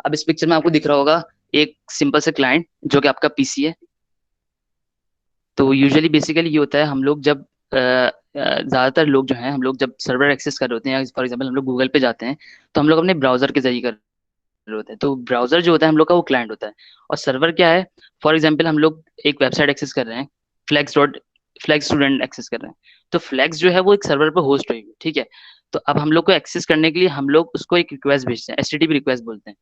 अब इस पिक्चर में आपको दिख रहा होगा एक सिंपल से क्लाइंट जो कि आपका पीसी है। तो यूजुअली बेसिकली ये होता है, हम लोग जब ज्यादातर लोग जो हैं, हम लोग जब सर्वर एक्सेस कर रहे होते हैं, फॉर एग्जांपल हम लोग गूगल पे जाते हैं, तो हम लोग अपने ब्राउजर के जरिए कर रहे होते हैं। तो ब्राउजर जो होता है हम लोग का, वो क्लाइंट होता है। और सर्वर क्या है? फॉर एग्जांपल हम लोग एक वेबसाइट एक्सेस कर रहे हैं, Flask dot Flask student access कर रहे हैं। तो फ्लैक्स जो है वो एक सर्वर पर होस्ट हुई है, ठीक है। तो अब हम लोग को एक्सेस करने के लिए हम लोग उसको एक रिक्वेस्ट भेजते हैं, एचटीटीपी रिक्वेस्ट बोलते हैं,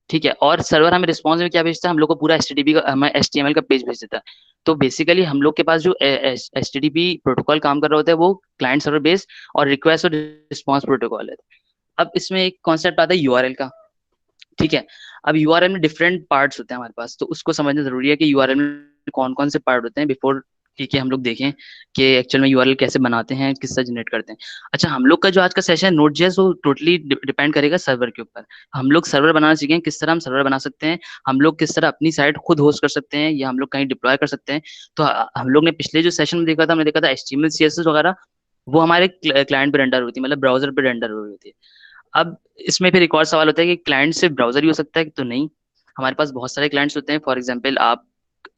ठीक है। और सर्वर हमें रिस्पॉन्स में क्या भेजता है? हम लोग को पूरा एचटीटीपी का, हमें एचटीएमएल का पेज भेज देता है। तो बेसिकली हम लोग के पास जो एचटीटीपी प्रोटोकॉल काम कर रहा होता है, वो क्लाइंट सर्वर बेस्ड और रिक्वेस्ट और रिस्पॉन्स प्रोटोकॉल है। अब इसमें एक कॉन्सेप्ट आता है यूआरएल का, ठीक है। अब यूआरएल में डिफरेंट पार्ट्स होते हैं हमारे पास, तो उसको समझना जरूरी है कि यूआरएल में कौन कौन से पार्ट होते हैं बिफोर, ठीक है, हम लोग देखें कि एक्चुअल में यूआरएल कैसे बनाते हैं, किससे जनरेट करते हैं। अच्छा, हम लोग का जो आज का सेशन है नोट जेएस, वो टोटली डिपेंड करेगा सर्वर के ऊपर। हम लोग सर्वर बनाना सीखें, किस तरह हम सर्वर बना सकते हैं, हम लोग किस तरह अपनी साइट खुद होस्ट कर सकते हैं, या हम लोग कहीं डिप्लॉय कर सकते हैं। तो हम लोग ने पिछले जो सेशन में देखा था, हमने देखा था एचटीएमएल सीएसएस वगैरह, वो हमारे क्लाइंट पे रेंडर होती है, मतलब ब्राउजर पे रेंडर होती है। अब इसमें फिर एक और सवाल होता है कि क्लाइंट सिर्फ ब्राउजर ही हो सकता है? तो नहीं, हमारे पास बहुत सारे क्लाइंट्स होते हैं। फॉर एग्जांपल आप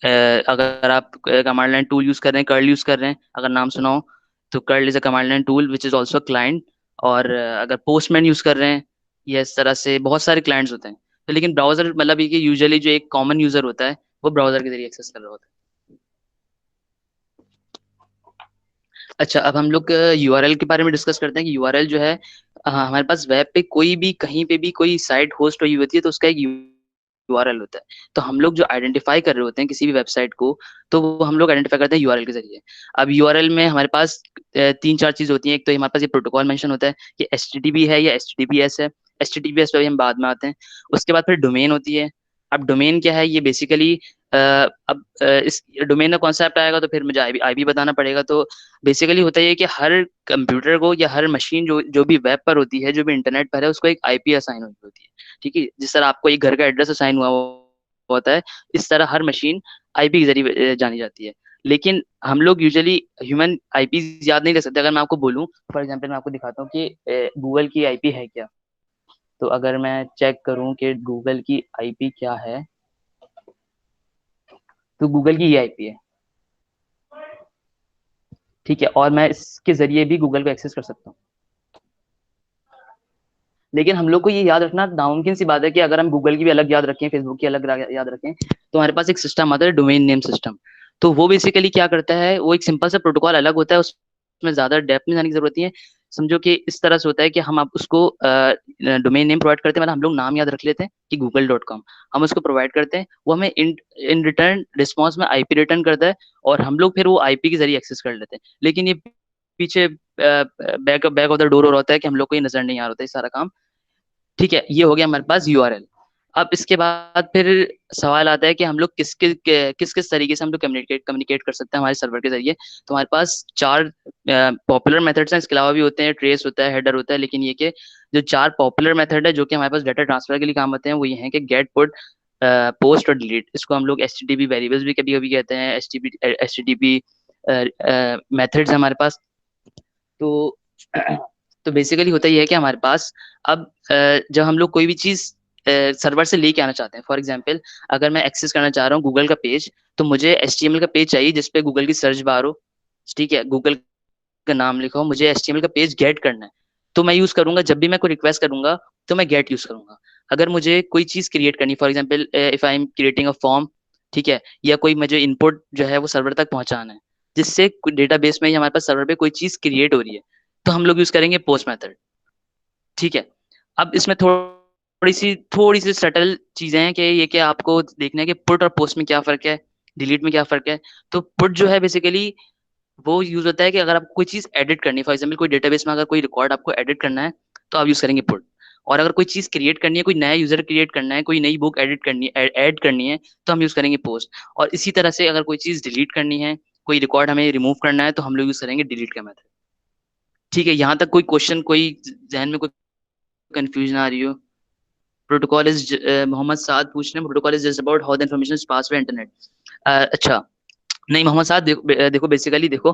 अगर आप कमांड लाइन टूल यूज कर रहे हैं, कर्ल यूज कर रहे हैं, अगर नाम सुना हो, तो curl is a command line tool which is also client. और अगर पोस्टमैन यूज कर रहे हैं, ये इस तरह से बहुत सारे क्लाइंट्स होते हैं। तो लेकिन ब्राउजर मतलब ये कि यूजुअली जो एक कॉमन यूजर होता है, वो ब्राउजर के जरिए एक्सेस कर रहा होता है। अच्छा, अब हम लोग यूआरएल के बारे में डिस्कस करते हैं कि यूआरएल जो है, हमारे पास वेब पे कोई भी कहीं पे भी कोई साइट होस्ट हुई होती है, तो उसका एक यूआरएल होता है। तो हम लोग जो आइडेंटिफाई कर रहे होते हैं किसी भी वेबसाइट को, तो वो हम लोग आइडेंटिफाई करते हैं यूआरएल के जरिए। अब यूआरएल में हमारे पास तीन चार चीज होती हैं। एक तो हमारे पास ये प्रोटोकॉल मेंशन होता है कि एचटीटीपी है या एचटीटीपीएस है। एचटीटीपीएस पे भी हम बाद में आते हैं। उसके बाद फिर डोमेन होती है। अब डोमेन क्या है? ये बेसिकली इस डोमेन का कॉन्सेप्ट आएगा तो फिर मुझे आईपी आईपी बताना पड़ेगा। तो बेसिकली होता है ये कि हर कंप्यूटर को या हर मशीन जो जो भी वेब पर होती है, जो भी इंटरनेट पर है, उसको एक आईपी असाइन हुई होती है, ठीक है। जिस तरह आपको एक घर का एड्रेस असाइन हुआ होता है, इस तरह हर मशीन आईपी के जरिए जानी जाती है। लेकिन हम लोग यूजुअली ह्यूमन आईपी याद नहीं रख सकते। अगर मैं आपको बोलूं, फॉर एग्जांपल मैं आपको दिखाता हूँ कि गूगल की आईपी है क्या। तो अगर मैं चेक करूं कि गूगल की आईपी क्या है, तो गूगल की ये आईपी है, ठीक है। और मैं इसके जरिए भी गूगल को एक्सेस कर सकता हूँ। लेकिन हम लोग को ये याद रखना नामुमकिन सी बात है कि अगर हम गूगल की भी अलग याद रखें, फेसबुक की अलग याद रखें, तो हमारे पास एक सिस्टम आता है, डोमेन नेम सिस्टम। तो वो बेसिकली क्या करता है, वो एक सिंपल सा प्रोटोकॉल अलग होता है, उसमें ज्यादा डेप्थ में जाने की जरूरत नहीं है। समझो कि इस तरह से होता है कि हम आप उसको डोमेन नेम प्रोवाइड करते हैं, मतलब हम लोग नाम याद रख लेते हैं कि google.com, हम उसको प्रोवाइड करते हैं, वो हमें इन इन रिटर्न रिस्पॉन्स में आईपी रिटर्न करता है, और हम लोग फिर वो आईपी के जरिए एक्सेस कर लेते हैं। लेकिन ये पीछे back back of the door होता है कि हम लोग को ये नजर नहीं आ रहा होता है सारा काम, ठीक है। ये हो गया हमारे पास यूआरएल। अब इसके बाद फिर सवाल आता है कि हम लोग किस किस तरीके से हम लोग कम्युनिकेट कम्युनिकेट कर सकते हैं हमारे सर्वर के जरिए। तो हमारे पास चार पॉपुलर मेथड्स हैं, इसके अलावा भी होते हैं, ट्रेस होता है, हेडर होता है। लेकिन ये कि जो चार पॉपुलर मेथड है जो कि हमारे पास डाटा ट्रांसफर के लिए काम आते हैं, वो ये हैं कि गेट, पुट, पोस्ट और डिलीट। इसको हम लोग एचटीटीपी वेरिएबल्स भी कभी कभी कहते हैं, एचटीटीपी मेथड्स हमारे पास। तो तो बेसिकली होता ही है कि हमारे पास अब जब हम लोग कोई भी चीज सर्वर से लेके आना चाहते हैं, फॉर एग्जांपल अगर मैं एक्सेस करना चाह रहा हूँ गूगल का पेज, तो मुझे एचटीएमएल का पेज चाहिए जिसपे गूगल की सर्च बार हो, ठीक है, गूगल का नाम लिखा हो, मुझे एचटीएमएल का पेज गेट करना है। तो मैं यूज करूंगा, जब भी मैं कोई रिक्वेस्ट करूंगा तो मैं गेट यूज करूंगा। अगर मुझे कोई चीज क्रिएट करनी, for example if I am creating a form, ठीक है, या कोई मुझे इनपुट जो है वो सर्वर तक पहुंचाना है, जिससे डेटाबेस में या हमारे पास सर्वर पे कोई चीज क्रिएट हो रही है, तो हम लोग यूज करेंगे पोस्ट मेथड, ठीक है। अब इसमें थोड़ी सी सटल चीजें हैं कि ये कि आपको देखना है कि पुट और पोस्ट में क्या फर्क है, डिलीट में क्या फर्क है। तो पुट जो है बेसिकली वो यूज होता है कि अगर आपको कोई चीज एडिट करनी है, फॉर एग्जाम्पल कोई डेटाबेस में अगर कोई रिकॉर्ड आपको एडिट करना है, तो आप यूज करेंगे पुट। और अगर कोई चीज क्रिएट करनी है, कोई नया यूजर क्रिएट करना है, कोई नई बुक एडिट करनी है, ऐड करनी है, तो हम यूज करेंगे पोस्ट। और इसी तरह से अगर कोई चीज डिलीट करनी है, कोई रिकॉर्ड हमें रिमूव करना है, तो हम लोग यूज करेंगे डिलीट का मेथड, ठीक है। यहाँ तक कोई क्वेश्चन, कोई जहन में कोई कंफ्यूजन आ रही हो? प्रोटोकॉल इज मोहम्मद साद पूछ रहे हैं, protocol is just about how the information is pass by internet. अच्छा, नहीं मोहम्मद साद, देखो बेसिकली देखो,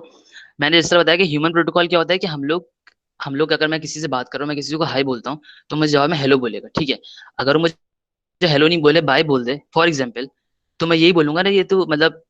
मैंने इस तरह बताया कि ह्यूमन प्रोटोकॉल क्या होता है कि हम लोग अगर मैं किसी से बात कर रहा हूँ, मैं किसी को हाई बोलता हूँ, तो मुझे जवाब में हेलो बोलेगा, ठीक है। अगर वो मुझे हेलो नहीं बोले बाय बोल दे फॉर एग्जाम्पल, तो मैं यही बोलूंगा ना ये तो मतलब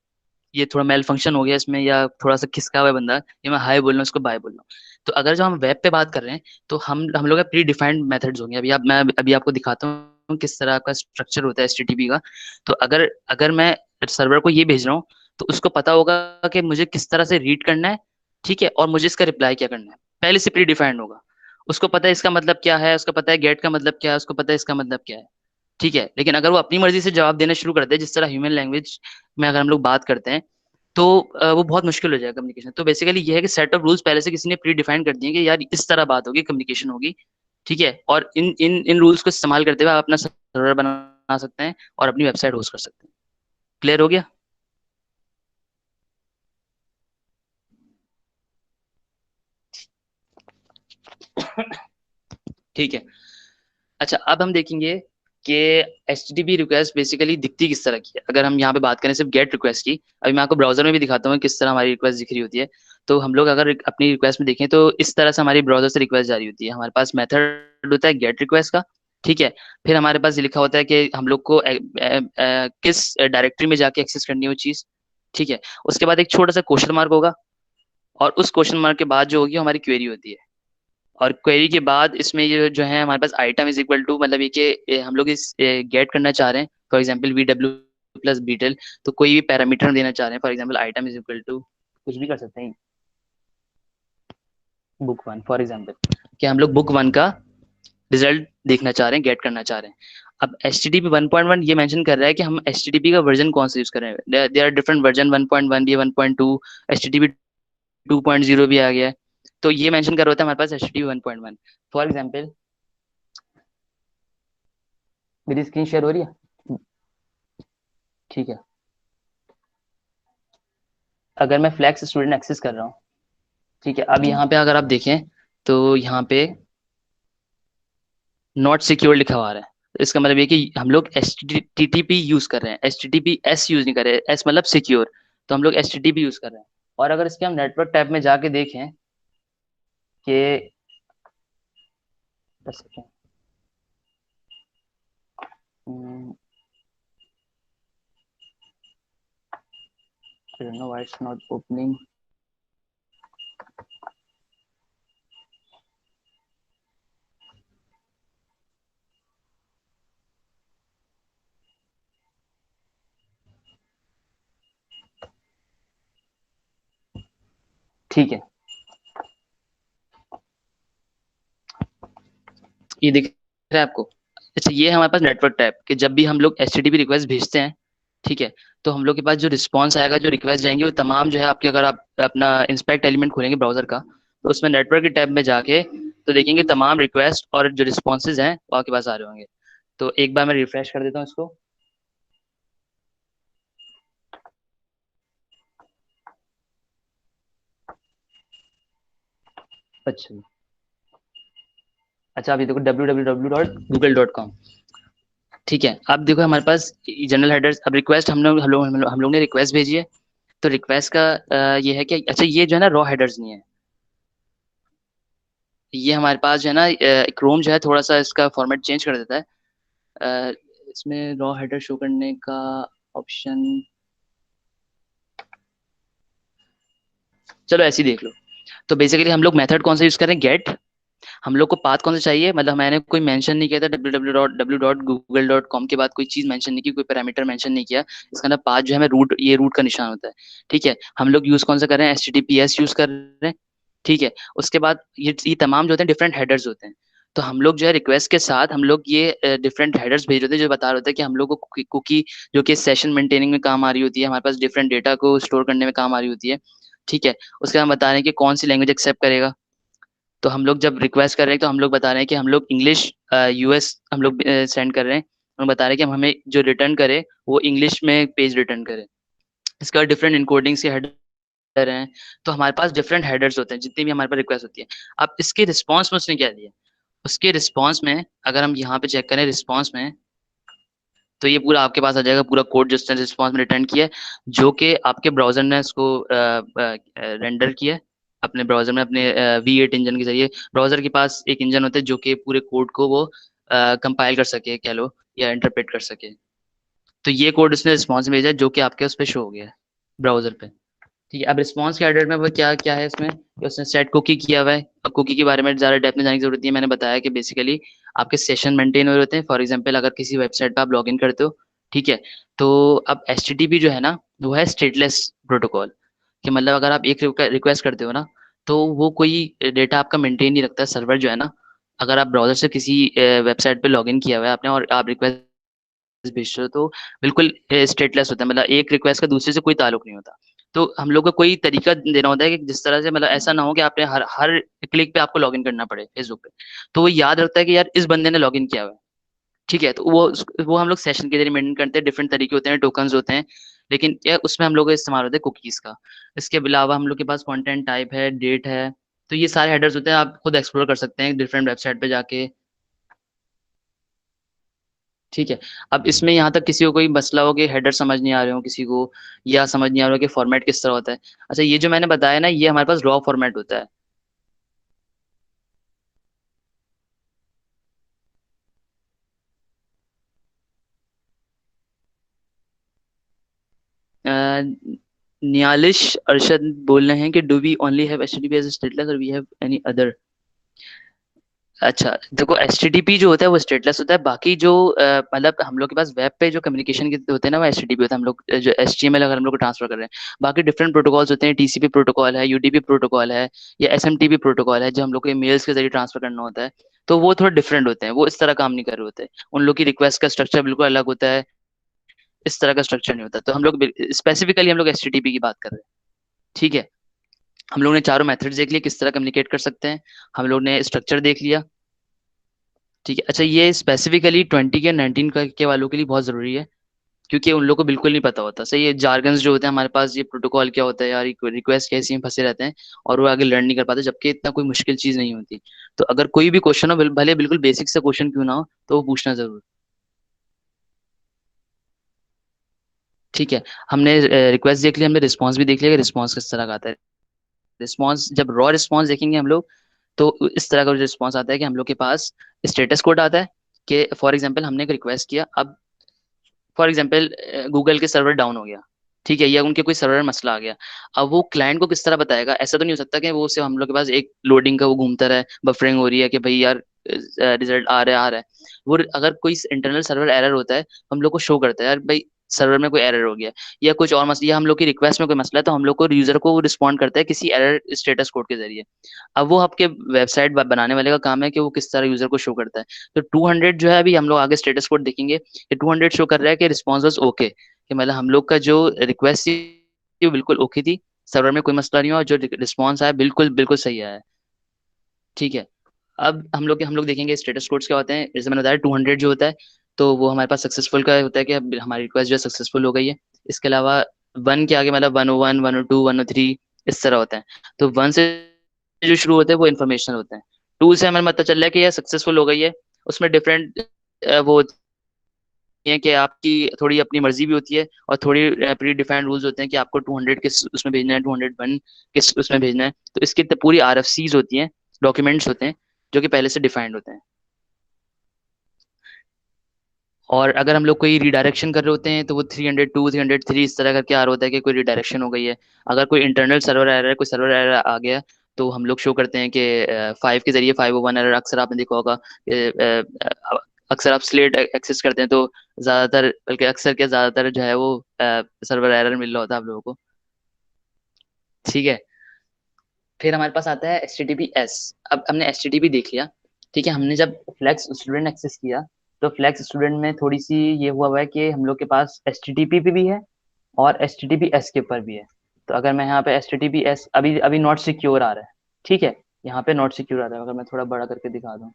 ये थोड़ा मेल फंक्शन हो गया इसमें, या थोड़ा सा खिसका हुआ है बंदा, ये मैं हाय बोल रहा हूँ उसको बाय बोल रहा हूँ। तो अगर जो हम वेब पे बात कर रहे हैं, तो हम लोग का प्री डिफाइंड मेथड्स होंगे। मैं अभी आपको दिखाता हूँ किस तरह का स्ट्रक्चर होता है एचटीटीपी का। तो अगर अगर मैं सर्वर को ये भेज रहा हूँ, तो उसको पता होगा कि मुझे किस तरह से रीड करना है, ठीक है, और मुझे इसका रिप्लाई क्या करना है, पहले से प्री डिफाइंड होगा। उसको पता है इसका मतलब क्या है, उसको पता है गेट का मतलब क्या है, उसको पता है इसका मतलब क्या है, ठीक है। लेकिन अगर वो अपनी मर्जी से जवाब देना शुरू कर दे, जिस तरह ह्यूमन लैंग्वेज में अगर हम लोग बात करते हैं, तो वो बहुत मुश्किल हो जाएगा कम्युनिकेशन। तो बेसिकली ये है कि सेट ऑफ रूल्स पहले से किसी ने प्री डिफाइन कर दिए कि यार इस तरह बात होगी, कम्युनिकेशन होगी, ठीक है। और इन इन इन रूल्स को इस्तेमाल करते हुए आप अपना सर्वर बना सकते हैं और अपनी वेबसाइट होस्ट कर सकते हैं। क्लियर हो गया? ठीक है। अच्छा, अब हम देखेंगे कि HTTP रिक्वेस्ट बेसिकली दिखती किस तरह की है। अगर हम यहाँ पे बात करें सिर्फ गेट रिक्वेस्ट की, अभी मैं आपको ब्राउजर में भी दिखाता हूँ किस तरह हमारी रिक्वेस्ट दिख रही होती है। तो हम लोग अगर अपनी रिक्वेस्ट में देखें, तो इस तरह से हमारी ब्राउजर से रिक्वेस्ट जारी होती है। हमारे पास मेथड होता है गेट रिक्वेस्ट का, ठीक है। फिर हमारे पास ये लिखा होता है कि हम लोग को किस डायरेक्टरी में जाके एक्सेस करनी है वो चीज़, ठीक है। उसके बाद एक छोटा सा क्वेश्चन मार्क होगा, और उस क्वेश्चन मार्क के बाद जो होगी वो हमारी क्वेरी होती है। और क्वेरी के बाद इसमें ये जो है हमारे पास आइटम इज इक्वल टू, मतलब ये कि हम लोग इस गेट करना चाह रहे हैं for example VW plus beetle. तो कोई भी पैरामीटर देना चाह रहे हैं, for example item is equal to कुछ भी कर सकते हैं, बुक वन फॉर एग्जांपल, कि हम लोग बुक वन का रिजल्ट देखना चाह रहे हैं, गेट करना चाह रहे हैं। अब HTTP 1.1 ये मेंशन कर रहा है कि हम HTTP का वर्जन कौन सा यूज कर रहे हैं। देयर आर डिफरेंट वर्जन, 1.1 भी है, 1.2, HTTP 2.0 भी आ गया है। तो ये मेंशन कर रहा होता है हमारे पास HTTP 1.1। फॉर एग्जांपल, मेरी स्क्रीन शेयर हो रही है? ठीक है। अगर मैं फ्लैक्स स्टूडेंट एक्सेस कर रहा हूँ, ठीक है, अब यहाँ पे अगर आप देखें, तो यहाँ पे नॉट सिक्योर लिखा हुआ आ रहा है। तो इसका मतलब ये कि हम लोग HTTP यूज कर रहे हैं, HTTPS यूज नहीं कर रहे हैं, एस मतलब सिक्योर। तो हम लोग HTTP यूज कर रहे हैं। और अगर इसके हम नेटवर्क टैब में जाके देखें कि बस second, I don't know why it's not opening। ठीक है, ये दिख रहा है आपको? अच्छा, ये हमारे पास नेटवर्क टैब कि जब भी हम लोग HTTP रिक्वेस्ट भेजते हैं, ठीक है, तो हम लोग के पास जो रिस्पॉन्स आएगा, जो रिक्वेस्ट जाएंगे, वो तमाम जो है आपके, अगर आप अपना इंस्पेक्ट एलिमेंट खोलेंगे ब्राउजर का, तो उसमें नेटवर्क के टैब में जाके तो देखेंगे तमाम रिक्वेस्ट और जो रिस्पॉन्सेज हैं वो आपके पास आ रहे होंगे। तो एक बार मैं रिफ्रेश कर देता हूँ इसको। अच्छा, अच्छा, अभी देखो www.google.com, ठीक है। अब देखो हमारे पास जनरल हेडर्स, अब रिक्वेस्ट हम लोग ने रिक्वेस्ट भेजी है। तो रिक्वेस्ट का ये है कि अच्छा, ये जो है ना रॉ हेडर्स नहीं है, ये हमारे पास जो है ना क्रोम जो है थोड़ा सा इसका फॉर्मेट चेंज कर देता है। अ, इसमें रॉ हेडर शो करने का ऑप्शन, चलो ऐसे ही देख लो। तो बेसिकली हम लोग मेथड कौन सा यूज करें, गेट। हम लोग को पाथ कौन सा चाहिए, मतलब मैंने कोई मेंशन नहीं किया था www.google.com के बाद कोई चीज मेंशन नहीं की, कोई पैरामीटर मेंशन नहीं किया। इसका ना पाथ जो है, मैं रूट, ये रूट का निशान होता है, ठीक है। हम लोग यूज कौन सा कर रहे हैं, HTTPS यूज कर रहे हैं, ठीक है। उसके बाद ये तमाम जो होते हैं डिफरेंट हेडर्स होते हैं। तो हम लोग जो है रिक्वेस्ट के साथ हम लोग ये डिफरेंट हेडर्स भेज रहे थे, जो बता रहे होते हैं कि हम लोग को कुकी जो कि सेशन मेंटेनिंग में काम आ रही होती है, हमारे पास डिफरेंट डेटा को स्टोर करने में काम आ रही होती है, ठीक है। उसके बाद हम बता रहे हैं कि कौन सी लैंग्वेज एक्सेप्ट करेगा। तो हम लोग जब रिक्वेस्ट कर रहे हैं, तो हम लोग बता रहे हैं कि हम लोग इंग्लिश US हम लोग सेंड कर रहे हैं। हम बता रहे हैं कि हम हमें जो रिटर्न करे वो इंग्लिश में पेज रिटर्न करे। इसके बाद डिफरेंट इनकोडिंग्स के हेडर हैं। तो हमारे पास डिफरेंट हेडर्स होते हैं जितनी भी हमारे पास रिक्वेस्ट होती है। अब इसके रिस्पॉन्स में उसने क्या दिया, उसके रिस्पॉन्स में अगर हम यहाँ पे चेक करें रिस्पॉन्स में, तो ये पूरा आपके पास आ जाएगा, पूरा कोड जो उसने रिस्पॉन्स में रिटर्न किया है, जो कि आपके ब्राउजर ने इसको रेंडर किया है अपने ब्राउजर में, अपने V8 इंजन के जरिए। ब्राउजर के पास एक इंजन होता है जो कि पूरे कोड को वो कंपाइल कर सके, कह लो, या इंटरप्रेट कर सके। तो ये कोड उसने रिस्पॉन्स भेजा है, जो कि आपके उस पर शो हो गया है ब्राउजर पे। ठीक है, अब रिस्पॉन्स के हेडर में वो क्या क्या है इसमें कि उसने सेट कुकी किया हुआ है। अब कुकी के बारे में ज़्यादा डेप्थ में जाने की जरूरत नहीं है, मैंने बताया कि बेसिकली आपके सेशन मेंटेन हो रहे होते हैं। फॉर एग्जांपल अगर किसी वेबसाइट पे आप लॉगिन करते हो, ठीक है, तो अब एचटीटीपी जो है ना, वो है स्टेटलेस प्रोटोकॉल। कि मतलब अगर आप एक रिक्वेस्ट करते हो ना, तो वो कोई डेटा आपका मेंटेन नहीं रखता सर्वर जो है ना। अगर आप ब्राउजर से किसी वेबसाइट पे लॉगिन किया हुआ है आपने और आप रिक्वेस्ट भेजते हो, तो बिल्कुल स्टेटलेस होता है, मतलब एक रिक्वेस्ट का दूसरे से कोई ताल्लुक नहीं होता। तो हम लोग को कोई तरीका देना होता है कि जिस तरह से मतलब ऐसा ना हो कि आपने हर हर क्लिक पे आपको लॉगिन करना पड़े फेसबुक पे। तो वो याद रखता है कि यार इस बंदे ने लॉगिन किया हुआ है, ठीक है, तो वो हम लोग सेशन के जरिए मेंटेन करते हैं। डिफरेंट तरीके होते हैं, टोकन्स होते हैं, लेकिन क्या उसमें हम लोग का इस्तेमाल होता है कुकीज का। इसके अलावा हम लोग के पास कंटेंट टाइप है, डेट है। तो ये सारे हेडर्स होते हैं, आप खुद एक्सप्लोर कर सकते हैं डिफरेंट वेबसाइट पे जाके। ठीक है, अब इसमें यहाँ तक किसी को कोई मसला हो कि हेडर समझ नहीं आ रहे हो किसी को, या समझ नहीं आ रहा हो कि फॉर्मेट किस तरह होता है। अच्छा, ये जो मैंने बताया ना, ये हमारे पास रॉ फॉर्मेट होता है। अ, नियालिश अरशद बोल रहे हैं कि do we only have HTTP as stateless और वी हैव एनी अदर। अच्छा देखो, एचटीटीपी जो होता है वो स्टेटलेस होता है। बाकी जो मतलब हम लोग के पास वेब पे जो कम्युनिकेशन के होते हैं ना, वो एचटीटीपी होता है। हम लोग जो एचटीएमएल अगर हम लोग को ट्रांसफर कर रहे हैं, बाकी डिफरेंट प्रोटोकॉल्स होते हैं। टीसीपी प्रोटोकॉल है, यूडीपी प्रोटोकॉल है, या एसएमटीपी प्रोटोकॉल है, जो हम लोग को मेल्स के जरिए ट्रांसफर करना होता है। तो वो थोड़ा डिफरेंट होते हैं, वो इस तरह काम नहीं कर रहे होते। उन लोग की रिक्वेस्ट का स्ट्रक्चर बिल्कुल अलग होता है, इस तरह का स्ट्रक्चर नहीं होता। तो हम लोग स्पेसिफिकली हम लोग एचटीटीपी की बात कर रहे हैं। ठीक है, हम लोग ने चारों मेथड्स देख लिए किस तरह कम्युनिकेट कर सकते हैं। हम लोग ने स्ट्रक्चर देख लिया। ठीक है, अच्छा ये स्पेसिफिकली 20 के 19 के वालों के लिए बहुत जरूरी है, क्योंकि उन लोगों को बिल्कुल नहीं पता होता। सही, ये जार्गन्स जो होते हैं हमारे पास, ये प्रोटोकॉल क्या होता है यार, रिक्वेस्ट कैसी में फंसे रहते हैं, और वो आगे लर्न नहीं कर पाते, जबकि इतना कोई मुश्किल चीज नहीं होती। तो अगर कोई भी क्वेश्चन हो, भले बिल्कुल बेसिक सा क्वेश्चन क्यों ना हो, तो वो पूछना जरूर। ठीक है, हमने रिक्वेस्ट देख लिया, हमने रिस्पॉन्स भी देख लिया कि रिस्पॉन्स किस तरह का आता है। रिस्पॉन्स, जब रॉ रिस्पॉन्स देखेंगे हम लोग, तो इस तरह का रिस्पॉन्स आता है कि हम लोग के पास स्टेटस कोड आता है। कि फॉर एग्जाम्पल हमने एक रिक्वेस्ट किया, अब फॉर एग्जाम्पल गूगल के सर्वर डाउन हो गया, ठीक है, या उनके कोई सर्वर मसला आ गया। अब वो क्लाइंट को किस तरह बताएगा? ऐसा तो नहीं हो सकता कि वो सिर्फ हम लोग के पास एक लोडिंग का वो घूमता रहे, बफरिंग हो रही है कि भाई यार रिजल्ट आ रहा है। वो अगर कोई इंटरनल सर्वर एरर होता है, हम लोग को शो करता है यार भाई सर्वर में कोई एरर हो गया, या कुछ और मसला, या हम लोग की रिक्वेस्ट में कोई मसला है, तो हम लोग को यूजर को रिस्पॉन्ड करता है किसी एरर स्टेटस कोड के जरिए। अब वो आपके वेबसाइट बनाने वाले का काम है कि वो किस तरह यूजर को शो करता है। तो 200 जो है, अभी हम लोग आगे स्टेटस कोड देखेंगे, ये 200 शो कर रहा है कि रिस्पॉन्स वाज ओके, कि मतलब हम लोग का जो रिक्वेस्ट थी वो बिल्कुल ओके थी, सर्वर में कोई मसला नहीं हुआ, जो रिस्पॉन्स आया बिल्कुल बिल्कुल सही आया है। ठीक है, अब हम लोग देखेंगे स्टेटस कोड्स क्या होते हैं। जैसे मैंने बताया 200 जो होता है, तो वो हमारे पास सक्सेसफुल का होता है कि अब हमारी रिक्वेस्ट जो है सक्सेसफुल हो गई है। इसके अलावा वन के आगे मतलब 101, 102, 103 इस तरह होता है। तो वन से जो शुरू होते हैं वो इन्फॉर्मेशन होते हैं। टू से हमें पता चल रहा है कि यह सक्सेसफुल हो गई है। उसमें डिफरेंट वो होती है कि आपकी थोड़ी अपनी मर्जी भी होती है, और थोड़ी प्री डिफाइंड रूल्स होते हैं कि आपको 200 किस उसमें भेजना है, 201 किस उसमें भेजना है। तो इसकी पूरी आरएफसीज होती हैं, डॉक्यूमेंट्स होते हैं, जो कि पहले से डिफाइंड होते हैं। और अगर हम लोग कोई रिडायरेक्शन कर रहे होते हैं, तो वो 302, 303 इस तरह करके आ रहा होता है कि कोई रिडायरेक्शन हो गई है। अगर कोई इंटरनल सर्वर एरर है, कोई सर्वर एरर आ गया, तो हम लोग शो करते हैं कि 5 के जरिए 501 एरर। अक्सर आपने देखा होगा अक्सर आप स्लेट एक्सेस करते हैं, तो ज्यादातर, बल्कि अक्सर क्या ज्यादातर जो है वो सर्वर एरर मिल रहा होता है आप लोगों को। ठीक है, फिर हमारे पास आता है H T T P S. अब हमने एच टी टी पी देख लिया, ठीक है। हमने जब फ्लेक्स स्टूडेंट एक्सेस किया, तो फ्लेक्स स्टूडेंट में थोड़ी सी ये हुआ है कि हम लोग के पास एच टी टी पी पे भी है और H T T P S के ऊपर भी है। तो अगर मैं यहाँ पे H T T P S, अभी अभी नॉट सिक्योर आ रहा है, ठीक है, यहाँ पे नॉट सिक्योर आ रहा है। अगर मैं थोड़ा बड़ा करके दिखा दूँ,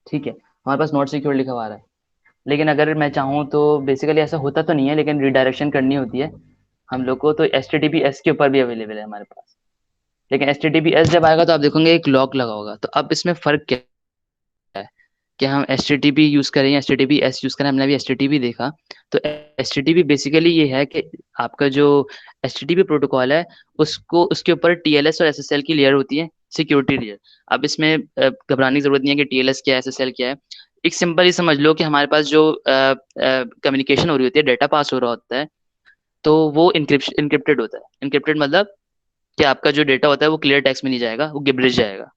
ठीक है, हमारे पास नॉट सिक्योर लिखा हुआ आ रहा है। लेकिन अगर मैं चाहूँ तो बेसिकली ऐसा होता तो नहीं है, लेकिन रिडायरेक्शन करनी होती है हम लोग को, तो H T T P S के ऊपर भी अवेलेबल है हमारे पास। लेकिन H T T P S जब आएगा, तो आप देखोगे एक लॉक लगा होगा। तो अब इसमें फर्क क्या है कि हम H T T P use करें या H T T P S use करें। हमने अभी एच टी टी पी देखा। तो H T T P basically ये है कि आपका जो H T T P protocol है, उसको उसके ऊपर टी एल एस और एस एस एल की लेयर होती है। Security layer. अब इसमें घबराने की जरूरत नहीं है कि टीएलएस क्या है, एसएसएल क्या है। एक सिंपल ही समझ लो कि हमारे पास जो कम्युनिकेशन हो रही होती है, डेटा पास हो रहा होता है, तो वो इनक्रिप्टेड होता है। इनक्रिप्टेड मतलब कि आपका जो डेटा होता है वो क्लियर टेक्स्ट में नहीं जाएगा, वो गिबरिश जाएगा।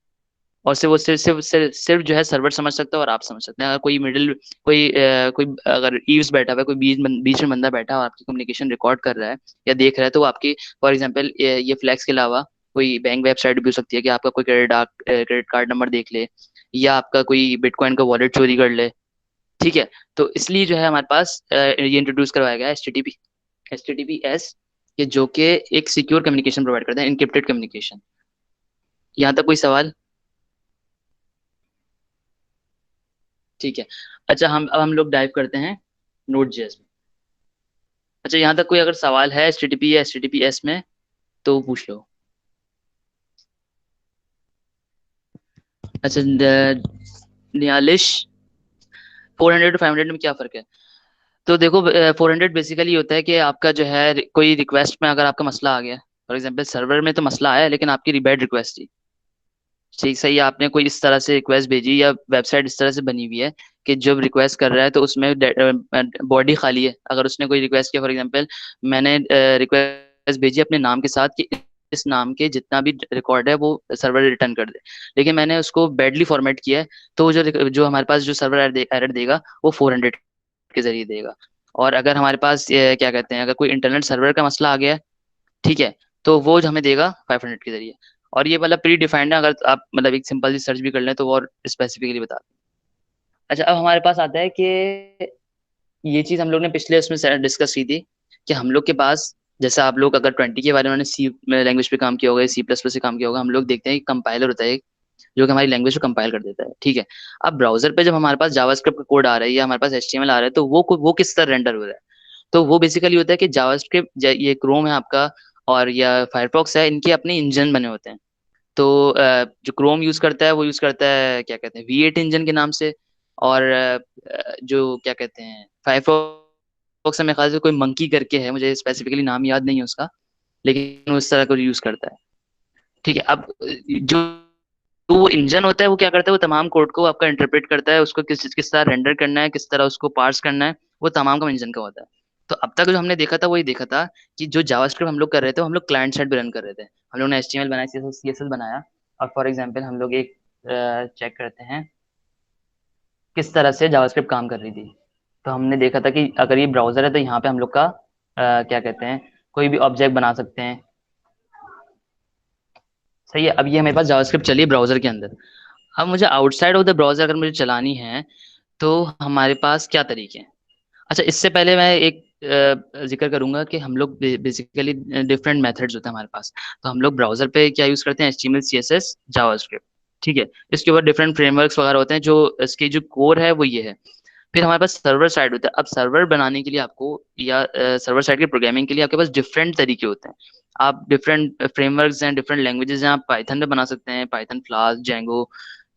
और सिर्फ वो सिर्फ जो है सर्वर समझ सकता है और आप समझ सकते हैं। अगर कोई मिडिल कोई अगर ईव्स बैठा हुआ है, कोई बीच में बंदा बैठा है और आपकी कम्युनिकेशन रिकॉर्ड कर रहा है या देख रहा है, तो वो आपकी, फॉर एग्जांपल ये फ्लैक्स के अलावा कोई बैंक वेबसाइट भी हो सकती है कि आपका कोई क्रेडिट कार्ड नंबर देख ले, या आपका कोई बिटकॉइन का वॉलेट चोरी कर ले। ठीक है। तो इसलिए जो है हमारे पास ये इंट्रोड्यूस करवाया गया है H T T P S, कि जो कि एक सिक्योर कम्युनिकेशन प्रोवाइड करता है, इनक्रिप्टेड कम्युनिकेशन। यहाँ तक कोई सवाल? ठीक है। अच्छा, हम लोग डाइव करते हैं नोड जेएस में। अच्छा, यहाँ तक कोई अगर सवाल है एचटीटीपी या एचटीटीपीएस में तो पूछ लो। अच्छा, नियालिश, 400 to 500 में क्या फर्क है? तो देखो, 400 बेसिकली होता है कि आपका जो है कोई रिक्वेस्ट में अगर आपका मसला आ गया, फॉर एग्जांपल सर्वर में तो मसला आया लेकिन आपकी रिबेट रिक्वेस्ट थी, ठीक सही है, आपने कोई इस तरह से रिक्वेस्ट भेजी या वेबसाइट इस तरह से बनी हुई है कि जब रिक्वेस्ट कर रहा है तो उसमें बॉडी खाली है। अगर उसने कोई रिक्वेस्ट किया, फॉर एग्जांपल मैंने रिक्वेस्ट भेजी अपने नाम के साथ कि इस नाम के जितना भी रिकॉर्ड है वो सर्वर रिटर्न कर दे, लेकिन मैंने उसको बैडली फॉर्मेट किया है, तो वो जो हमारे पास जो सर्वर एरर देगा वो 400 के जरिए देगा। और अगर हमारे पास क्या कहते हैं, अगर कोई इंटरनेट सर्वर का मसला आ गया है, ठीक है, तो वो जो हमें देगा 500 के जरिए। और ये मतलब प्री डिफाइंड है, अगर आप मतलब एक सिंपल सी सर्च भी कर लें तो वो और स्पेसिफिकली बता दें। अच्छा, अब हमारे पास आता है कि ये चीज हम लोग ने पिछले उसमें डिस्कस की थी कि हम लोग के पास, जैसे आप लोग अगर 20 के बारे में सी लैंग्वेज पे काम किया होगा, सी प्लस प्लस से काम किया होगा, हम लोग देखते हैं कि कंपाइलर होता है एक, जो कि हमारी लैंग्वेज को कंपाइल कर देता है। ठीक है। अब ब्राउजर पे जब हमारे पास जावास्क्रिप्ट का कोड आ रहा है या हमारे पास एचटीएमएल आ रहा है, तो वो किस तरह रेंडर हो रहा है? तो वो बेसिकली होता है कि जावास्क्रिप्ट, ये क्रोम है आपका और या फायरफॉक्स है, इनके अपने इंजन बने होते हैं। तो जो क्रोम यूज करता है वो यूज करता है क्या कहते हैं, V8 इंजन के नाम से। और जो क्या कहते हैं फायरफॉक्स में ख्याल से कोई मंकी करके है, मुझे स्पेसिफिकली नाम याद नहीं है उसका, लेकिन वो इस तरह को यूज करता है। ठीक है। अब जो तो वो इंजन होता है वो क्या करता है, वो तमाम कोड को आपका इंटरप्रेट करता है, उसको किस किस तरह रेंडर करना है, किस तरह उसको पार्स करना है, वो तमाम का इंजन का होता है। तो अब तक जो हमने देखा था वही देखा था कि जो जावास्क्रिप्ट हम लोग कर रहे थे वो हम लोग क्लाइंट साइड पे रन कर रहे थे। हम लोग ने एचटीएमएल बनाया, सीएसएस बनाया। और फॉर एग्जांपल हम लोग एक चेक करते हैं किस तरह से जावास्क्रिप्ट काम कर रही थी। तो हमने देखा था कि अगर ये ब्राउजर है तो यहाँ पे हम लोग का क्या कहते हैं, कोई भी ऑब्जेक्ट बना सकते हैं। सही है। अब ये मेरे पास जावास्क्रिप्ट चली ब्राउजर के अंदर। अब मुझे आउटसाइड ऑफ द ब्राउजर अगर मुझे चलानी है तो हमारे पास क्या तरीके हैं? अच्छा, इससे पहले मैं एक जिक्र करूंगा कि हम लोग बेसिकली डिफरेंट मेथड्स होते हैं हमारे पास। तो हम लोग ब्राउजर पे क्या यूज करते हैं, एचटीएमएल सीएसएस जावास्क्रिप्ट। ठीक है। इसके ऊपर डिफरेंट फ्रेमवर्क्स वगैरह होते हैं, जो इसके जो कोर है वो ये है। फिर हमारे पास सर्वर साइड होता है। अब सर्वर बनाने के लिए आपको, या सर्वर साइड की प्रोग्रामिंग के लिए आपके पास डिफरेंट तरीके होते हैं। आप डिफरेंट फ्रेमवर्क्स हैं, डिफरेंट लैंग्वेजेस हैं, आप पाइथन में बना सकते हैं, पाइथन, फ्लास्क, जेंगो।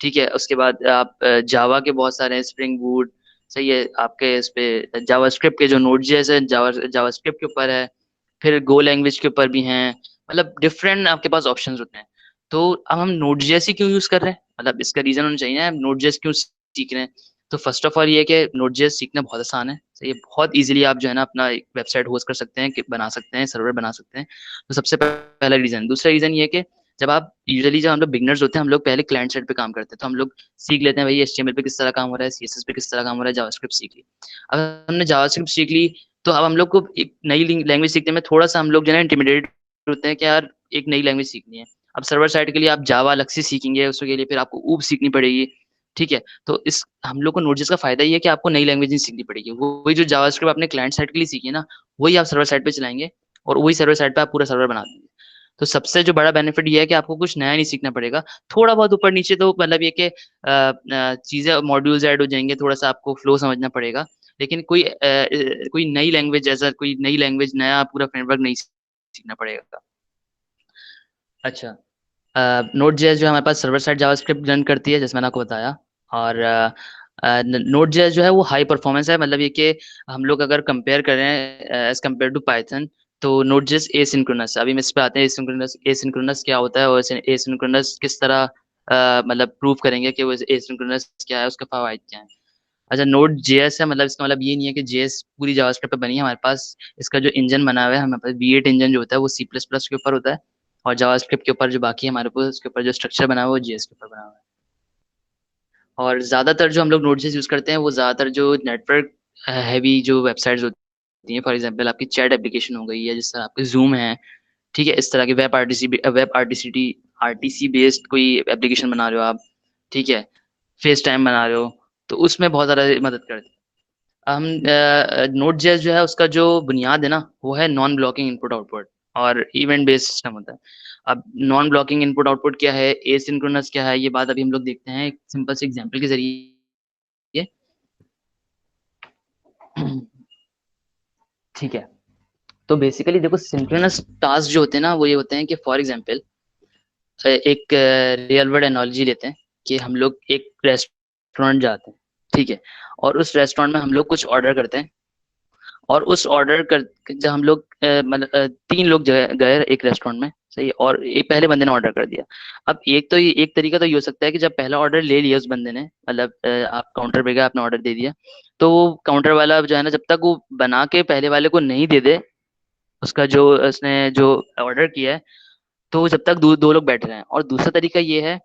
ठीक है। उसके बाद आप जावा के बहुत सारे हैं, स्प्रिंग बूट। सही है। आपके इस पे जावास्क्रिप्ट के जो नोड जेएस है, जावास्क्रिप्ट के ऊपर है। फिर गो लैंग्वेज के ऊपर भी हैं। मतलब डिफरेंट आपके पास ऑप्शंस होते हैं। तो अब हम नोड जेएस ही क्यों यूज कर रहे हैं, मतलब इसका रीजन होना चाहिए ना, नोड जेएस क्यों सीख रहे हैं? तो फर्स्ट ऑफ ऑल ये है कि नोड जेएस सीखना बहुत आसान है। तो ये बहुत इजीली आप जो है ना अपना एक वेबसाइट होस्ट कर सकते हैं, बना सकते हैं, सर्वर बना सकते हैं। तो सबसे पहला रीजन। दूसरा रीजन ये है कि जब हम लोग बिगनर्स होते हैं, हम लोग पहले क्लाइंट साइड पे काम करते हैं, तो हम लोग सीख लेते हैं भाई एचटीएमएल पे किस तरह काम हो रहा है, सीएसएस पे किस तरह काम हो रहा है, जावास्क्रिप्ट सीख ली। अब हमने जावास्क्रिप्ट सीख ली, तो अब हम लोग को एक नई लैंग्वेज सीखने में थोड़ा सा हम लोग जो है इंटिमिडेट होते हैं कि यार एक नई लैंग्वेज सीखनी है। अब सर्वर साइड के लिए आप जावा अलग से सीखेंगे, उसके लिए फिर आपको ऊब सीखनी पड़ेगी। ठीक है। तो इस हम लोग को नोटजेस का फायदा ये है कि आपको नई लैंग्वेज नहीं सीखनी पड़ेगी, वही जो जावास्क्रिप्ट आपने क्लाइंट साइड के लिए सीखी है ना, वही आप सर्वर साइड पे चलाएंगे, और वही सर्वर साइड पे आप पूरा सर्वर बना देंगे। तो सबसे जो बड़ा बेनिफिट ये है कि आपको कुछ नया नहीं सीखना पड़ेगा। थोड़ा बहुत ऊपर नीचे तो मतलब ये कि चीजें, मॉड्यूल्स ऐड हो जाएंगे, थोड़ा सा आपको फ्लो समझना पड़ेगा, लेकिन कोई नई लैंग्वेज, जैसा कोई नई लैंग्वेज, नया पूरा फ्रेमवर्क नहीं सीखना पड़ेगा। अच्छा, नोड जेएस जो हमारे पास सर्वर साइड जावास्क्रिप्ट रन करती है, जैसे मैंने आपको बताया। और नोड जेएस जो है वो हाई परफॉर्मेंस है, मतलब ये कि हम लोग अगर कंपेयर करें एज कम्पेयर टू पाइथन, तो नोट जेएस एसिंक्रोनस, अभी हम इस पे आते हैं। एसिंक्रोनस, एसिंक्रोनस क्या होता है और एसिंक्रोनस किस तरह मतलब प्रूव करेंगे कि वो एसिंक्रोनस क्या है, उसका फवायद क्या है। अच्छा, नोड जेएस है, मतलब इसका मतलब ये नहीं है कि जेएस पूरी जावास्क्रिप्ट पे बनी है हमारे पास। इसका जो इंजन बना हुआ है हमारे पास, V8 इंजन जो होता है वो सी प्लस प्लस के ऊपर होता है, और जावास्क्रिप्ट के ऊपर जो बाकी है हमारे पास उसके ऊपर जो स्ट्रक्चर बना हुआ है वो जेएस के ऊपर बना हुआ है। और ज्यादातर जो हम लोग नोड जेएस यूज करते हैं वो ज्यादातर जो नेटवर्क हैवी जो वेबसाइट्स होती हैं, फॉर एग्जांपल आपकी चैट एप्लीकेशन हो गई है, जिस तरह आपकी जूम है, ठीक है, इस तरह की वेब आरटीसी बेस्ड कोई एप्लीकेशन बना रहे हो आप, ठीक है, फेस टाइम बना रहे हो, तो उसमें बहुत ज़्यादा मदद करती है। हम नोड जेएस जो है उसका जो बुनियाद है ना वो है नॉन ब्लॉकिंग इनपुट आउटपुट, और इवेंट बेस्ड सिस्टम होता है। अब नॉन ब्लॉकिंग इनपुट आउटपुट क्या है, एसिंक्रोनस क्या है, ये बात अभी हम लोग देखते हैं एक सिंपल से एग्जांपल के जरिए। ठीक है, तो बेसिकली देखो सिंक्रोनस टास्क जो होते हैं ना वो ये होते हैं कि फॉर एग्जांपल एक रियल वर्ल्ड एनालॉजी लेते हैं कि हम लोग एक रेस्टोरेंट जाते हैं, ठीक है, और उस रेस्टोरेंट में हम लोग कुछ ऑर्डर करते हैं, और उस ऑर्डर कर जब हम लोग मतलब 3 लोग गए एक रेस्टोरेंट में, सही है, और एक पहले बंदे ने ऑर्डर कर दिया। अब एक तरीका तो ये हो सकता है कि जब पहला ऑर्डर ले लिया उस बंदे ने, मतलब आप काउंटर पे गए, आपने ऑर्डर दे दिया, तो वो काउंटर वाला जो है ना, जब तक वो बना के पहले वाले को नहीं दे दे उसका जो उसने जो ऑर्डर किया है, तो जब तक दो लोग बैठे रहे हैं। और दूसरा तरीका ये है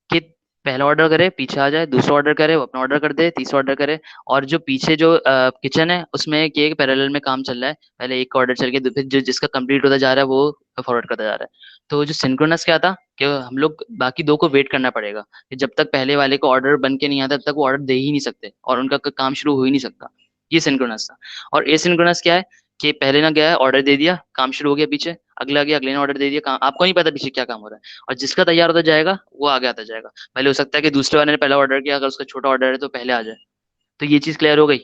कि पहला ऑर्डर करे, पीछे आ जाए, दूसरा ऑर्डर करे, वो अपना ऑर्डर कर दे, तीसरा ऑर्डर करे, और जो पीछे जो किचन है उसमें एक पैरेलल में काम चल रहा है, पहले एक ऑर्डर चल के फिर जो जिसका कंप्लीट होता जा रहा है वो फॉरवर्ड करता जा रहा है। तो जो सिंक्रोनस क्या था कि हम लोग बाकी दो को वेट करना पड़ेगा, कि जब तक पहले वाले को ऑर्डर बन के नहीं आता तब तक वो ऑर्डर दे ही नहीं सकते, और उनका काम शुरू हो ही नहीं सकता। ये सिंक्रोनस था। और एसिंक्रोनस क्या है कि पहले ना गया, ऑर्डर दे दिया, काम शुरू हो गया, पीछे अगला गया, अगले ने ऑर्डर दे दिया, काम आपको नहीं पता पीछे क्या काम हो रहा है, और जिसका तैयार होता जाएगा वो आगे आता जाएगा। पहले हो सकता है कि दूसरे वाले ने पहला ऑर्डर किया, अगर उसका छोटा ऑर्डर है तो पहले आ जाए। तो ये चीज क्लियर हो गई।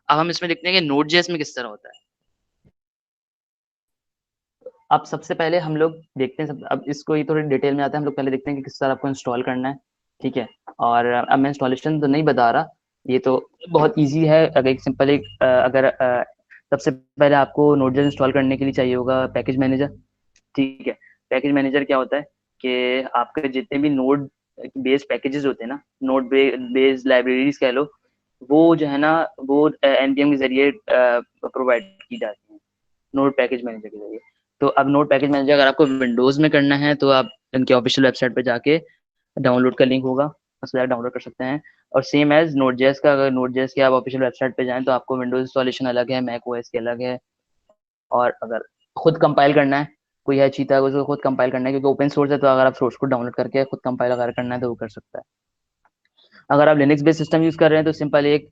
अब हम इसमें देखते हैं कि नोड जेएस में किस तरह होता है। अब सबसे पहले हम लोग देखते हैं अब इसको ये थोड़ी डिटेल में आते हैं, हम लोग पहले देखते हैं कि किस तरह आपको इंस्टॉल करना है, ठीक है। और अब मैं इंस्टॉलेशन तो नहीं बता रहा, ये तो बहुत इजी है। अगर एक सिंपल एक अगर सबसे पहले आपको नोड.js इंस्टॉल करने के लिए चाहिए होगा पैकेज मैनेजर, ठीक है। पैकेज मैनेजर क्या होता है कि आपके जितने भी नोड बेस्ड पैकेजेस होते हैं ना, नोड बेस्ड लाइब्रेरीज कह लो, वो जो है ना वो एनपीएम के जरिए प्रोवाइड की जाती है, नोड पैकेज मैनेजर के जरिए। तो अब नोड पैकेज मैनेजर अगर आपको विंडोज में करना है तो आप इनके ऑफिशियल वेबसाइट पे जाके डाउनलोड का लिंक होगा, उससे जाकर डाउनलोड कर सकते हैं। और सेम एज नोड जेएस का, अगर नोड जेएस के आप ऑफिशियल वेबसाइट पे जाएं तो आपको विंडोज इंस्टॉलेशन अलग है, मैक ओएस के अलग है। और अगर खुद कंपाइल करना है, कोई है चीता उसको खुद कंपाइल करना है, क्योंकि ओपन सोर्स है, तो अगर आप सोर्स को डाउनलोड करके खुद कंपाइल अगर करना है तो वो कर सकता है। अगर आप लिनक्स बेस्ड सिस्टम यूज कर रहे हैं तो सिंपल एक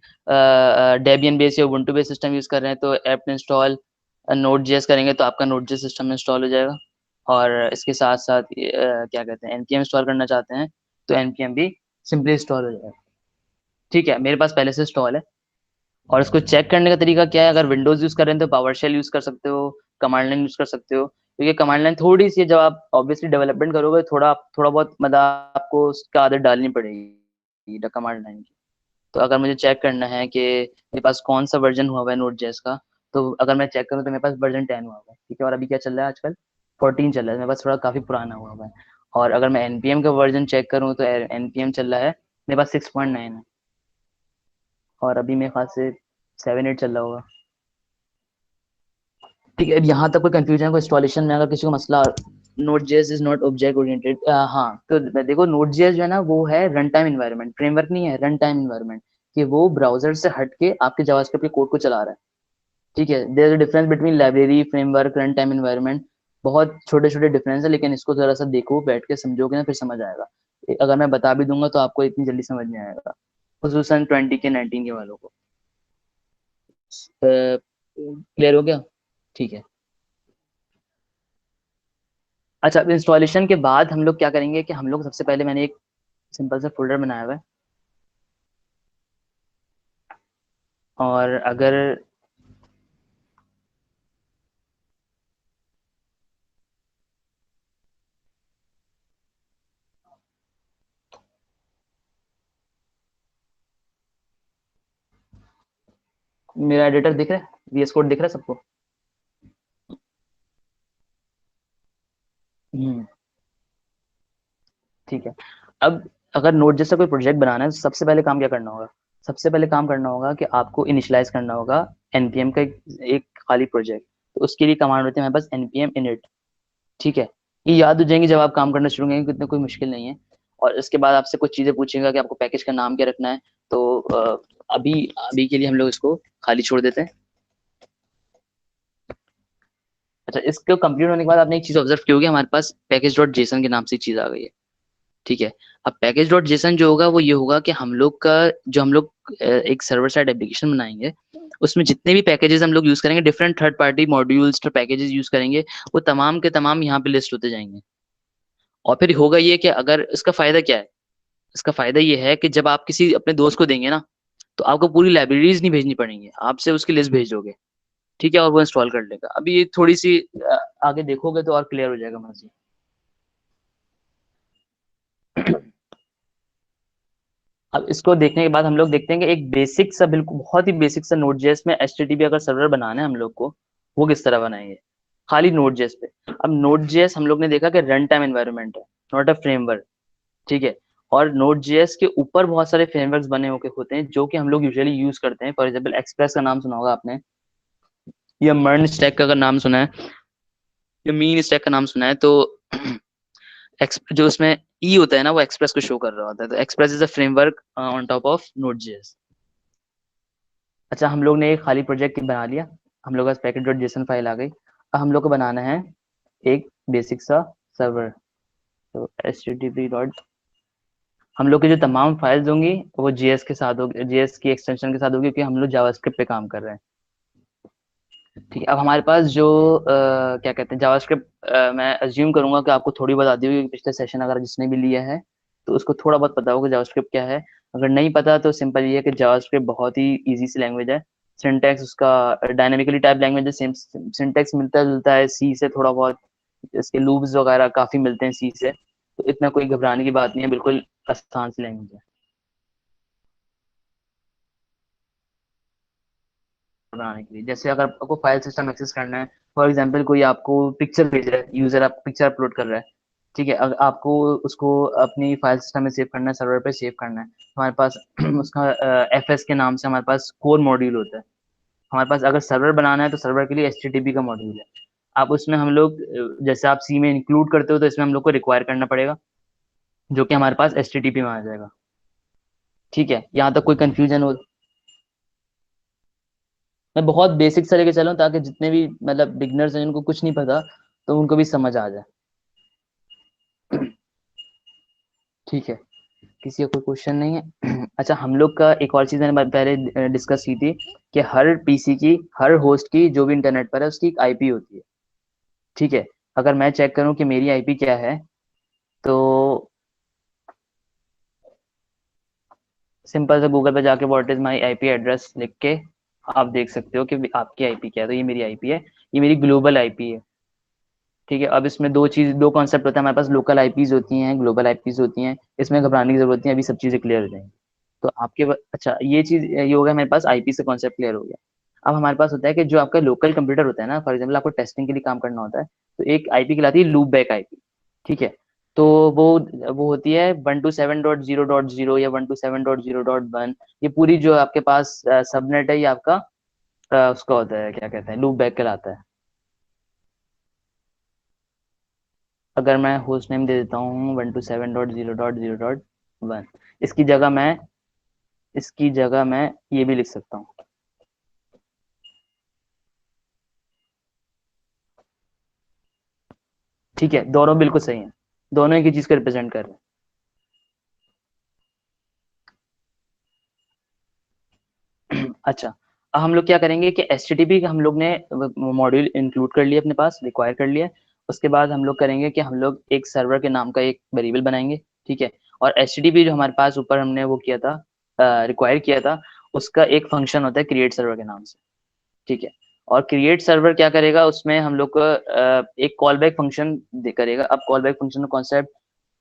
डेबियन बेस्ड या उबुंटू बेस्ड सिस्टम यूज कर रहे हैं तो एप्ट इंस्टॉल नोड जेएस करेंगे तो आपका नोड जेएस सिस्टम इंस्टॉल हो जाएगा। और इसके साथ साथ क्या कहते हैं, एनपीएम इंस्टॉल करना चाहते हैं तो एनपीएम भी सिंपली इंस्टॉल हो जाएगा। ठीक है, मेरे पास पहले से इंस्टॉल है। और इसको चेक करने का तरीका क्या है, अगर विंडोज यूज कर रहे हैं तो पावर शेल यूज कर सकते हो, कमांड लाइन यूज कर सकते हो, क्योंकि कमांड लाइन थोड़ी सी, जब आप ऑब्वियसली डेवलपमेंट करोगे थोड़ा थोड़ा बहुत मतलब आपको उसका आदत डालनी पड़ेगी कमांड लाइन की। तो अगर मुझे चेक करना है कि मेरे पास कौन सा वर्जन हुआ हुआ है नोट जेएस का, तो अगर मैं चेक करूँ तो मेरे पास वर्जन 10 हुआ हुआ है, ठीक है। और अभी क्या चल रहा है आजकल, 14 चल रहा है, मेरे पास थोड़ा काफी पुराना हुआ हुआ है। और अगर मैं एनपीएम का वर्जन चेक करूँ तो एनपीएम चल रहा है मेरे पास 6.9 है, और अभी मेरे ख्याल से 7-8 चल रहा होगा। ठीक है, अब यहाँ तक कोई कंफ्यूजन को इंस्टॉलेशन में अगर किसी को मसला, note JS is not object oriented, हाँ तो देखो नोट जेएस जो है ना वो है रन टाइम इन्वायरमेंट, फ्रेमवर्क नहीं है, रन टाइम इन्वायरमेंट, कि वो ब्राउजर से हट के आपके जावास्क्रिप्ट के कोड को चला रहा है। ठीक है, there is difference between library, framework, run time environment. बहुत छोटे छोटे डिफरेंस है, लेकिन इसको जरा सा देखो, बैठ के समझोगे ना फिर समझ आएगा। अगर मैं बता भी दूंगा तो आपको इतनी जल्दी समझ नहीं आएगा, खसूसन 20 के 19 के वालों को। क्लियर हो गया? ठीक है। अच्छा, अब इंस्टॉलेशन के बाद हम लोग क्या करेंगे कि हम लोग सबसे पहले, मैंने एक सिंपल सा फोल्डर बनाया हुआ है, और अगर मेरा एडिटर दिख रहा है, वीएस कोड दिख रहा है सबको? ठीक है। अब अगर नोड जैसा कोई प्रोजेक्ट बनाना है तो सबसे पहले काम क्या करना होगा? सबसे पहले काम करना होगा कि आपको इनिशियलाइज करना होगा npm का एक खाली प्रोजेक्ट। तो उसके लिए कमांड होती है हमारे पास npm init। ठीक है, ये याद हो जाएंगे जब आप काम करना शुरू करेंगे, कितना कोई मुश्किल नहीं है। और इसके बाद आपसे कुछ चीजें पूछेगा कि आपको पैकेज का नाम क्या रखना है। तो अभी अभी के लिए हम लोग इसको खाली छोड़ देते हैं। अच्छा, इसको कंप्लीट होने के बाद आपने एक चीज ऑब्जर्व की होगी, हमारे पास पैकेज डॉट जेसन के नाम से एक चीज आ गई है। ठीक है। अब पैकेज डॉट जेसन जो होगा वो ये होगा कि हम लोग का जो हम लोग एक सर्वर साइड एप्लीकेशन बनाएंगे, उसमें जितने भी पैकेजेस हम लोग यूज करेंगे, डिफरेंट थर्ड पार्टी मॉड्यूल्स तो पैकेजेस यूज करेंगे, वो तमाम के तमाम यहाँ पे लिस्ट होते जाएंगे। और फिर होगा ये कि अगर इसका फायदा क्या है, इसका फायदा ये है कि जब आप किसी अपने दोस्त को देंगे ना, तो आपको पूरी लाइब्रेरीज नहीं भेजनी पड़ेंगी, आपसे उसकी लिस्ट भेज दोगे। ठीक है, और वो इंस्टॉल कर लेगा। अभी ये थोड़ी सी आगे देखोगे तो और क्लियर हो जाएगा मजीद। अब इसको देखने के बाद हम लोग देखते हैं कि एक बेसिक सा, बिल्कुल बहुत ही बेसिक सा नोड जेएस में एचटीटीपी अगर सर्वर बनाना है हम लोग को, वो किस तरह बनाएंगे खाली नोड जेएस पे। अब नोड जेएस हम लोग ने देखा कि रन टाइम एनवायरनमेंट है, नॉट अ फ्रेमवर्क। ठीक है। और नोड जेएस के ऊपर बहुत सारे फ्रेमवर्क्स बने होके होते हैं जो कि हम लोग यूजुअली यूज करते हैं। फॉर एग्जाम्पल एक्सप्रेस का नाम सुना होगा आपने, या मर्न स्टैक का अगर नाम सुना है, या मीन स्टैक का नाम सुना है। तो जो उसमें ई होता है ना, वो एक्सप्रेस को शो कर रहा होता है। तो express is a framework on top of node JS. अच्छा, हम लोग ने एक खाली प्रोजेक्ट बना लिया, हम लोग का पैकेट डॉट जेसन फाइल आ गई। अब हम लोग को बनाना है एक बेसिक सा सर्वर। तो H T T P dot, हम लोग की जो तमाम फाइल्स होंगी वो जेएस के साथ होगी, जेएस की एक्सटेंशन के साथ होगी, क्योंकि हम लोग जावास्क्रिप्ट पे काम कर रहे हैं। ठीक है। अब हमारे पास जो क्या कहते हैं जावास्क्रिप्ट, मैं अज्यूम करूंगा कि आपको थोड़ी बहुत आती होगी, पिछले सेशन अगर जिसने भी लिया है तो उसको थोड़ा बहुत पता होगा जावास्क्रिप्ट क्या है। अगर नहीं पता तो सिंपल ये है कि जावास्क्रिप्ट बहुत ही इजी सी लैंग्वेज है। सिंटैक्स उसका डायनेमिकली टाइप लैंग्वेज है, सेम सिंटैक्स मिलता जुलता है सी से थोड़ा बहुत। इसके लूप्स वगैरह काफी मिलते हैं सी से, तो इतना कोई घबराने की बात नहीं है, बिल्कुल आसान सी लैंग्वेज है बनाने के लिए। जैसे अगर आपको फाइल सिस्टम एक्सेस करना है, फॉर एग्जांपल कोई आपको पिक्चर भेज रहा है, यूजर आप पिक्चर अपलोड कर रहा है। ठीक है, अगर आपको उसको अपनी फाइल सिस्टम में सेव करना है, सर्वर पे सेव करना है, तो हमारे पास उसका एफ एस के नाम से हमारे पास कोर मॉड्यूल होता है। हमारे पास अगर सर्वर बनाना है तो सर्वर के लिए एच टी टी पी का मॉड्यूल है। आप उसमें हम लोग जैसे आप सी में इंक्लूड करते हो, तो इसमें हम लोग को रिक्वायर करना पड़ेगा, जो कि हमारे पास एच टी टी पी में आ जाएगा। ठीक है, यहाँ तक कोई कंफ्यूजन हो? मैं बहुत बेसिक से लेके चलूँ ताकि जितने भी मतलब बिगनर्स हैं जिनको कुछ नहीं पता, तो उनको भी समझ आ जाए। ठीक है, किसी का कोई क्वेश्चन नहीं है? अच्छा, हम लोग का एक और चीज़ मैंने पहले डिस्कस की थी कि हर पीसी की, हर होस्ट की जो भी इंटरनेट पर है उसकी एक आईपी होती है। ठीक है। अगर मैं चेक करूं कि मेरी आईपी क्या है, तो सिंपल से गूगल पे जाके what is my IP address लिख के आप देख सकते हो कि आपकी आईपी क्या है। तो ये मेरी आईपी है, ये मेरी ग्लोबल आईपी है। ठीक है। अब इसमें दो कॉन्सेप्ट होता है हमारे पास, लोकल आईपीज होती हैं, ग्लोबल आईपीज होती हैं। इसमें घबराने की जरूरत नहीं है, अभी सब चीजें क्लियर हो जाएंगी। तो अच्छा, ये हो गया मेरे पास, आईपी से कॉन्सेप्ट क्लियर हो गया। अब हमारे पास होता है कि जो आपका लोकल कंप्यूटर होता है ना, फॉर एग्जाम्पल आपको टेस्टिंग के लिए काम करना होता है, तो एक आईपी कहलाती है लूप बैक आईपी। ठीक है। तो वो वो होती है 127.0.0 या 127.0.1। ये पूरी जो आपके पास सबनेट है, ये आपका उसका होता है, क्या कहते हैं, लूप बैक कहलाता है। अगर मैं होस्ट नेम दे देता हूँ 127.0.0.1, इसकी जगह मैं इसकी जगह मैं ये भी लिख सकता हूँ। ठीक है, दोनों बिल्कुल सही हैं, दोनों एक ही चीज को रिप्रेजेंट कर रहे हैं। अच्छा, अब हम लोग क्या करेंगे कि एच टी का हम लोग ने मॉड्यूल इंक्लूड कर लिया, अपने पास रिक्वायर कर लिया। उसके बाद हम लोग करेंगे कि हम लोग एक सर्वर के नाम का एक वेरिएबल बनाएंगे। ठीक है। और एच जो हमारे पास ऊपर हमने वो किया था, रिक्वायर किया था, उसका एक फंक्शन होता है क्रिएट सर्वर के नाम से। ठीक है। और क्रिएट सर्वर क्या करेगा, उसमें हम लोग को एक कॉल बैक फंक्शन करेगा। अब कॉल बैक फंक्शन का कॉन्सेप्ट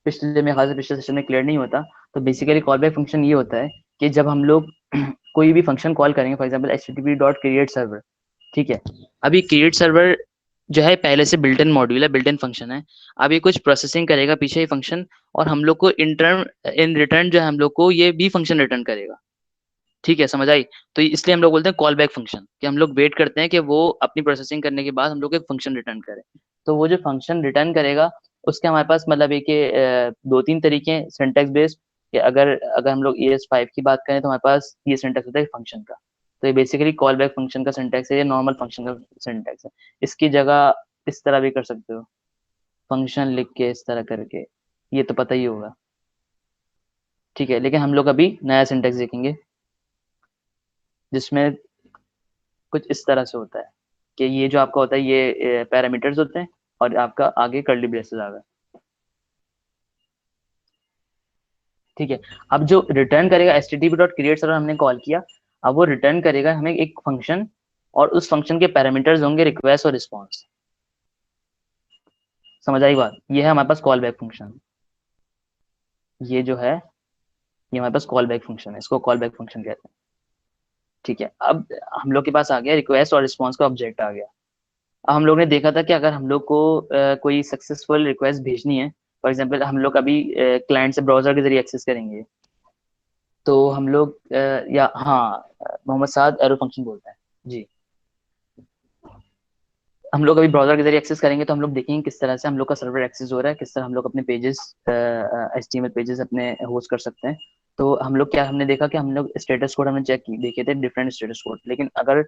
पिछले मेरे ख्याल से पिछले सेशन में क्लियर नहीं होता। तो बेसिकली कॉल बैक फंक्शन ये होता है कि जब हम लोग कोई भी फंक्शन कॉल करेंगे, for example http dot create server. ठीक है। अभी क्रिएट सर्वर जो है पहले से बिल्ट इन मॉड्यूल है, बिल्ट इन फंक्शन है। अब ये कुछ प्रोसेसिंग करेगा पीछे ही फंक्शन, और हम लोग को इन रिटर्न जो है हम लोग को ये भी फंक्शन रिटर्न करेगा। ठीक है, समझ आई? तो इसलिए हम लोग बोलते हैं कॉल बैक फंक्शन, कि हम लोग वेट करते हैं कि वो अपनी प्रोसेसिंग करने के बाद हम लोग एक फंक्शन रिटर्न करे। तो वो जो फंक्शन रिटर्न करेगा उसके हमारे पास मतलब एक दो तीन तरीके हैं सिंटेक्स बेस्ड। कि अगर अगर हम लोग ES5 की बात करें तो हमारे पास ये सिंटेक्स होता है फंक्शन का। तो ये बेसिकली कॉल बैक फंक्शन का सिंटेक्स है, ये नॉर्मल फंक्शन का सिंटेक्स है। इसकी जगह इस तरह भी कर सकते हो, फंक्शन लिख के इस तरह करके, ये तो पता ही होगा। ठीक है, लेकिन हम लोग अभी नया सिंटेक्स देखेंगे जिसमें कुछ इस तरह से होता है कि ये जो आपका होता है ये पैरामीटर्स होते हैं, और आपका आगे कर्ली ब्रेसेस आ गए। ठीक है, अब जो रिटर्न करेगा http डॉट क्रिएट सर्वर हमने कॉल किया, अब वो रिटर्न करेगा हमें एक फंक्शन, और उस फंक्शन के पैरामीटर्स होंगे रिक्वेस्ट और रिस्पॉन्स। समझ आई बात? ये है हमारे पास कॉल बैक फंक्शन। ये जो है ये हमारे पास कॉल बैक फंक्शन है, इसको कॉल बैक फंक्शन कहते हैं। ठीक है, अब हम लोग के पास आ गया रिक्वेस्ट और रिस्पॉन्स का ऑब्जेक्ट आ गया। अब हम लोग ने देखा था कि अगर हम लोग को कोई सक्सेसफुल रिक्वेस्ट भेजनी है, फॉर एग्जांपल हम लोग अभी क्लाइंट से ब्राउजर के जरिए एक्सेस करेंगे, तो हम लोग या हाँ, मोहम्मद साद एरो फंक्शन बोलता है जी। हम लोग अभी ब्राउजर के जरिए एक्सेस करेंगे तो हम लोग देखेंगे किस तरह से हम लोग का सर्वर एक्सेस हो रहा है, किस तरह हम लोग अपने पेजेस HTML पेजेस अपने होस्ट कर सकते हैं। तो हम लोग क्या हमने देखा कि हम लोग स्टेटस कोड हमने चेक की देखे थे, डिफरेंट स्टेटस कोड, लेकिन अगर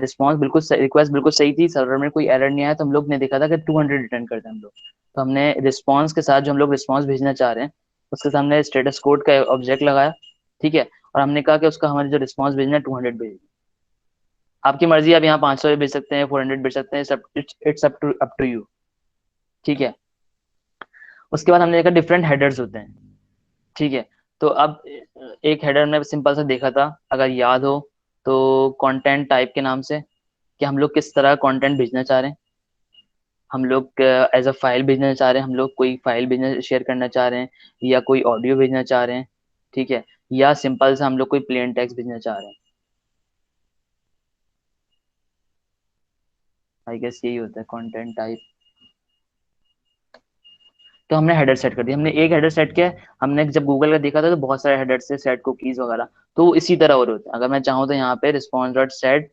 रिस्पॉन्स बिल्कुल रिक्वेस्ट बिल्कुल सही थी, सर्वर में कोई एरर नहीं आया, तो हम लोग ने देखा था कि 200 रिटर्न करते हैं हम लोग। तो हमने रिस्पॉन्स के साथ जो हम लोग रिस्पॉन्स भेजना चाह रहे हैं उसके सामने स्टेटस कोड का ऑब्जेक्ट लगाया। ठीक है, और हमने कहा कि उसका हमारे जो रिस्पॉन्स भेजना है 200 भेज। आपकी मर्जी, आप यहाँ 500 भेज सकते हैं, 400 भेज सकते हैं, इट्स अप टू यू। ठीक है, उसके बाद हमने देखा डिफरेंट हेडर्स होते हैं। ठीक है, तो अब एक हेडर में सिंपल सा देखा था, अगर याद हो तो, कंटेंट टाइप के नाम से, कि हम लोग किस तरह कंटेंट भेजना चाह रहे हैं। हम लोग एज अ फाइल भेजना चाह रहे हैं, हम लोग कोई फाइल भेजना शेयर करना चाह रहे हैं, या कोई ऑडियो भेजना चाह रहे हैं। ठीक है, या सिंपल सा हम लोग कोई प्लेन टेक्स्ट भेजना चाह रहे हैं। आई गेस यही होता है कंटेंट टाइप। तो हमने हेडर सेट कर दिया, हमने एक हेडर सेट किया है। हमने जब गूगल का देखा था तो बहुत सारे हेडर से सेट कुकीज वगैरह, तो वो इसी तरह हो रहे होते हैं। अगर मैं चाहूँ तो यहाँ पे रिस्पॉन्स डॉट सेट,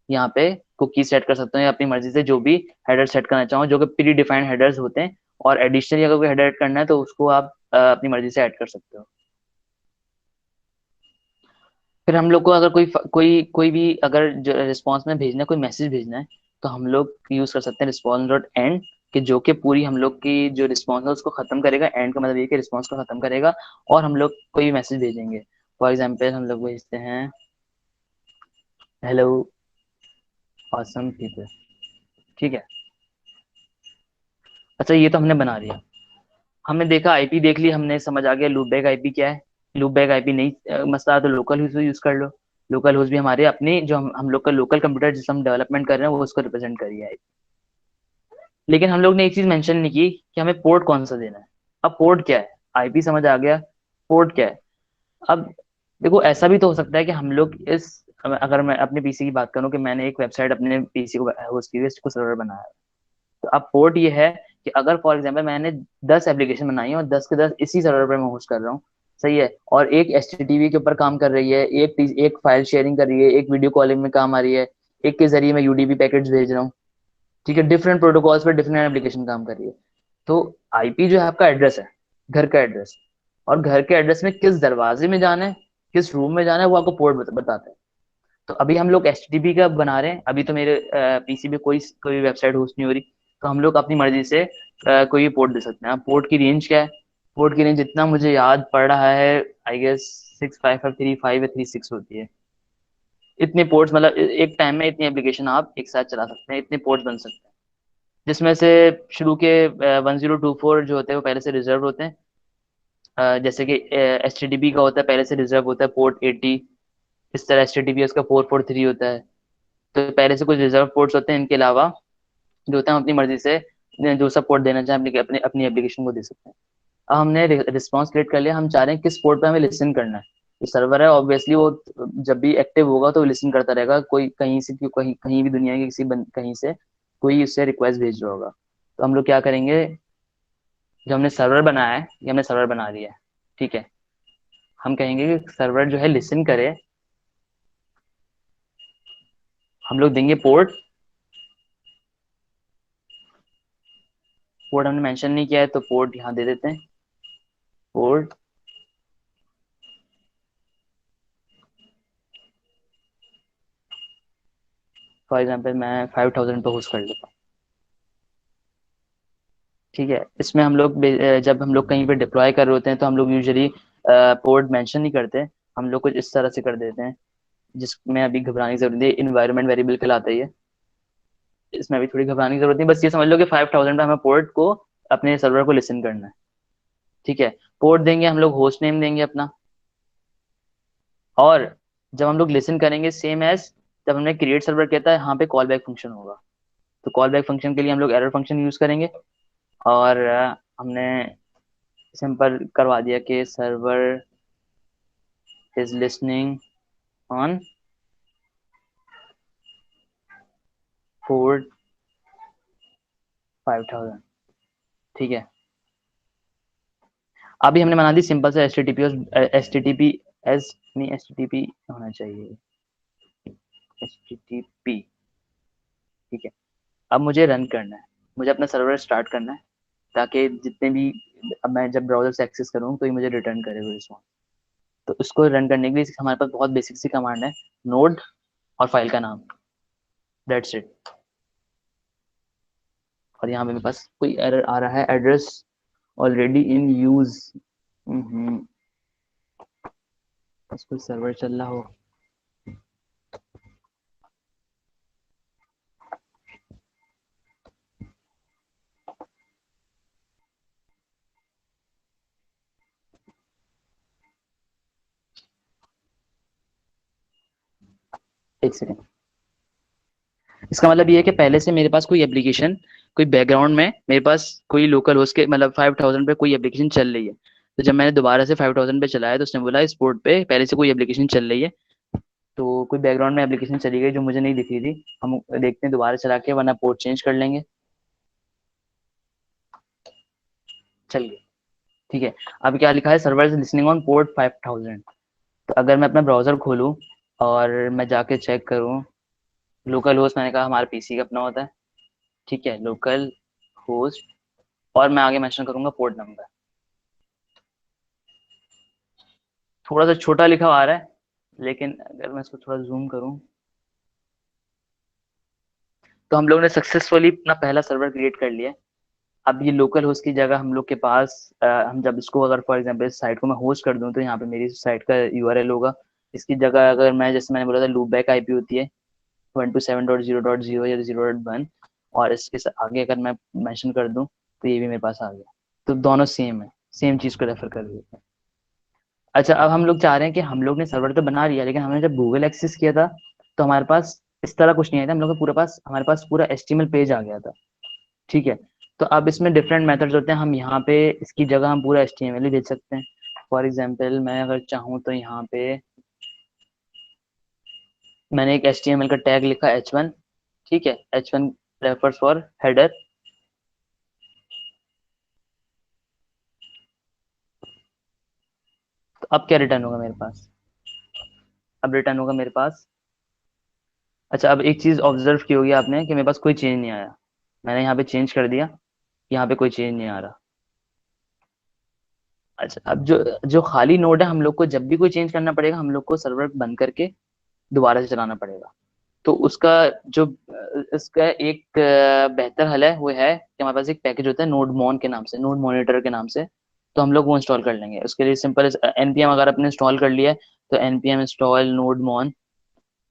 यहाँ पे कुकी सेट कर सकता हूँ, या अपनी मर्जी से जो भी हेडर सेट करना चाहूँ, जो कि प्री डिफाइंड हेडर्स होते हैं। और एडिशनली अगर कोई हेडर ऐड करना है तो उसको आप अपनी मर्जी से ऐड कर सकते हो। फिर हम लोग को अगर कोई भी अगर रिस्पॉन्स में भेजना है, कोई मैसेज भेजना है, तो हम लोग यूज कर सकते हैं रिस्पॉन्स डॉट एंड, कि जो कि पूरी हम लोग की जो रिस्पॉन्स है उसको खत्म करेगा। एंड का मतलब ये कि रिस्पॉन्स को खत्म करेगा, और हम लोग कोई मैसेज भेजेंगे। फॉर एग्जाम्पल हम लोग भेजते हैं हेलो ऑसम पीपल। ठीक है, अच्छा ये तो हमने बना लिया। हमने देखा आईपी देख ली, हमने समझ आ गया लूप बैक आईपी क्या है। लूप बैक आईपी नहीं मसला तो लोकल होस्ट यूज कर लो। लोकल होस्ट भी हमारे अपने जो हम लोग का लोकल कंप्यूटर जिस हम डेवलपमेंट कर रहे हैं वो उसको रिप्रेजेंट करिए है। लेकिन हम लोग ने एक चीज मेंशन नहीं की कि हमें पोर्ट कौन सा देना है। अब पोर्ट क्या है, आईपी समझ आ गया, पोर्ट क्या है। अब देखो, ऐसा भी तो हो सकता है कि हम लोग इस, अगर मैं अपने पीसी की बात करूं कि मैंने एक वेबसाइट अपने पीसी को होस्ट की हुई है, इसको सर्वर बनाया है। तो अब पोर्ट ये है कि अगर फॉर एग्जाम्पल मैंने 10 एप्लीकेशन बनाई है और 10 के 10 इसी सर्वर पर मैं होस्ट कर रहा हूँ, सही है, और एक HTTP के ऊपर काम कर रही है, एक फाइल शेयरिंग कर रही है, एक वीडियो कॉलिंग में काम आ रही है, एक के जरिए मैं UDP पैकेट्स भेज रहा हूँ। ठीक है, डिफरेंट प्रोटोकॉल्स पर डिफरेंट एप्लीकेशन काम कर रही है। तो आईपी जो है आपका एड्रेस है, घर का एड्रेस, और घर के एड्रेस में किस दरवाजे में जाना है, किस रूम में जाना है, वो आपको पोर्ट बताता है। तो अभी हम लोग HTTP का बना रहे हैं, अभी तो मेरे पीसी पे कोई कोई वेबसाइट होस्ट नहीं हो रही, तो हम लोग अपनी मर्जी से कोई भी पोर्ट दे सकते हैं। अब पोर्ट की रेंज क्या है? पोर्ट की रेंज इतना मुझे याद पड़ रहा है, आई गेस 65535 या 36 होती है। इतने पोर्ट्स, मतलब एक टाइम में इतनी एप्लीकेशन आप एक साथ चला सकते हैं, इतने पोर्ट्स बन सकते हैं। जिसमें से शुरू के 1024 जो होते हैं वो पहले से रिजर्व होते हैं। जैसे कि HTTP का होता है पहले से रिजर्व होता है पोर्ट 80। इस तरह HTTPS का 443 होता है। तो पहले से कुछ रिजर्व पोर्ट्स होते हैं, इनके अलावा जो होता है हम अपनी मर्जी से जो सा पोर्ट देना चाहें अपनी अपनी अपनी एप्लीकेशन को दे सकते हैं। अब हमने रिस्पॉन्स क्रिएट कर लिया, हम चाह रहे हैं किस पोर्ट पे हमें लिसन करना है। जो सर्वर है ऑब्वियसली वो जब भी एक्टिव होगा तो लिसन करता रहेगा, कोई कहीं से कहीं कहीं भी दुनिया के कहीं से। कोई उससे रिक्वेस्ट भेज रहा होगा। तो हम लोग क्या करेंगे, जो हमने सर्वर बनाया है, ये हमने सर्वर बना दिया है, ठीक है। हम कहेंगे कि सर्वर जो है लिसन करे, हम लोग देंगे पोर्ट। पोर्ट हमने मेंशन नहीं किया है तो पोर्ट यहाँ दे देते हैं, पोर्ट। फॉर एग्जांपल मैं 5000 पे होस्ट कर लेता हूँ, ठीक है। इसमें हम लोग जब हम लोग कहीं पे डिप्लॉय कर रहे होते हैं तो हम लोग यूजुअली पोर्ट मेंशन नहीं करते, हम लोग कुछ इस तरह से कर देते हैं, जिसमें अभी घबराने की जरूरत नहीं है, इन्वायरमेंट वेरिएबल कहलाता है ये। इसमें अभी थोड़ी घबराने की जरूरत नहीं, बस ये समझ लो कि 5000 पे हमें पोर्ट को, अपने सर्वर को लिसन करना है, ठीक है। पोर्ट देंगे, हम लोग होस्ट नेम देंगे अपना, और जब हम लोग लिसन करेंगे सेम एज जब हमने क्रिएट सर्वर किया था, यहाँ पे कॉल बैक फंक्शन होगा। तो कॉल बैक फंक्शन के लिए हम लोग एरर फंक्शन यूज करेंगे, और हमने सिंपल करवा दिया कि server is listening on port 5000, ठीक है। अभी हमने बना दी सिंपल से एस नहीं, एस टी टी पी होना चाहिए, एस टी टी पी, ठीक है। अब मुझे रन करना है, मुझे अपना सर्वर स्टार्ट करना है, ताकि जितने भी, अब मैं जब ब्राउजर से एक्सेस करूँ तो ये मुझे रिटर्न करे वो रिस्पॉन्स। तो उसको रन करने के लिए हमारे पास बहुत बेसिक सी कमांड है, नोड और फाइल का नाम, दैट्स इट। और यहाँ पे मेरे पास कोई एरर आ रहा है, एड्रेस ऑलरेडी इन यूज, बस कोई सर्वर चल रहा हो। एक सेकेंड। इसका मतलब ये है कि पहले से मेरे पास कोई एप्लीकेशन, कोई बैकग्राउंड में मेरे पास कोई लोकल होस्ट के, मतलब 5000 पे कोई एप्लीकेशन चल रही है। तो जब मैंने दोबारा से 5000 पे चलाया तो उसने बोला इस पोर्ट पे पहले से कोई एप्लीकेशन चल रही है। तो कोई बैकग्राउंड में एप्लीकेशन चली गई जो मुझे नहीं दिख रही थी, हम देखते हैं दोबारा चला के, वरना पोर्ट चेंज कर लेंगे। चल गई, ठीक है। अब क्या लिखा है, server is listening on port 5000। तो अगर मैं अपना ब्राउजर खोलूँ और मैं जाके चेक करूँ, लोकल होस्ट मैंने कहा हमारा पीसी का अपना होता है, ठीक है, लोकल होस्ट, और मैं आगे मेंशन करूंगा पोर्ट नंबर। थोड़ा सा छोटा लिखा हुआ आ रहा है, लेकिन अगर मैं इसको थोड़ा जूम करूं, तो हम लोग ने सक्सेसफुली अपना पहला सर्वर क्रिएट कर लिया है। अब ये लोकल होस्ट की जगह हम लोग के पास, हम जब इसको अगर फॉर एग्जांपल इस साइट को मैं होस्ट कर दूं तो यहाँ पे मेरी साइट का यूआरएल होगा। इसकी जगह अगर मैं, जैसे मैंने बोला था, लूप बैक आईपी होती है 127.0.0 या 0.1, और इसके आगे अगर मैं मेंशन कर दूं तो ये भी मेरे पास आ गया। तो दोनों सेम है, सेम चीज को रेफर कर रही है। अच्छा, अब हम लोग चाह रहे हैं कि हम लोग ने सर्वर तो बना लिया, लेकिन हमने जब गूगल एक्सेस किया था तो हमारे पास इस तरह कुछ नहीं आया था, हम लोग का पूरा पास, हमारे पास पूरा एचटीएमएल पेज आ गया था, ठीक है। तो अब इसमें डिफरेंट मेथड्स होते हैं, हम यहाँ पे इसकी जगह हम पूरा एचटीएमएल ही भेज सकते हैं। फॉर एग्जांपल मैं अगर चाहूँ तो यहाँ पे मैंने एक एचटीएमएल का टैग लिखा h1, ठीक है, h1 रेफर्स फॉर हेडर। तो अब क्या रिटर्न होगा मेरे पास, अब रिटर्न होगा मेरे पास, अच्छा, अब एक चीज ऑब्जर्व की होगी आपने कि मेरे पास कोई चेंज नहीं आया। मैंने यहाँ पे चेंज कर दिया, यहाँ पे कोई चेंज नहीं आ रहा। अच्छा, अब जो जो खाली नोड है, हम लोग को जब भी कोई चेंज करना पड़ेगा हम लोग को सर्वर बंद करके दोबारा से चलाना पड़ेगा। तो उसका जो इसका एक बेहतर हल है, वो है कि हमारे पास एक पैकेज होता है नोड मॉन के नाम से, नोड मॉनिटर के नाम से। तो हम लोग वो इंस्टॉल कर लेंगे। उसके लिए सिंपल npm अगर आपने इंस्टॉल कर लिया है तो npm इंस्टॉल नोड मॉन।